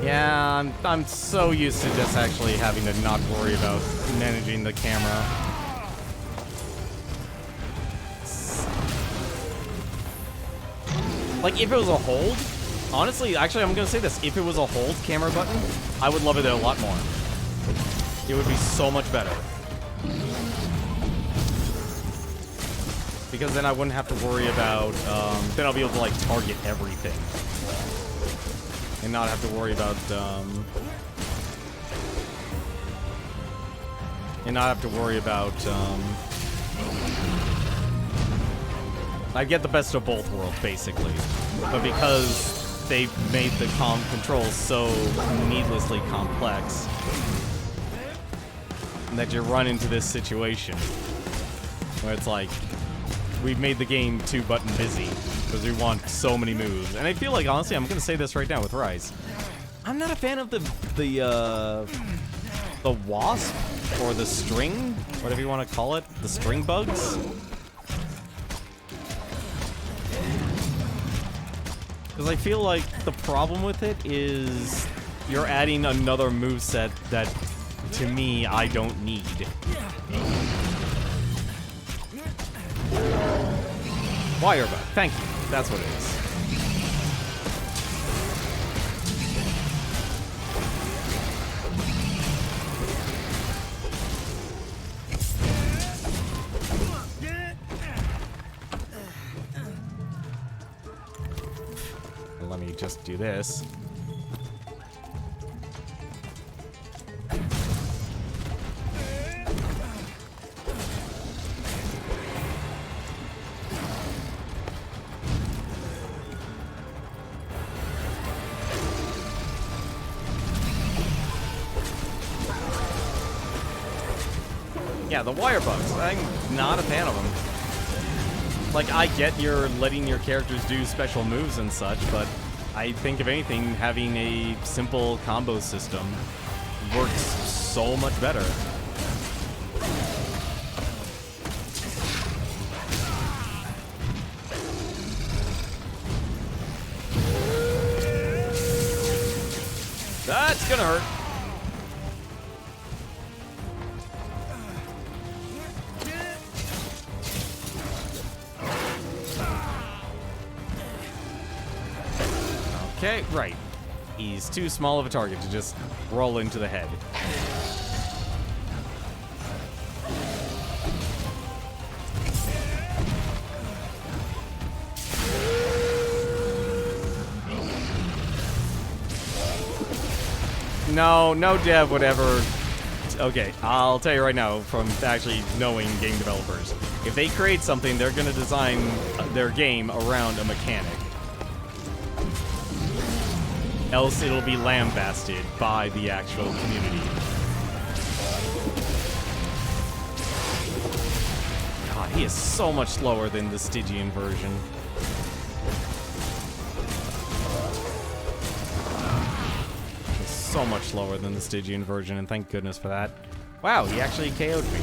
Yeah, I'm so used to just actually having to not worry about managing the camera. Like, if it was a hold, honestly, actually, I'm gonna say this. If it was a hold camera button, I would love it a lot more. It would be so much better. Because then I wouldn't have to worry about, then I'll be able to, like, target everything. And not have to worry about, I get the best of both worlds, basically. But because they've made the controls so needlessly complex, that you run into this situation where it's like, we've made the game too button busy because we want so many moves. And I feel like, honestly, I'm gonna say this right now with Rise, I'm not a fan of the wasp or the string, whatever you want to call it, the string bugs. Because I feel like the problem with it is you're adding another moveset that, to me, I don't need. Wire bug. Thank you. That's what it is. Let me just do this. Yeah, the wire bugs. I'm not a fan of them. Like, I get you're letting your characters do special moves and such, but I think, if anything, having a simple combo system works so much better. That's gonna hurt. Okay, right. He's too small of a target to just roll into the head. No, no dev would ever... Okay, I'll tell you right now, from actually knowing game developers, if they create something, they're going to design their game around a mechanic. Else it'll be lambasted by the actual community. God, he is so much slower than the Stygian version. He's so much slower than the Stygian version, and thank goodness for that. Wow, he actually KO'd me.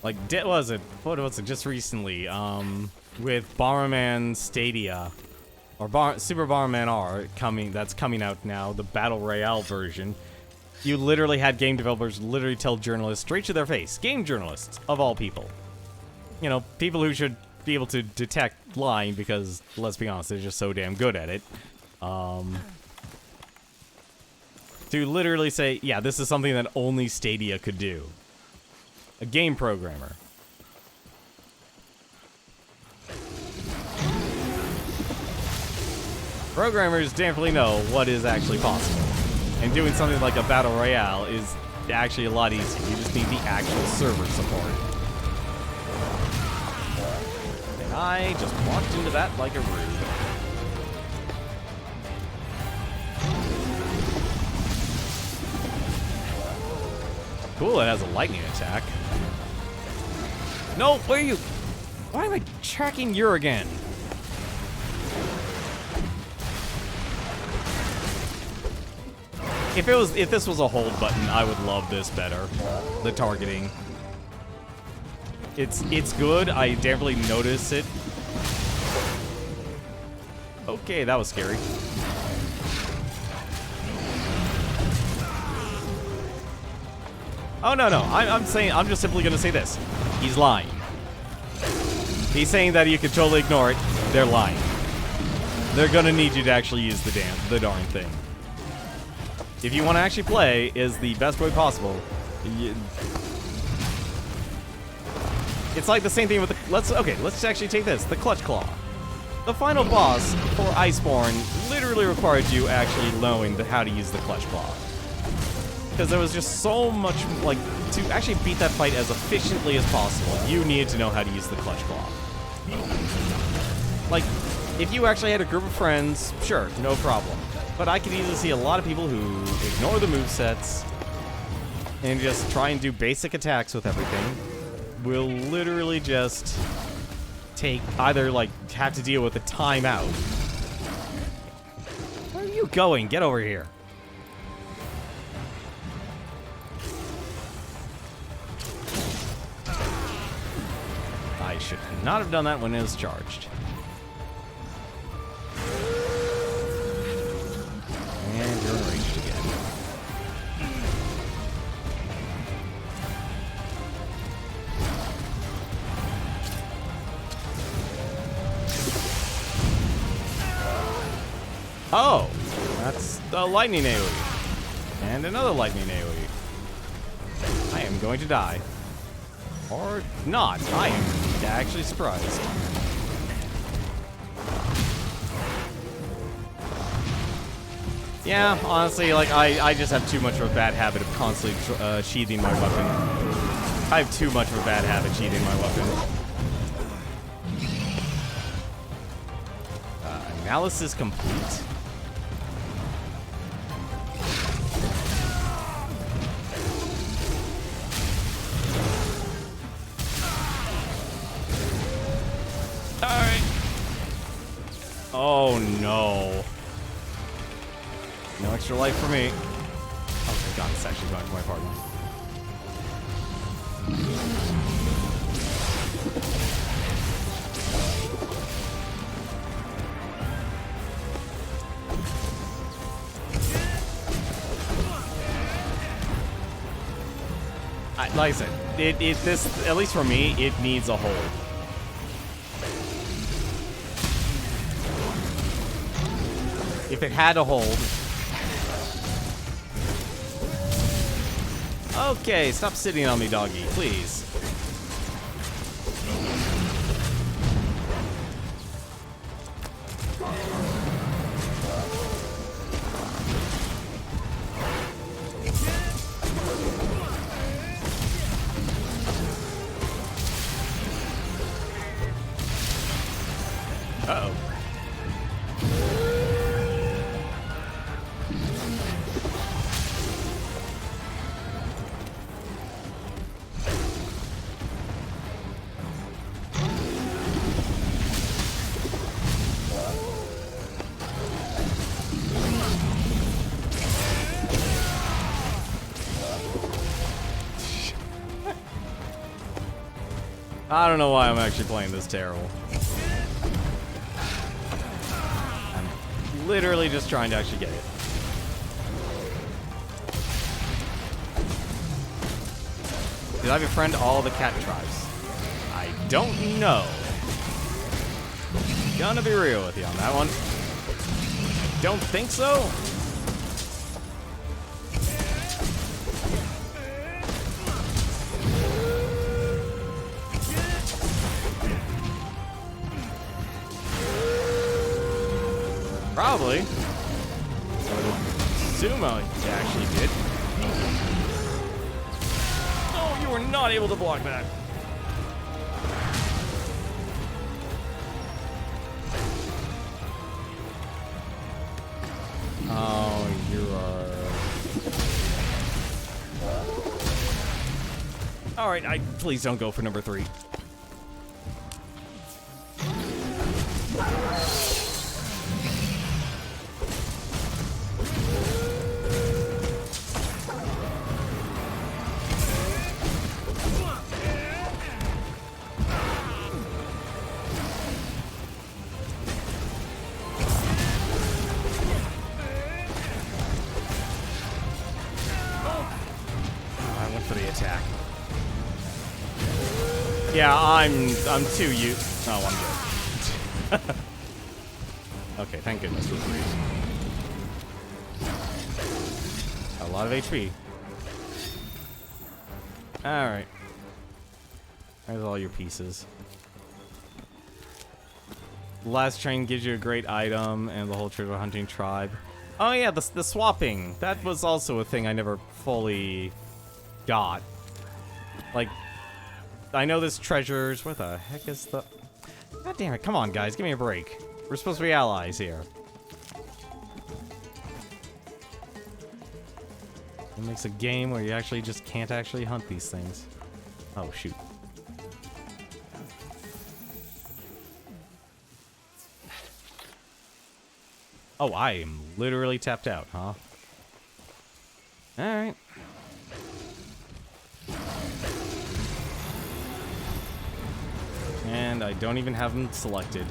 Like, what was it, just recently, with Bomberman Stadia, or Super Bomberman R, that's coming out now, the Battle Royale version, you literally had game developers literally tell journalists straight to their face, game journalists, of all people. You know, people who should be able to detect lying because, let's be honest, they're just so damn good at it. To literally say, yeah, this is something that only Stadia could do. A game programmer. Programmers definitely know what is actually possible. And doing something like a Battle Royale is actually a lot easier. You just need the actual server support. And I just walked into that like a rude. Cool, it has a lightning attack. No, where are you? Why am I tracking you again? If this was a hold button, I would love this better. The targeting. It's good. I definitely notice it. Okay, that was scary. Oh, no. I'm just simply gonna say this. He's lying. He's saying that you can totally ignore it. They're lying. They're gonna need you to actually use the darn thing. If you want to actually play, is the best way possible. It's like the same thing with the... Let's actually take this. The Clutch Claw. The final boss for Iceborne literally required you actually knowing how to use the Clutch Claw. Because there was just so much, like, to actually beat that fight as efficiently as possible, you needed to know how to use the Clutch Claw. Like, if you actually had a group of friends, sure, no problem. But I could easily see a lot of people who ignore the movesets and just try and do basic attacks with everything will literally just take, either, like, have to deal with a timeout. Where are you going? Get over here. I should not have done that when it was charged. And you're enraged again. Oh! That's the lightning AoE. And another lightning AoE. I am going to die. Or not. I am actually surprised. Yeah, honestly, like, I just have too much of a bad habit of constantly sheathing my weapon. I have too much of a bad habit sheathing my weapon. Analysis complete. Alright. Oh no. No extra life for me. Oh my god, it's actually going to my partner. Like I said, this, at least for me, it needs a hold. If it had a hold. Okay, stop sitting on me, doggy, please. Uh-oh. I don't know why I'm actually playing this terrible. I'm literally just trying to actually get it. Did I befriend all the cat tribes? I don't know. Gonna be real with you on that one. I don't think so. Probably. So I would assume I actually did. Oh, you were not able to block that. Oh, you are. All right, please don't go for number 3. Yeah, I'm too Oh, I'm good. Okay, thank goodness for freeze. A lot of HP. Alright. There's all your pieces. Last train gives you a great item and the whole treasure hunting tribe. Oh yeah, the swapping. That was also a thing I never fully got. Like, I know this treasures. Where the heck is the... God damn it, come on guys, give me a break. We're supposed to be allies here. It makes a game where you actually just can't actually hunt these things. Oh, shoot. Oh, I am literally tapped out, huh? Alright. And I don't even have them selected.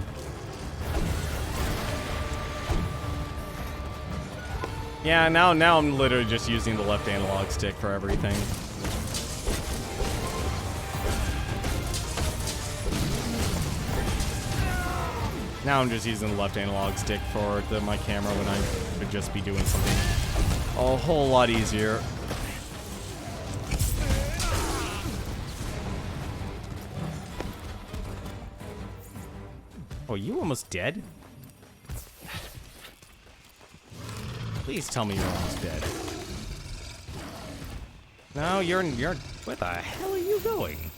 Yeah, now I'm literally just using the left analog stick for everything. Now I'm just using the left analog stick for my camera when I could just be doing something a whole lot easier. Oh, you almost dead? Please tell me you're almost dead. No, you're... Where the hell are you going?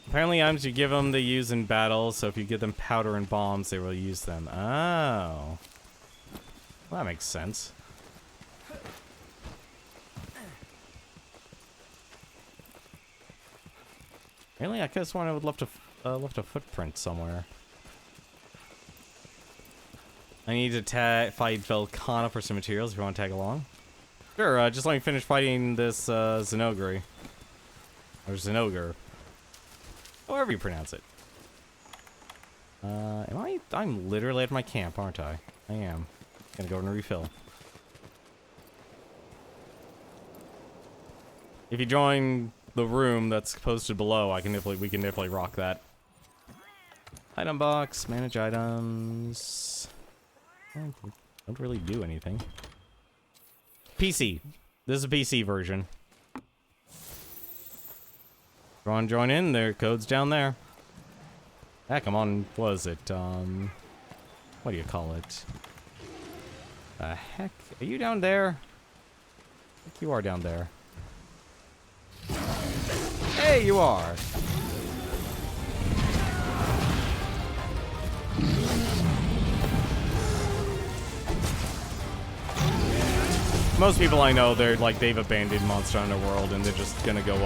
Apparently items you give them, they use in battle, so if you give them powder and bombs, they will use them. Oh. Well, that makes sense. Really? I could have sworn I would left a footprint somewhere. I need to fight Velkhana for some materials if you want to tag along. Sure, just let me finish fighting this, Zenogre. Or Zenogre. However you pronounce it. I'm literally at my camp, aren't I? I am. Gonna go and refill. If you join the room that's posted below, we can definitely rock that. Item box, manage items. Don't really do anything. PC. This is a PC version. Join in. Their code's down there. Heck, I'm on. What is it? What do you call it? Heck, are you down there? I think you are down there. Hey, you are. Most people I know, they've abandoned Monster Hunter World and they're just gonna go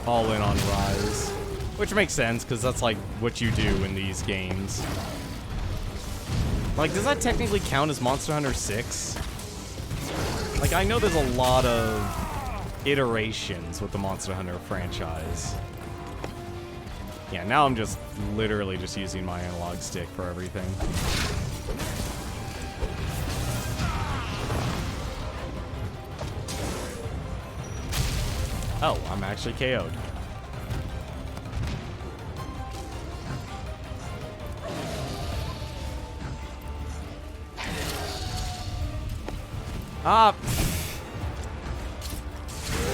all in on Rise, which makes sense because that's like what you do in these games. Like, does that technically count as Monster Hunter 6? Like, I know there's a lot of iterations with the Monster Hunter franchise. Yeah, now I'm just literally just using my analog stick for everything. Oh, I'm actually KO'd.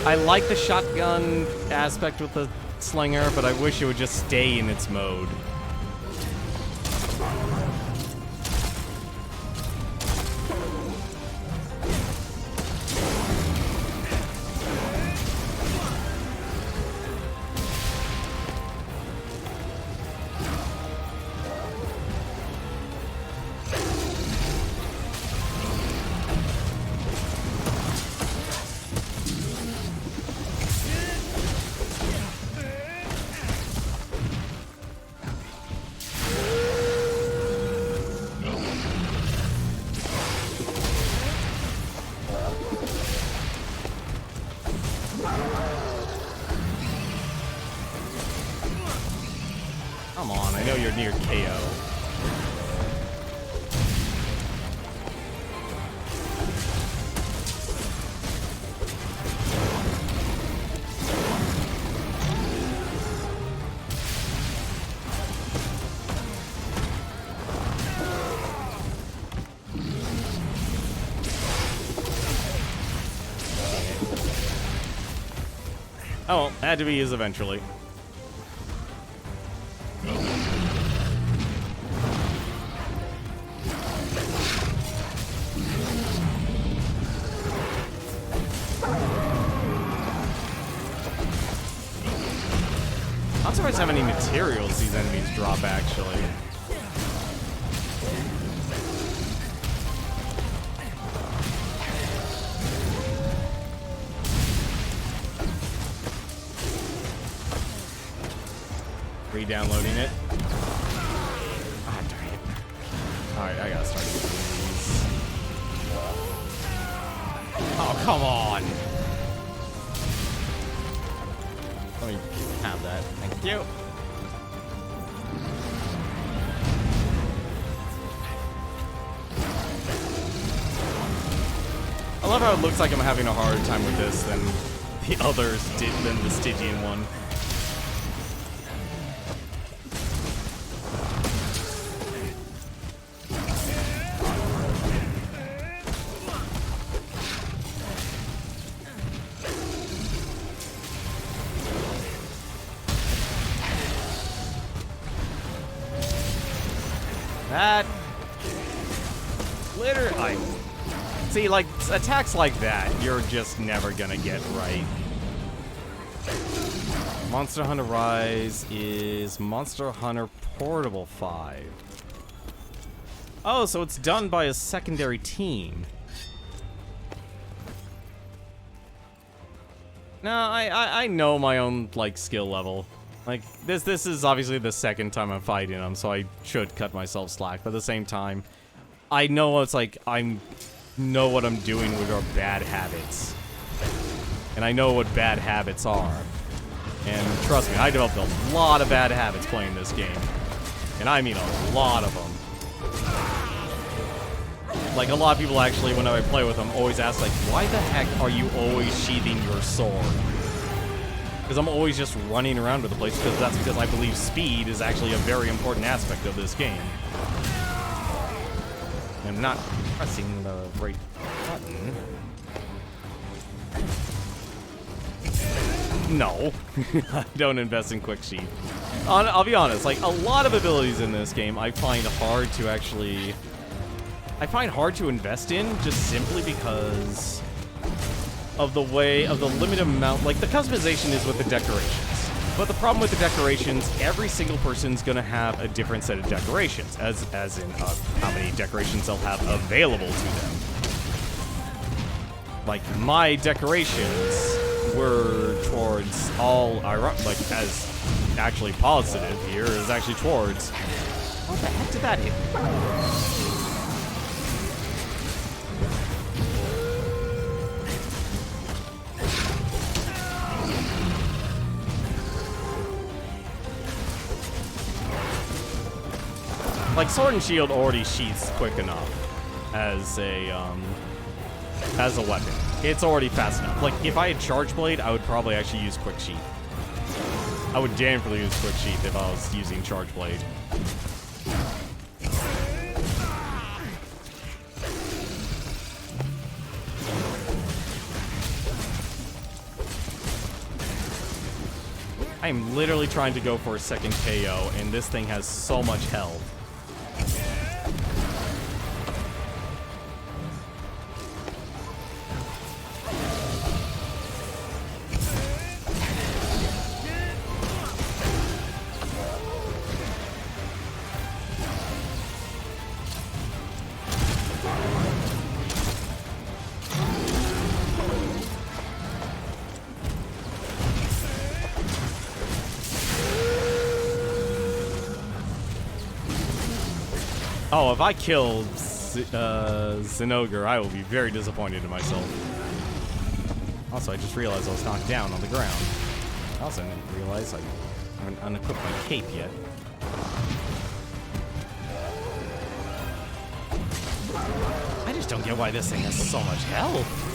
I like the shotgun aspect with the slinger, but I wish it would just stay in its mode. Come on, I know you're near KO. Oh, had to be his eventually. I'm surprised how many materials these enemies drop, actually. Re-downloading it. Ah, darn it. Alright, I gotta start using these. Oh, come on! Let me have that. Thank you. I love how it looks like I'm having a harder time with this than the others did, than the Stygian one. That literally, see, like attacks like that, you're just never gonna get right. Monster Hunter Rise is Monster Hunter Portable 5. Oh, so it's done by a secondary team. No, I know my own like skill level. Like, this is obviously the second time I'm fighting them, so I should cut myself slack. But at the same time, I know it's like, know what I'm doing with our bad habits. And I know what bad habits are. And trust me, I developed a lot of bad habits playing this game. And I mean a lot of them. Like, a lot of people actually, when I play with them, always ask, like, why the heck are you always sheathing your sword? Because I'm always just running around to the place, because that's because I believe speed is actually a very important aspect of this game. I'm not pressing the right button. No. I don't invest in Quick Sheath. I'll be honest, like, a lot of abilities in this game I find hard to actually... I find hard to invest in, just simply because of the way, of the limited amount, like, the customization is with the decorations. But the problem with the decorations, every single person's gonna have a different set of decorations, as in how many decorations they'll have available to them. Like, my decorations were towards all, like, as actually positive here, is actually towards... What the heck did that hit? Like, Sword and Shield already sheaths quick enough as a weapon. It's already fast enough. Like, if I had Charge Blade, I would probably actually use Quick Sheath. I would definitely use Quick Sheath if I was using Charge Blade. I'm literally trying to go for a second KO, and this thing has so much health. Oh, if I killed Zinogre, I will be very disappointed in myself. Also, I just realized I was knocked down on the ground. I also didn't realize I haven't unequipped my cape yet. I just don't get why this thing has so much health.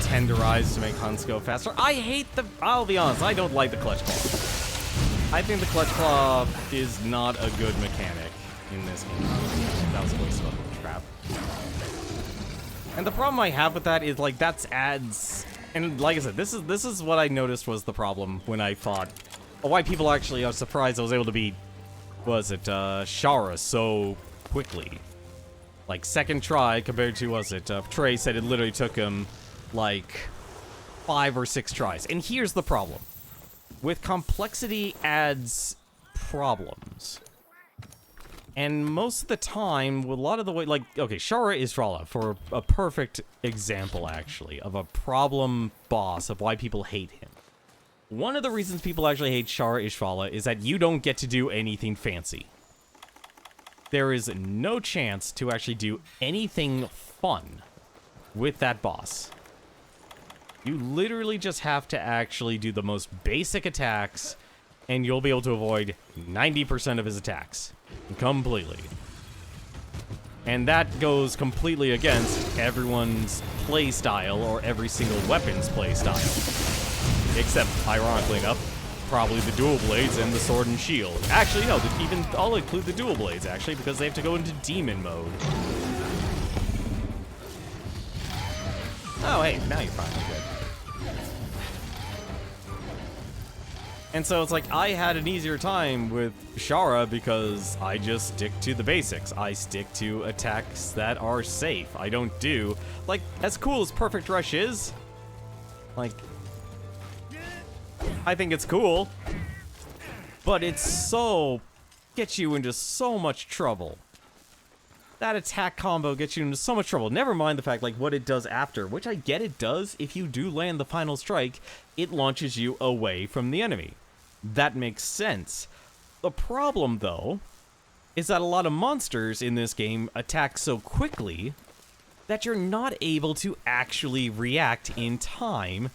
Tenderize to make hunts go faster. I hate the... I'll be honest, I don't like the Clutch Claw. I think the Clutch Claw is not a good mechanic in this game. That was a waste of a trap. And the problem I have with that is, like, that's adds... And like I said, this is what I noticed was the problem when I fought... Why people actually are surprised I was able to beat... Was it, Shara so quickly. Like, second try compared to, was it, Trey said it literally took him... like 5 or 6 tries. And here's the problem. With complexity adds problems. And most of the time, with a lot of the way, like, okay, Shara Ishvala, for a perfect example, actually, of a problem boss of why people hate him. One of the reasons people actually hate Shara Ishvala is that you don't get to do anything fancy. There is no chance to actually do anything fun with that boss. You literally just have to actually do the most basic attacks, and you'll be able to avoid 90% of his attacks. Completely. And that goes completely against everyone's playstyle, or every single weapon's playstyle. Except, ironically enough, probably the dual blades and the sword and shield. Actually, no, I'll include the dual blades, actually, because they have to go into demon mode. Oh, hey, now you're finally good. And so it's like, I had an easier time with Shara because I just stick to the basics. I stick to attacks that are safe. I don't do, like, as cool as Perfect Rush is, like, I think it's cool, but it's so, gets you into so much trouble. That attack combo gets you into so much trouble. Never mind the fact, like, what it does after, which I get it does. If you do land the final strike, it launches you away from the enemy. That makes sense. The problem, though, is that a lot of monsters in this game attack so quickly that you're not able to actually react in time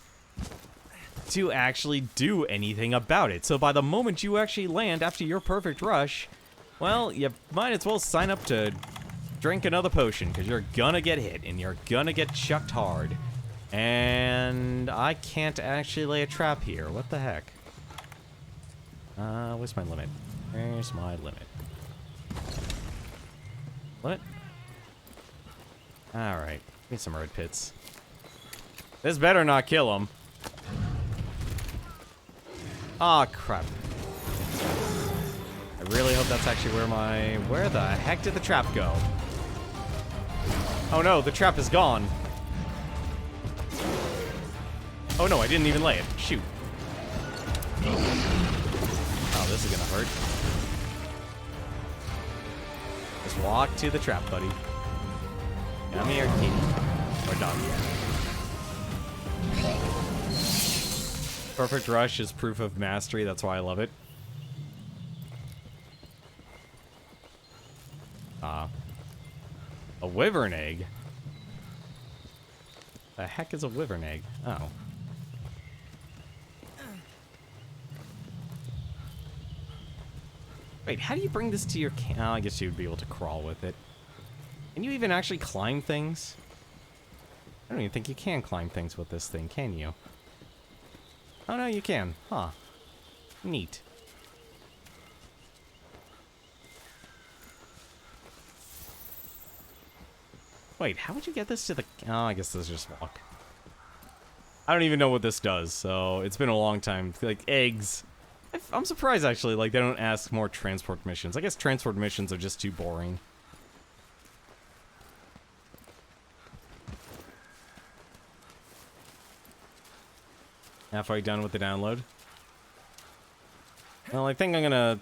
to actually do anything about it. So by the moment you actually land after your Perfect Rush, well, you might as well sign up to drink another potion, because you're gonna get hit, and you're gonna get chucked hard. And I can't actually lay a trap here. What the heck? Where's my limit? Where's my limit? What? Alright. Need some road pits. This better not kill him. Aw, crap. I really hope that's actually where my... Where the heck did the trap go? Oh no, the trap is gone. Oh no, I didn't even lay it. Shoot. Oh, this is gonna hurt. Just walk to the trap, buddy. Come here, kitty. Or dog. Perfect Rush is proof of mastery, that's why I love it. A wyvern egg? The heck is a wyvern egg? Oh. Wait, how do you bring this to your camp? Oh, I guess you would be able to crawl with it. Can you even actually climb things? I don't even think you can climb things with this thing, can you? Oh, no, you can. Huh. Neat. Wait, how would you get this to the... Oh, I guess this is just walk. I don't even know what this does, so it's been a long time. Like, eggs. I'm surprised, actually, like, they don't ask more transport missions. I guess transport missions are just too boring. Halfway done with the download. Well, I think I'm gonna...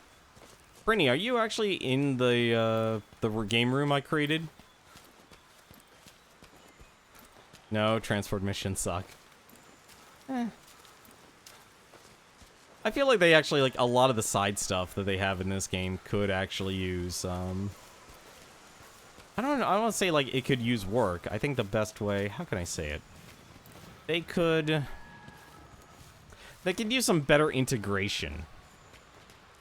Brittany, are you actually in the game room I created? No, transport missions suck. I feel like they actually, like, a lot of the side stuff that they have in this game could actually use, I don't know, I don't want to say, like, it could use work. I think the best way, how can I say it? They could use some better integration.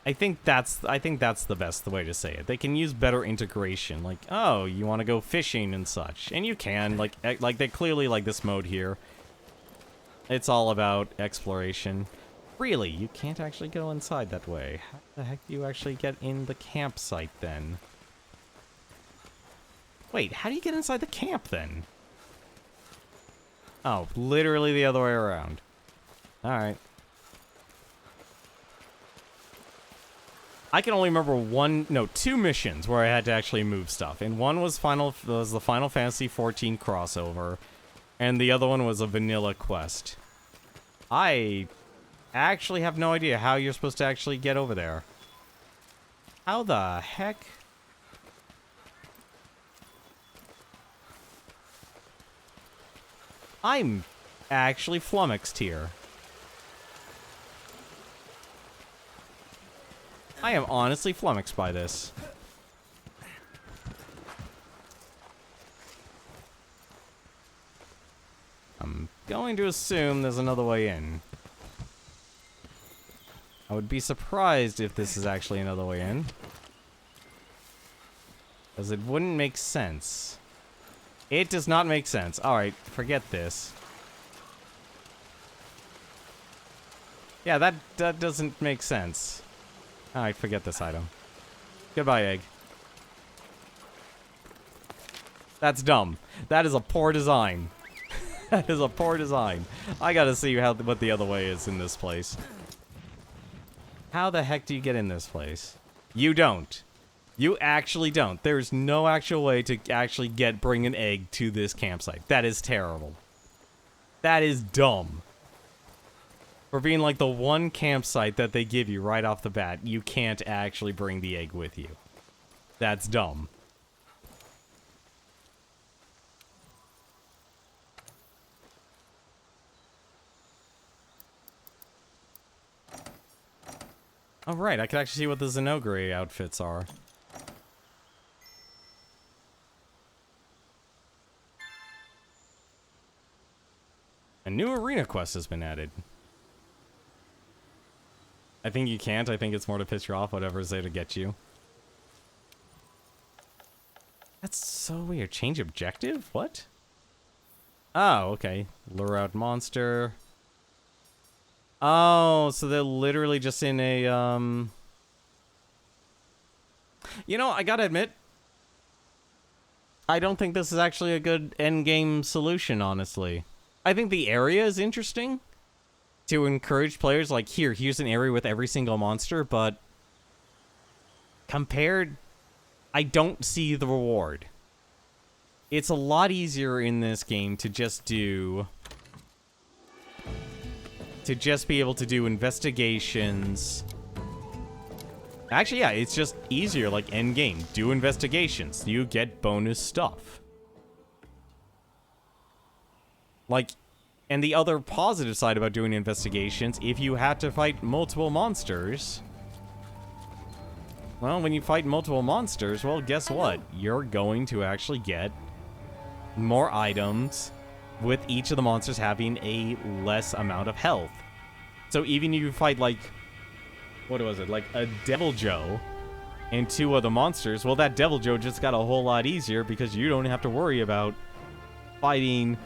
I think that's the best way to say it. They can use better integration. Like, oh, you want to go fishing and such. And you can, like they clearly like this mode here. It's all about exploration. Really, you can't actually go inside that way. How the heck do you actually get in the campsite then? Wait, how do you get inside the camp then? Oh, literally the other way around. Alright. I can only remember two missions where I had to actually move stuff. And one was the Final Fantasy XIV crossover, and the other one was a vanilla quest. I actually have no idea how you're supposed to actually get over there. How the heck? I'm actually flummoxed here. I am honestly flummoxed by this. I'm going to assume there's another way in. I would be surprised if this is actually another way in. Because it wouldn't make sense. It does not make sense. Alright, forget this. Yeah, that doesn't make sense. Alright, forget this item. Goodbye, egg. That's dumb. That is a poor design. That is a poor design. I gotta see what the other way is in this place. How the heck do you get in this place? You don't. You actually don't. There's no actual way to actually bring an egg to this campsite. That is terrible. That is dumb. For being like the one campsite that they give you right off the bat, you can't actually bring the egg with you. That's dumb. Oh, right, I can actually see what the Zenogre outfits are. A new arena quest has been added. I think you can't. I think it's more to piss you off, whatever's there to get you. That's so weird. Change objective? What? Oh, okay. Lure out monster. Oh, so they're literally just in a, You know, I gotta admit, I don't think this is actually a good endgame solution, honestly. I think the area is interesting to encourage players, like, here's an area with every single monster, but compared, I don't see the reward. It's a lot easier in this game to just do... to just be able to do investigations. Actually, yeah, it's just easier, like, end game. Do investigations. You get bonus stuff. Like, and the other positive side about doing investigations, if you had to fight multiple monsters... well, when you fight multiple monsters, well, guess what? You're going to actually get more items with each of the monsters having a less amount of health. So even if you fight, like, what was it, like a Devil Joe and 2 other monsters, well, that Devil Joe just got a whole lot easier because you don't have to worry about fighting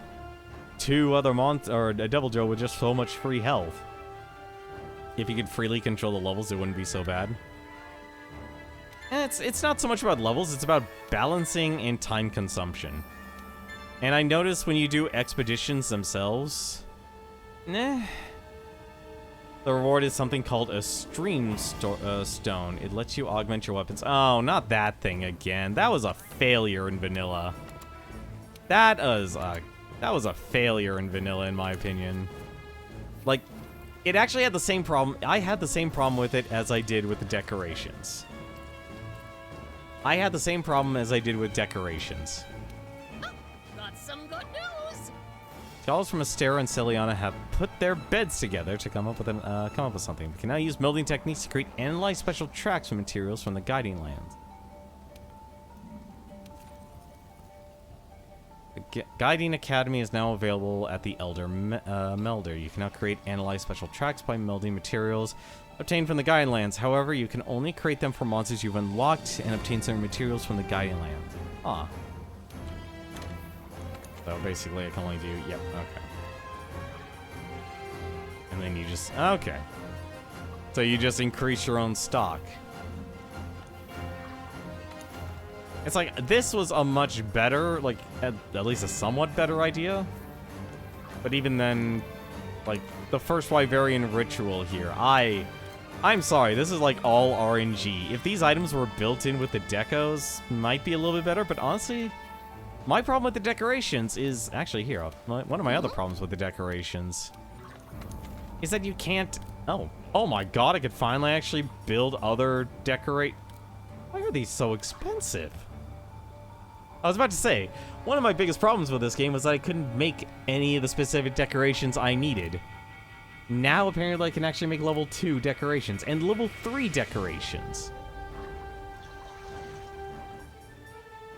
2 other monsters, or a Devil Joe with just so much free health. If you could freely control the levels, it wouldn't be so bad. And it's not so much about levels, it's about balancing and time consumption. And I noticed when you do expeditions themselves, the reward is something called a stream stone. It lets you augment your weapons. Oh, not that thing again. That was a failure in vanilla. That was a failure in vanilla, in my opinion. Like, it actually had the same problem. I had the same problem with it as I did with the decorations. I had the same problem as I did with decorations.
Got some good news.
Scholars from Astera and Celiana have put their beds together to come up with something. They can now use melding techniques to create analyze special tracks from materials from the Guiding Lands. The Guiding Academy is now available at the Elder Melder. You can now create analyze special tracks by melding materials obtained from the Guiding Lands. However, you can only create them for monsters you've unlocked and obtain certain materials from the Guiding Lands. Ah. So basically I can only do, yep, okay. And then you just, okay. So you just increase your own stock. It's like, this was a much better, like, at least a somewhat better idea. But even then, like, the first Wyverian ritual here, I'm sorry, this is like all RNG. If these items were built in with the decos, might be a little bit better, but honestly, my problem with the decorations is, actually here, one of my other problems with the decorations is that you can't, oh my god, I could finally actually build other why are these so expensive? I was about to say, one of my biggest problems with this game was that I couldn't make any of the specific decorations I needed. Now, apparently, I can actually make level 2 decorations and level 3 decorations.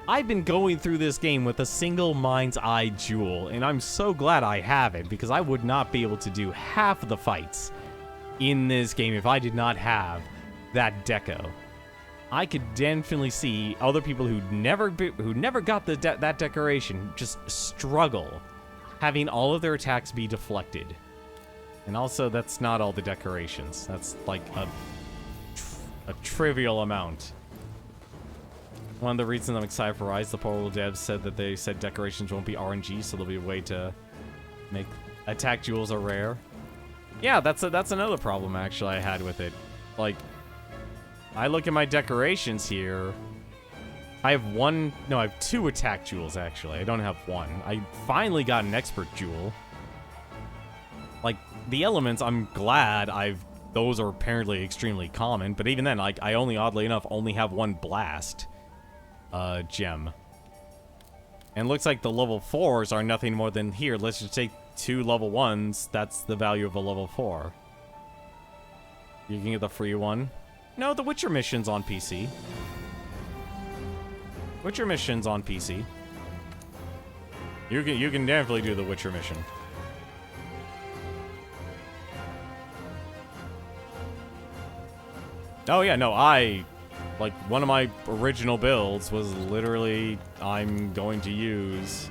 I've been going through this game with a single mind's eye jewel, and I'm so glad I have it, because I would not be able to do half of the fights in this game if I did not have that deco. I could definitely see other people who never got that decoration just struggle having all of their attacks be deflected. And also, that's not all the decorations. That's like a trivial amount. One of the reasons I'm excited for Rise, the Portal devs said that they said decorations won't be RNG, so there'll be a way to make attack jewels are rare. Yeah, that's another problem actually I had with it. Like, I look at my decorations here. I have 2 attack jewels actually. I don't have 1. I finally got an expert jewel. Like, the elements, I'm glad those are apparently extremely common, but even then, like, I only, oddly enough, only have 1 blast gem. And it looks like the level 4s are nothing more than, here, let's just take 2 level 1s, that's the value of a level 4. You can get the free one. No, the Witcher mission's on PC. Witcher mission's on PC. You can definitely do the Witcher mission. Oh yeah, no, like, one of my original builds was literally, I'm going to use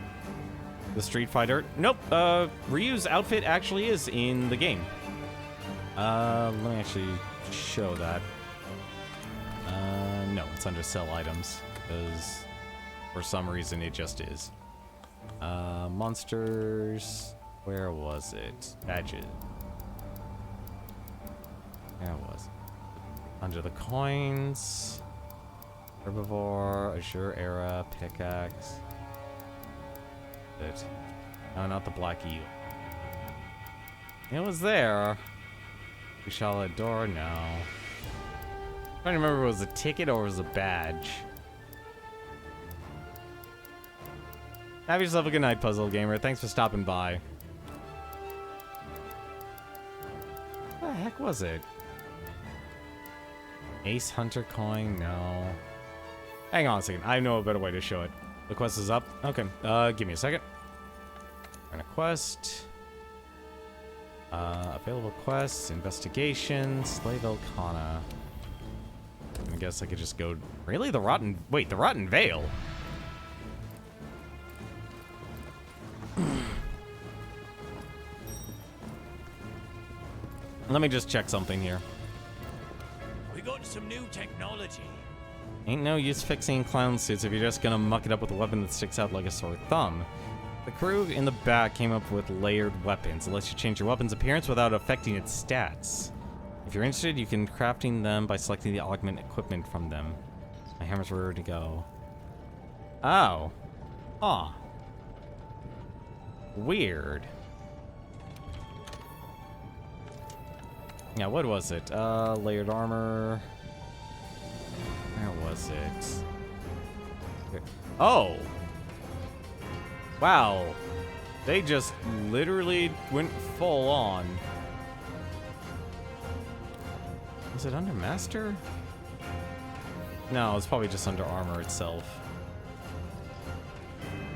the Street Fighter. Nope, Ryu's outfit actually is in the game. Let me actually show that. No, it's under sell items, because for some reason it just is. Monsters, where was it? Badges. There it was. Under the coins, Herbivore, Azure Era, Pickaxe. No, not the Black Eel. It was there. Kushala Door, no. I'm trying to remember if it was a ticket or it was a badge. Have yourself a good night, Puzzle Gamer. Thanks for stopping by. What the heck was it? Ace Hunter coin? No. Hang on a second. I know a better way to show it. The quest is up. Okay. Give me a second. Earn a quest. Available quests. Investigation. Slay Velkhana. I guess I could just go... Really? The Rotten... Wait, the Rotten Veil? Let me just check something here.
We got some new technology.
Ain't no use fixing clown suits if you're just gonna muck it up with a weapon that sticks out like a sore thumb. The crew in the back came up with layered weapons. It lets you change your weapon's appearance without affecting its stats. If you're interested, you can crafting them by selecting the augment equipment from them. My hammer's ready to go. Oh. Huh. Weird. Yeah, what was it? Layered armor. Where was it? Oh! Wow. They just literally went full on. Was it under Master? No, it's probably just under armor itself.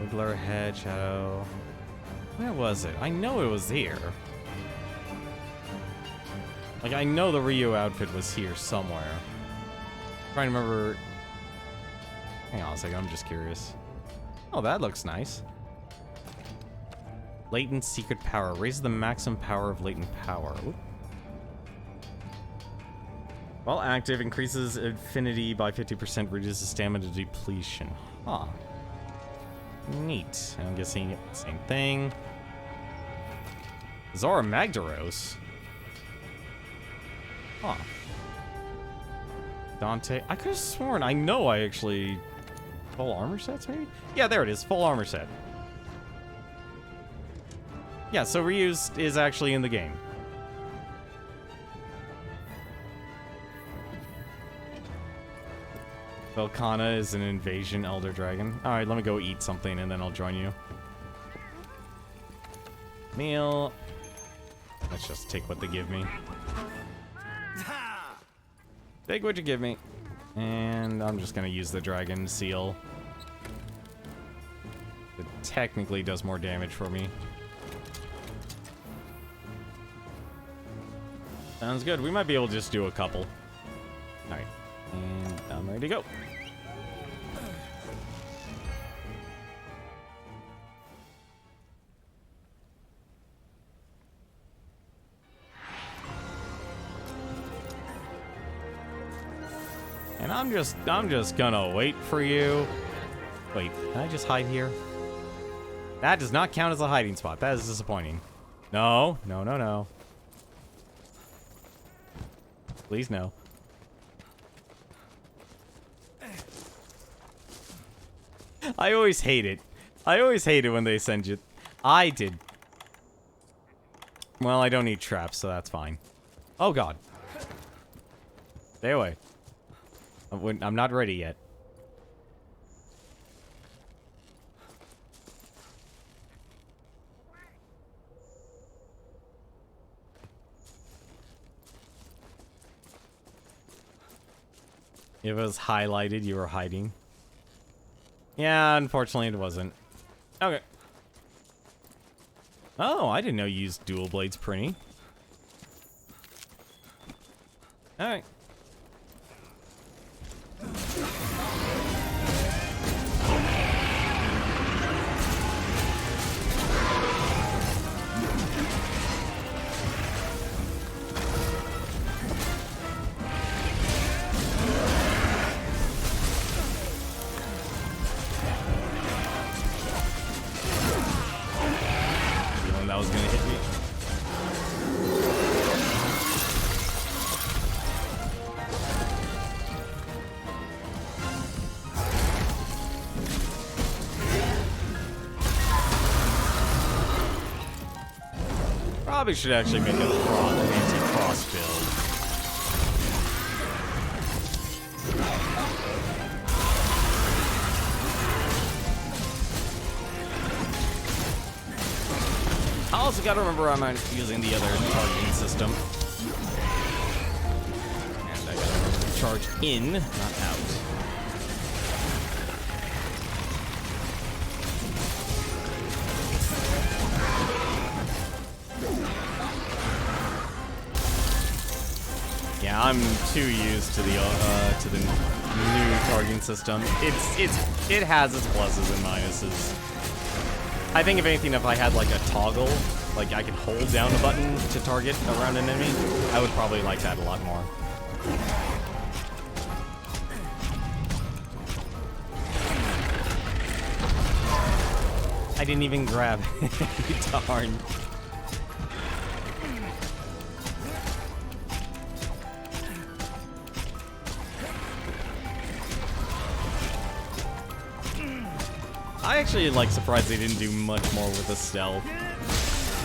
Wiggler, head, shadow. Where was it? I know it was here. Like, I know the Ryu outfit was here somewhere. I'm trying to remember... Hang on a second, I'm just curious. Oh, that looks nice. Latent secret power. Raises the maximum power of latent power. Oop. While active, increases affinity by 50%, reduces stamina depletion. Huh. Neat. I'm guessing same thing. Zora Magdaros. Huh. Dante. I could have sworn. I know I actually... Full armor sets, maybe? Yeah, there it is. Full armor set. Yeah, so Ryu's is actually in the game. Velkhana is an invasion elder dragon. Alright, let me go eat something and then I'll join you. Meal. Let's just take what they give me. Take what you give me. And I'm just gonna use the dragon seal. It technically does more damage for me. Sounds good. We might be able to just do a couple. Alright. And I'm ready to go. And I'm just gonna wait for you. Wait, can I just hide here? That does not count as a hiding spot. That is disappointing. No, no, no, no. Please no. I always hate it. I always hate it when they send you... I did. Well, I don't need traps, so that's fine. Oh, God. Stay away. I'm not ready yet. If it was highlighted, you were hiding. Yeah, unfortunately it wasn't. Okay. Oh, I didn't know you used dual blades printing. Alright. Feeling that was gonna hit me. Probably should actually make an anti-cross build. I also gotta remember I'm using the other targeting system. And I gotta remember to charge in, not out. Yeah, I'm too used to the new targeting system. It has its pluses and minuses. I think if anything, if I had like a toggle, like I could hold down a button to target around an enemy, I would probably like that a lot more. I didn't even grab it. Darn. I actually like surprised they didn't do much more with the stealth.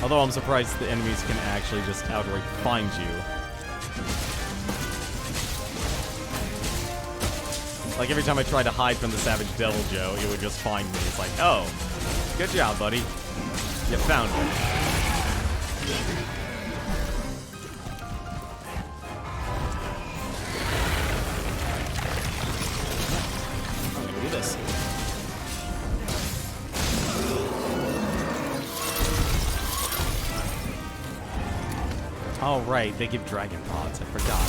Although I'm surprised the enemies can actually just outright find you. Like every time I tried to hide from the Savage Devil Joe, it would just find me. It's like, oh, good job, buddy. You found me. I'm gonna do this. Oh, right, they give dragon pods. I forgot.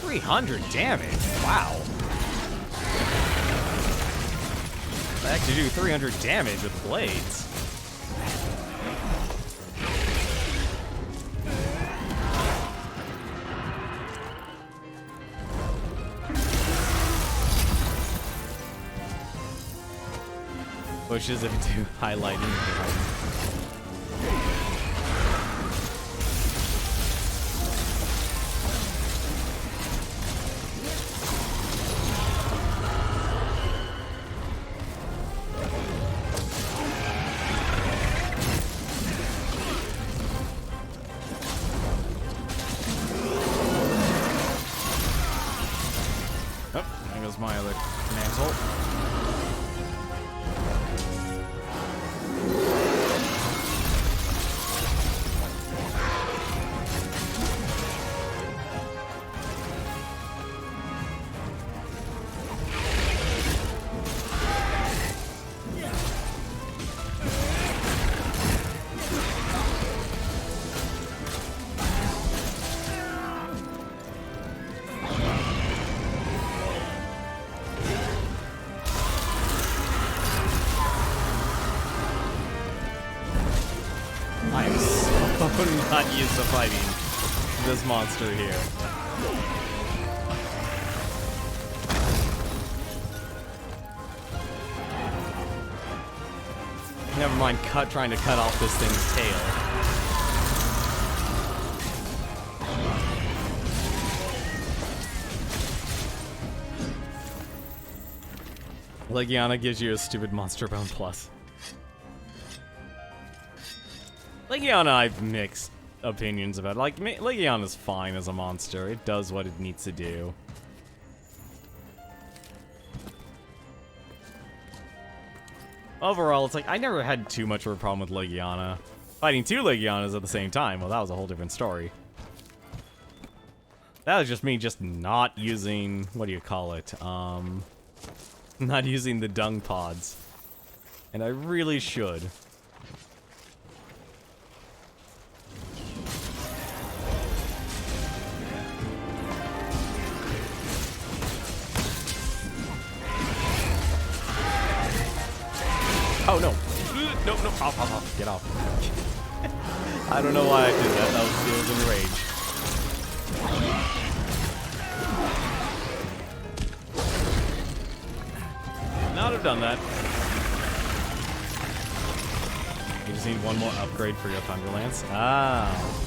$300 damage. Wow. I actually do 300 damage with blades. Bushes into highlighting. Oh, there goes my other mantle. not used to fighting this monster here. Never mind trying to cut off this thing's tail. Legiana gives you a stupid monster bone plus. Legiana, I've mixed opinions about. Like, Legiana's fine as a monster. It does what it needs to do. Overall, it's like, I never had too much of a problem with Legiana. Fighting two Legianas at the same time, well, that was a whole different story. That was just me just not using, what do you call it? Not using the dung pods. And I really should. Oh, no. No, no. Off. Get off. I don't know why I did that. That was in rage. Not have done that. You just need one more upgrade for your Thunderlance. Ah.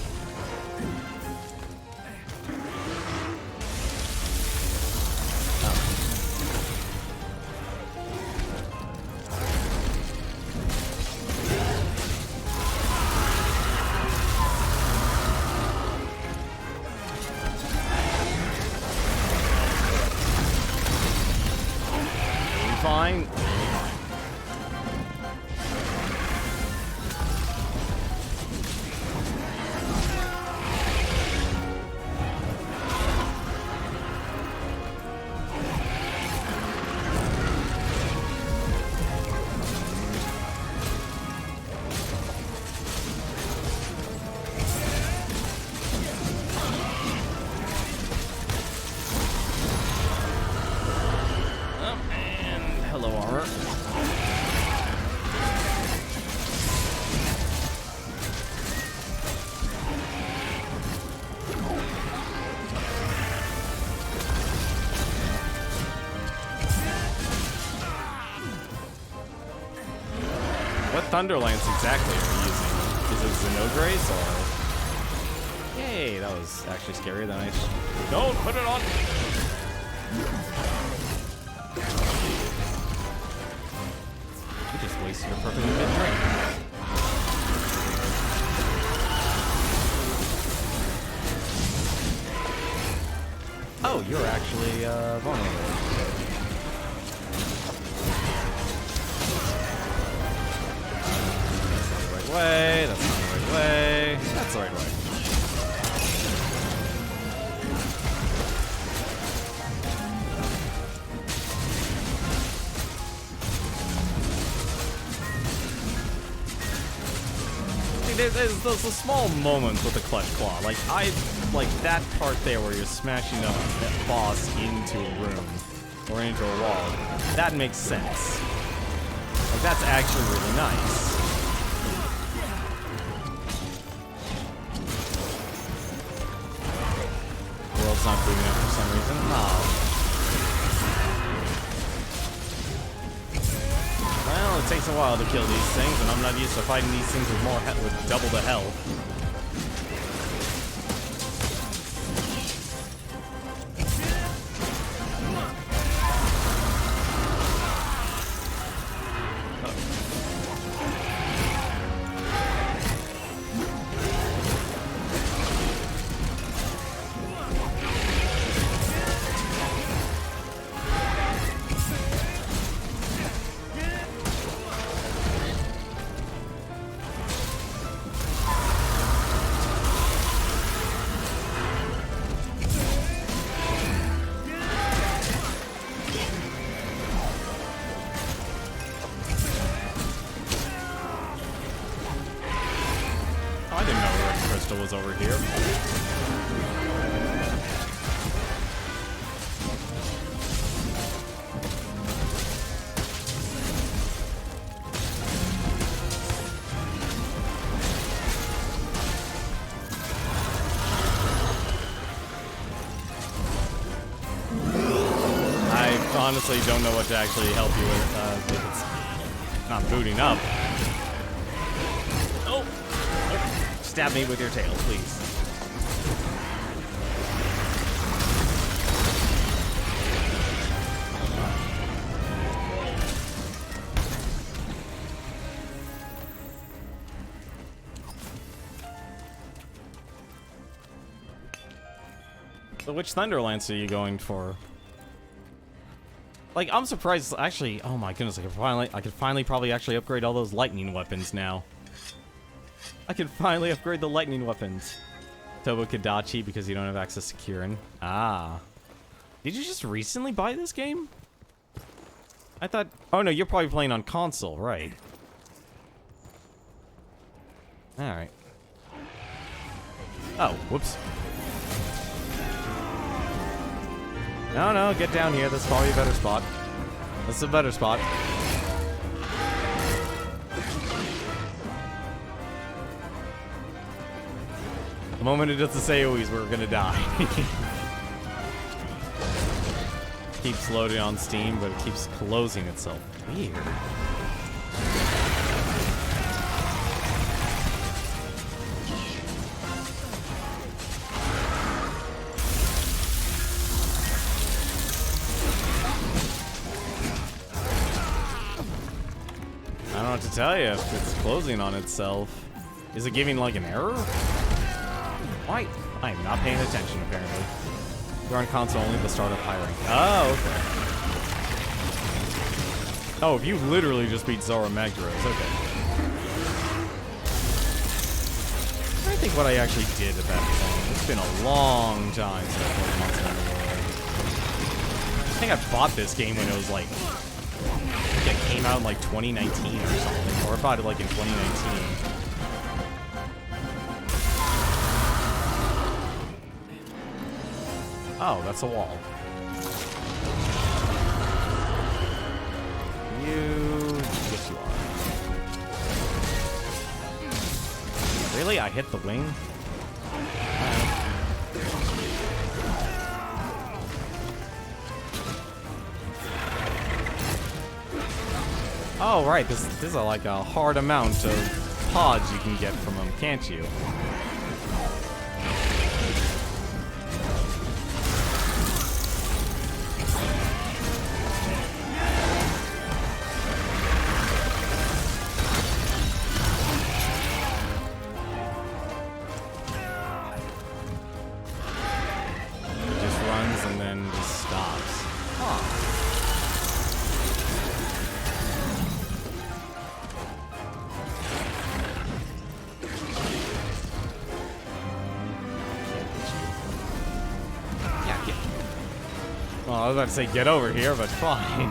Fine. Thunderlance exactly are you using? Is it Xenograce or? Yay, that was actually scarier than I. Don't put it on! You just wasted a perfectly good drink. Oh, you're actually vulnerable. Way, that's not the right way. That's the right way. See, there's those small moments with the Clutch Claw. Like, that part there where you're smashing a boss into a room or into a wall. That makes sense. Like, that's actually really nice. Not doing it for some reason. Oh. Well, it takes a while to kill these things, and I'm not used to fighting these things with with double the health. Was over here. honestly don't know what to actually help you with if it's not booting up. Oh! Stab me with your tail, please. So which Thunderlance are you going for? Like, I'm surprised, actually, oh my goodness, I could finally probably actually upgrade all those lightning weapons now. I can finally upgrade the lightning weapons. Tobo-Kadachi, because you don't have access to Kirin. Ah. Did you just recently buy this game? I thought, oh no, you're probably playing on console, right? Alright. Oh, whoops. No, no, get down here. This is probably a better spot. This is a better spot. The moment it does the Saois, we're gonna die. Keeps loading on Steam, but it keeps closing itself. Weird. I don't know what to tell you if it's closing on itself. Is it giving like an error? Why? I am not paying attention apparently. You're on console only the start of high rank. Oh, okay. Oh, if you literally just beat Zora Magdaros, okay. I'm trying to think what I actually did at that point. It's been a long time since I played Monster Hunter World. I think I bought this game when it was like, I think it came out in like 2019 or something, or I bought it like in 2019. Oh, that's a wall. Yes, you are. Really? I hit the wing? Oh, right. This is like a hard amount of pods you can get from them, can't you? Well, I was about to say get over here, but fine.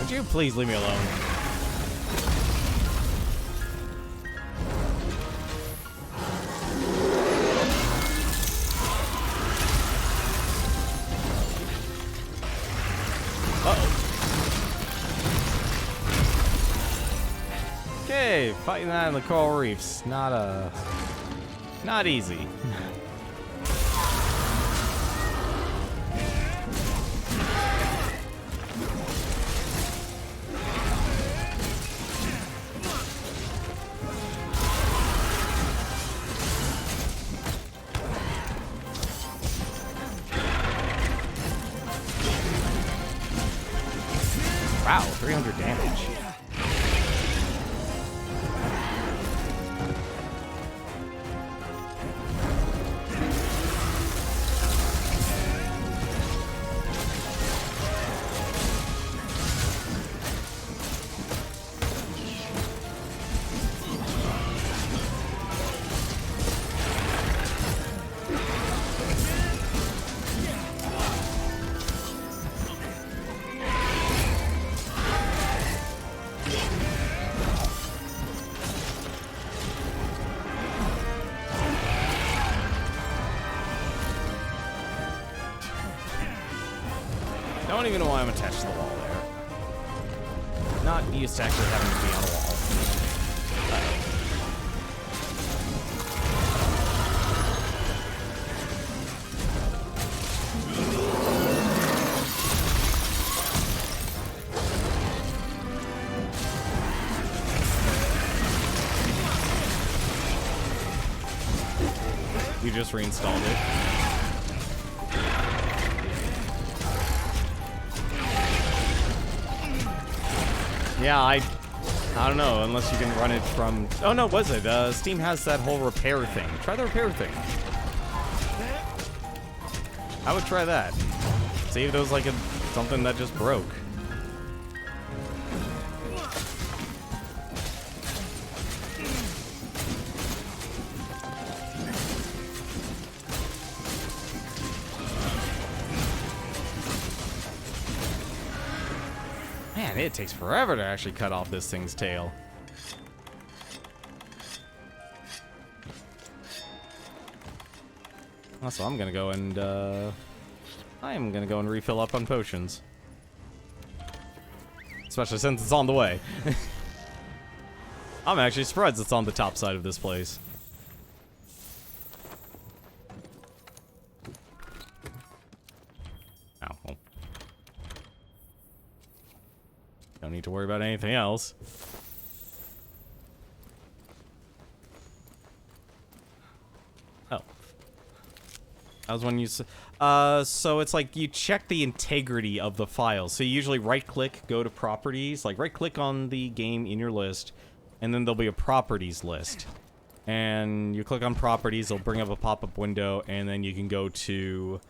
Would you please leave me alone? Okay, fighting that in the coral reefs. Not easy. Wow, 300 damage. Don't even know why I'm attached to the wall there. Not used to actually having to be on a wall. You just reinstalled it. Yeah, I don't know, unless you can run it from... Oh, no, was it? Steam has that whole repair thing. Try the repair thing. I would try that. See if there was, like, something that just broke. Man, it takes forever to actually cut off this thing's tail. Also, I'm gonna go and, refill up on potions. Especially since it's on the way. I'm actually surprised it's on the top side of this place. Oh, well. Don't need to worry about anything else. Oh. That was when you... so it's like you check the integrity of the file. So you usually right-click, go to properties. Like right-click on the game in your list, and then there'll be a properties list. And you click on properties, it'll bring up a pop-up window, and then you can go to...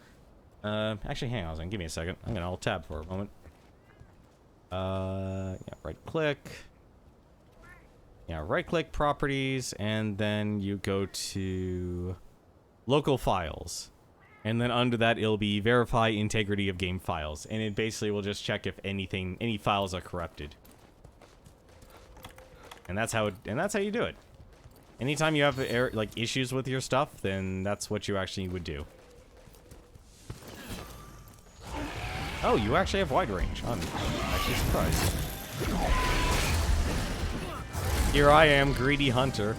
actually, hang on a second. Give me a second. I'm gonna alt-tab for a moment. Yeah, right-click. Yeah, right-click properties, and then you go to local files. And then under that, it'll be verify integrity of game files. And it basically will just check if any files are corrupted. And that's how you do it. Anytime you have like issues with your stuff, then that's what you actually would do. Oh, you actually have wide range. I'm actually surprised. Here I am, greedy hunter.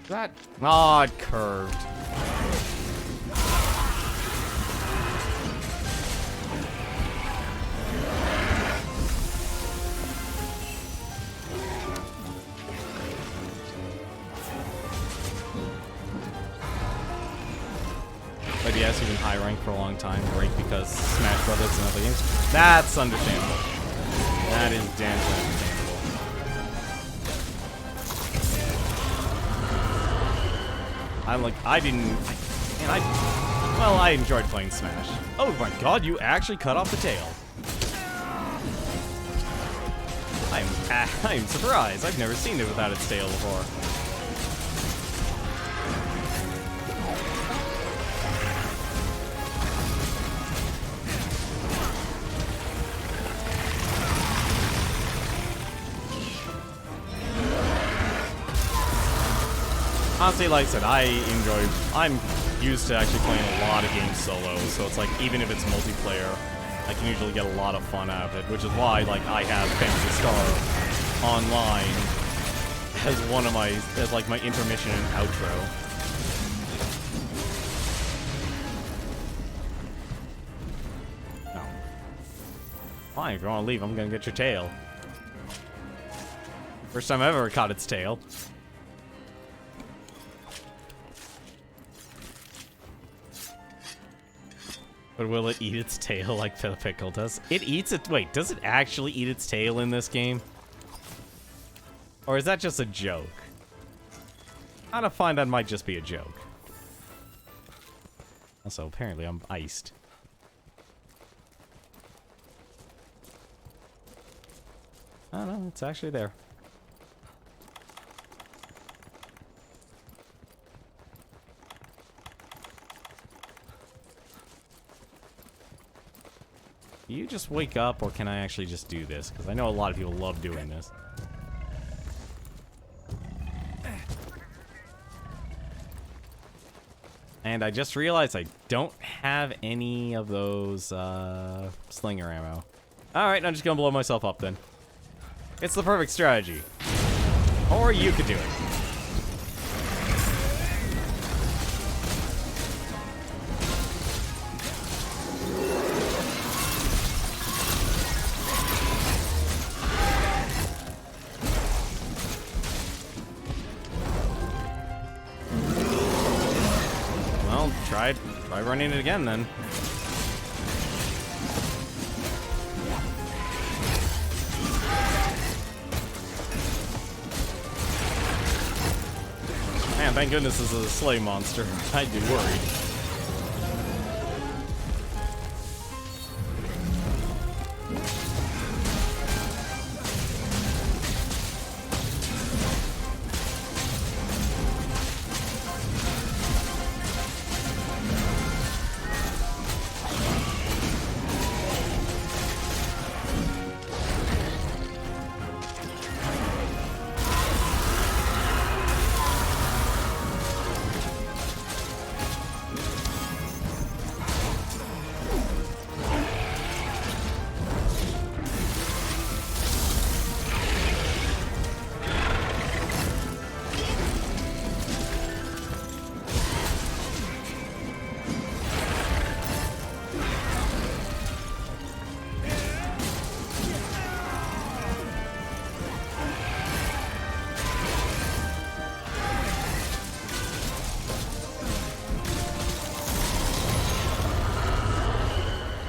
That... Aw, it curved. But yes, you've been high rank for a long time, right? Because Smash Brothers and other games. That's understandable. That is damn understandable. I'm like, I enjoyed playing Smash. Oh my god, you actually cut off the tail. I'm surprised. I've never seen it without its tail before. Honestly, like I said, I'm used to actually playing a lot of games solo, so it's like, even if it's multiplayer, I can usually get a lot of fun out of it, which is why, like, I have Phantasy Star Online as one of my, as like my intermission and outro. No. Fine, if you want to leave, I'm gonna get your tail. First time I've ever caught its tail. But will it eat its tail like the pickle does? It eats it. Wait, does it actually eat its tail in this game? Or is that just a joke? I don't find that might just be a joke. Also, apparently I'm iced. Oh no, it's actually there. Do you just wake up, or can I actually just do this? Because I know a lot of people love doing this. And I just realized I don't have any of those slinger ammo. Alright, I'm just gonna blow myself up then. It's the perfect strategy. Or you could do it. Well, try running it again then. Man, thank goodness this is a sleigh monster. I'd be worried.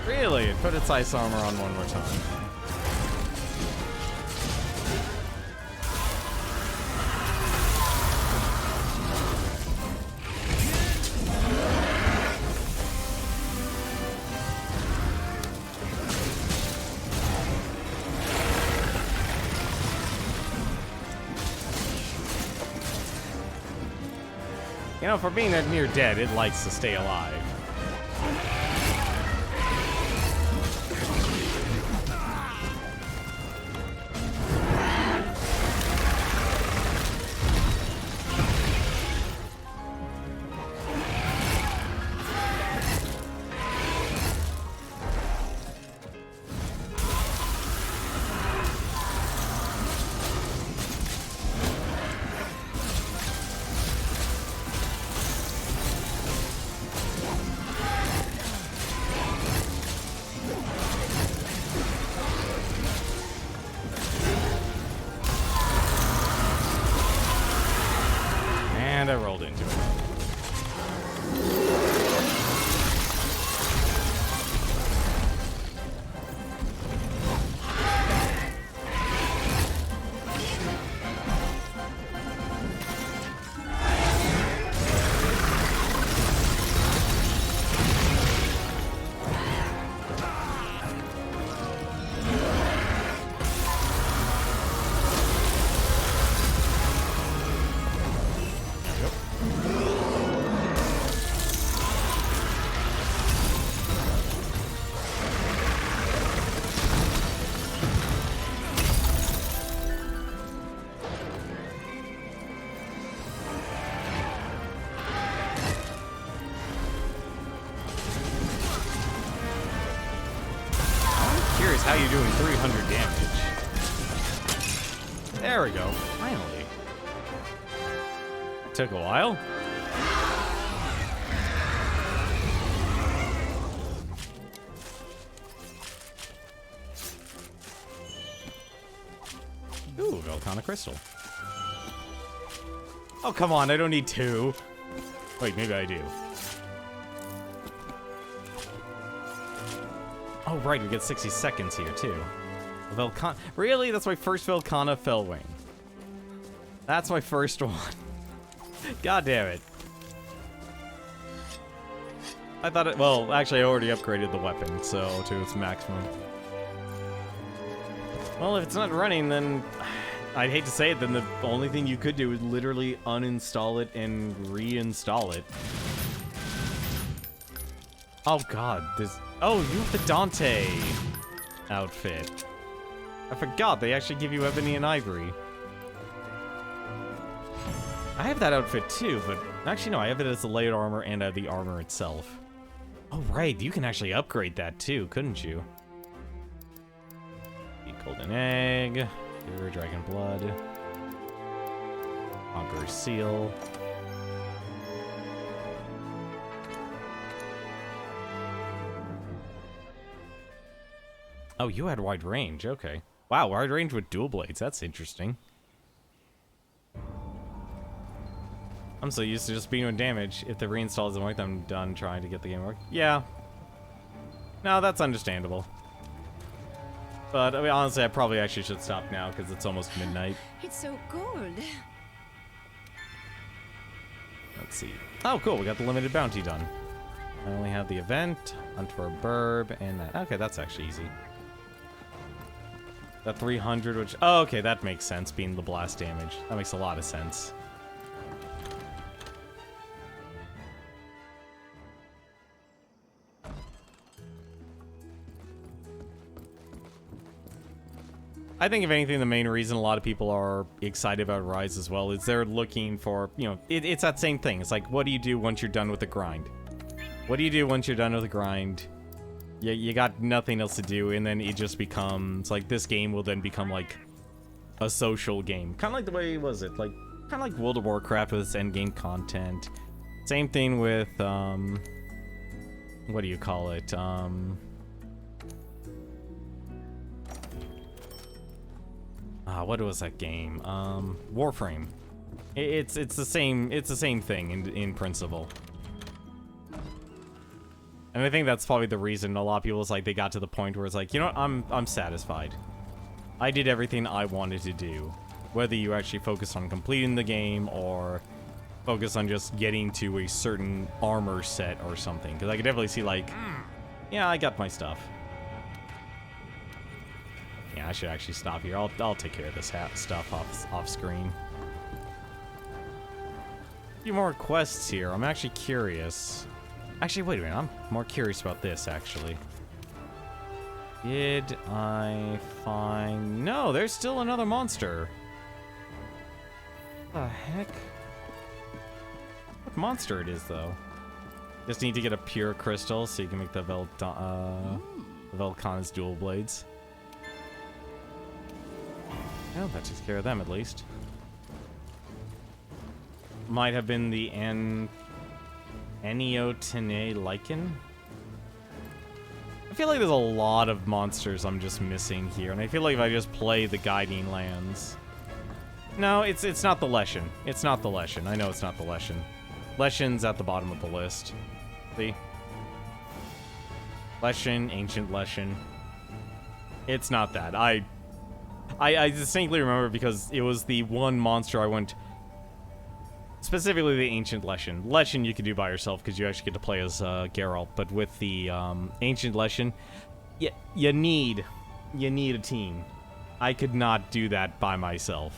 Really? It put its ice armor on one more time. You know, for being that near dead, it likes to stay alive. And I rolled into it. Curious how you're doing 300 damage. There we go. Finally. Took a while. Ooh, Velkhana Crystal. Oh, come on. I don't need two. Wait, maybe I do. Oh, right, we get 60 seconds here, too. Velkhana. Really? That's my first Velkhana Fellwing. That's my first one. God damn it. I thought it. Well, actually, I already upgraded the weapon, so to its maximum. Well, if it's not running, then I'd hate to say it, then the only thing you could do is literally uninstall it and reinstall it. Oh god, this... Oh, you have the Dante outfit. I forgot, they actually give you Ebony and Ivory. I have that outfit too, but... Actually, no, I have it as the layered armor and I have the armor itself. Oh, right, you can actually upgrade that too, couldn't you? Golden Egg, Pure Dragon Blood, Conqueror's Seal. Oh, you had wide range, okay. Wow, wide range with dual blades, that's interesting. I'm so used to just being doing damage. If the reinstall doesn't work, I'm done trying to get the game to work. Yeah. No, that's understandable. But, I mean, honestly, I probably actually should stop now, because it's almost midnight.
It's so cold.
Let's see. Oh, cool, we got the limited bounty done. I only have the event, hunt for a burb, and that. Okay, that's actually easy. That 300, which... Oh, okay, that makes sense, being the blast damage. That makes a lot of sense. I think, if anything, the main reason a lot of people are excited about Rise as well is they're looking for, you know, it's that same thing. It's like, what do you do once you're done with the grind? What do you do once you're done with the grind? You got nothing else to do, and then it just becomes, like, this game will then become, like, a social game. Kind of like the way, was it? Like, kind of like World of Warcraft with its endgame content. Same thing with, what do you call it? What was that game? Warframe. It's the same thing in principle. And I think that's probably the reason a lot of people, is like, they got to the point where it's like, you know what, I'm satisfied. I did everything I wanted to do. Whether you actually focus on completing the game or focus on just getting to a certain armor set or something. Because I could definitely see, like, yeah, I got my stuff. Yeah, I should actually stop here. I'll take care of this stuff off screen. A few more quests here. I'm actually curious. Actually, wait a minute. I'm more curious about this, actually. Did I find... No, there's still another monster. What the heck? What monster it is, though? Just need to get a pure crystal so you can make the Velkhana's dual blades. Well, that takes care of them, at least. Might have been the Eniotene Lichen? I feel like there's a lot of monsters I'm just missing here, and I feel like if I just play the Guiding Lands... No, it's not the Leshen. It's not the Leshen. I know it's not the Leshen. Leshen's at the bottom of the list. See? Leshen, Ancient Leshen. It's not that. I distinctly remember because it was the one monster I went... Specifically the Ancient Leshen. Leshen you can do by yourself because you actually get to play as Geralt, but with the Ancient Leshen, you need a team. I could not do that by myself.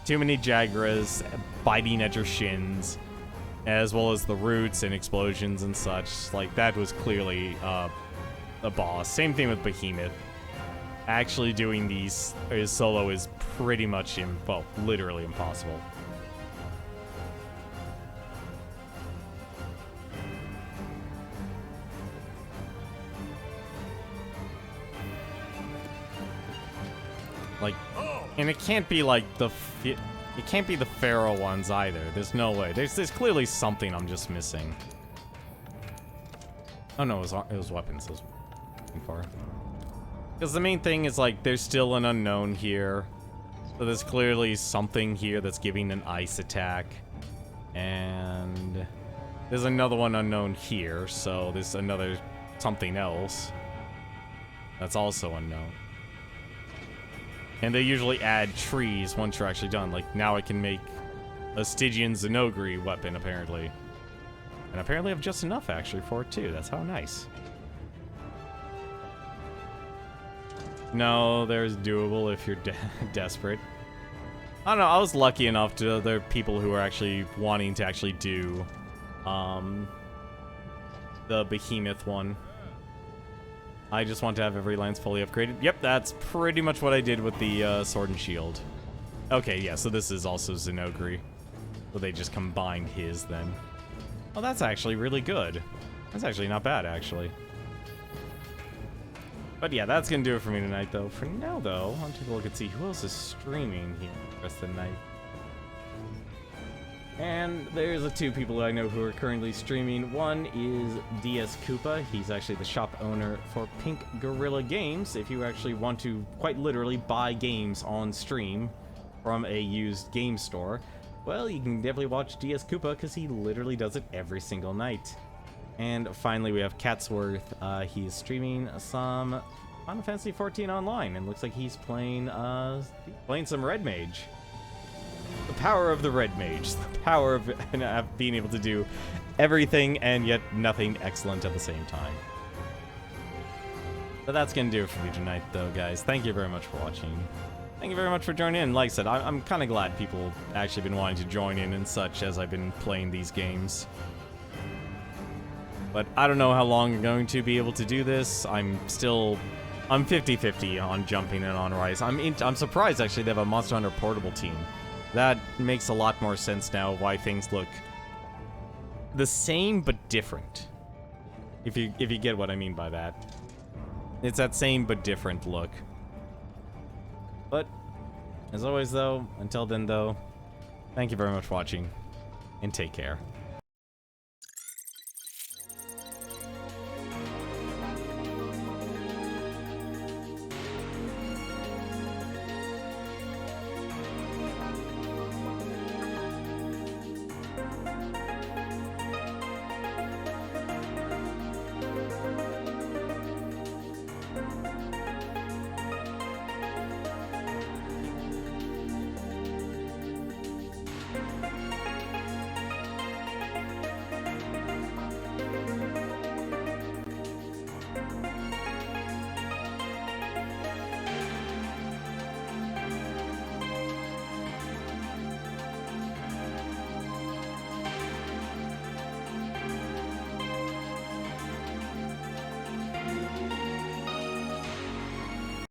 Too many Jagras biting at your shins, as well as the roots and explosions and such. Like, that was clearly a boss. Same thing with Behemoth. Actually doing these solo is pretty much, well, literally impossible. Like, and it can't be like it can't be the Pharaoh ones either. There's no way. There's clearly something I'm just missing. Oh no, it was weapons. I was looking for. Because the main thing is, like, there's still an unknown here. So there's clearly something here that's giving an ice attack. And there's another one unknown here, so there's another something else that's also unknown. And they usually add trees once you're actually done. Like, now I can make a Stygian Zenogre weapon, apparently. And apparently I have just enough, actually, for it, too. That's how nice. No, there's doable if you're desperate. I don't know, I was lucky enough to there are people who are actually wanting to actually do the behemoth one. I just want to have every lance fully upgraded. Yep, that's pretty much what I did with the sword and shield. Okay, yeah, so this is also Zenogre. So they just combined his then. Oh, that's actually really good. That's actually not bad, actually. But yeah, that's gonna do it for me tonight, though. For now, though, I'll take a look and see who else is streaming here the rest of the night. And there's the two people I know who are currently streaming. One is DS Koopa. He's actually the shop owner for Pink Gorilla Games. If you actually want to quite literally buy games on stream from a used game store, well, you can definitely watch DS Koopa because he literally does it every single night. And finally, we have Catsworth. He's streaming some Final Fantasy XIV Online, and looks like he's playing some Red Mage. The power of the Red Mage. The power of being able to do everything and yet nothing excellent at the same time. But that's going to do it for me tonight, though, guys. Thank you very much for watching. Thank you very much for joining in. Like I said, I'm kind of glad people actually been wanting to join in and such as I've been playing these games. But I don't know how long I'm going to be able to do this. I'm 50-50 on jumping and on Rise. I'm surprised, actually, they have a Monster Hunter Portable team. That makes a lot more sense now why things look the same but different. If you get what I mean by that. It's that same but different look. But as always, though, until then, though, thank you very much for watching and take care.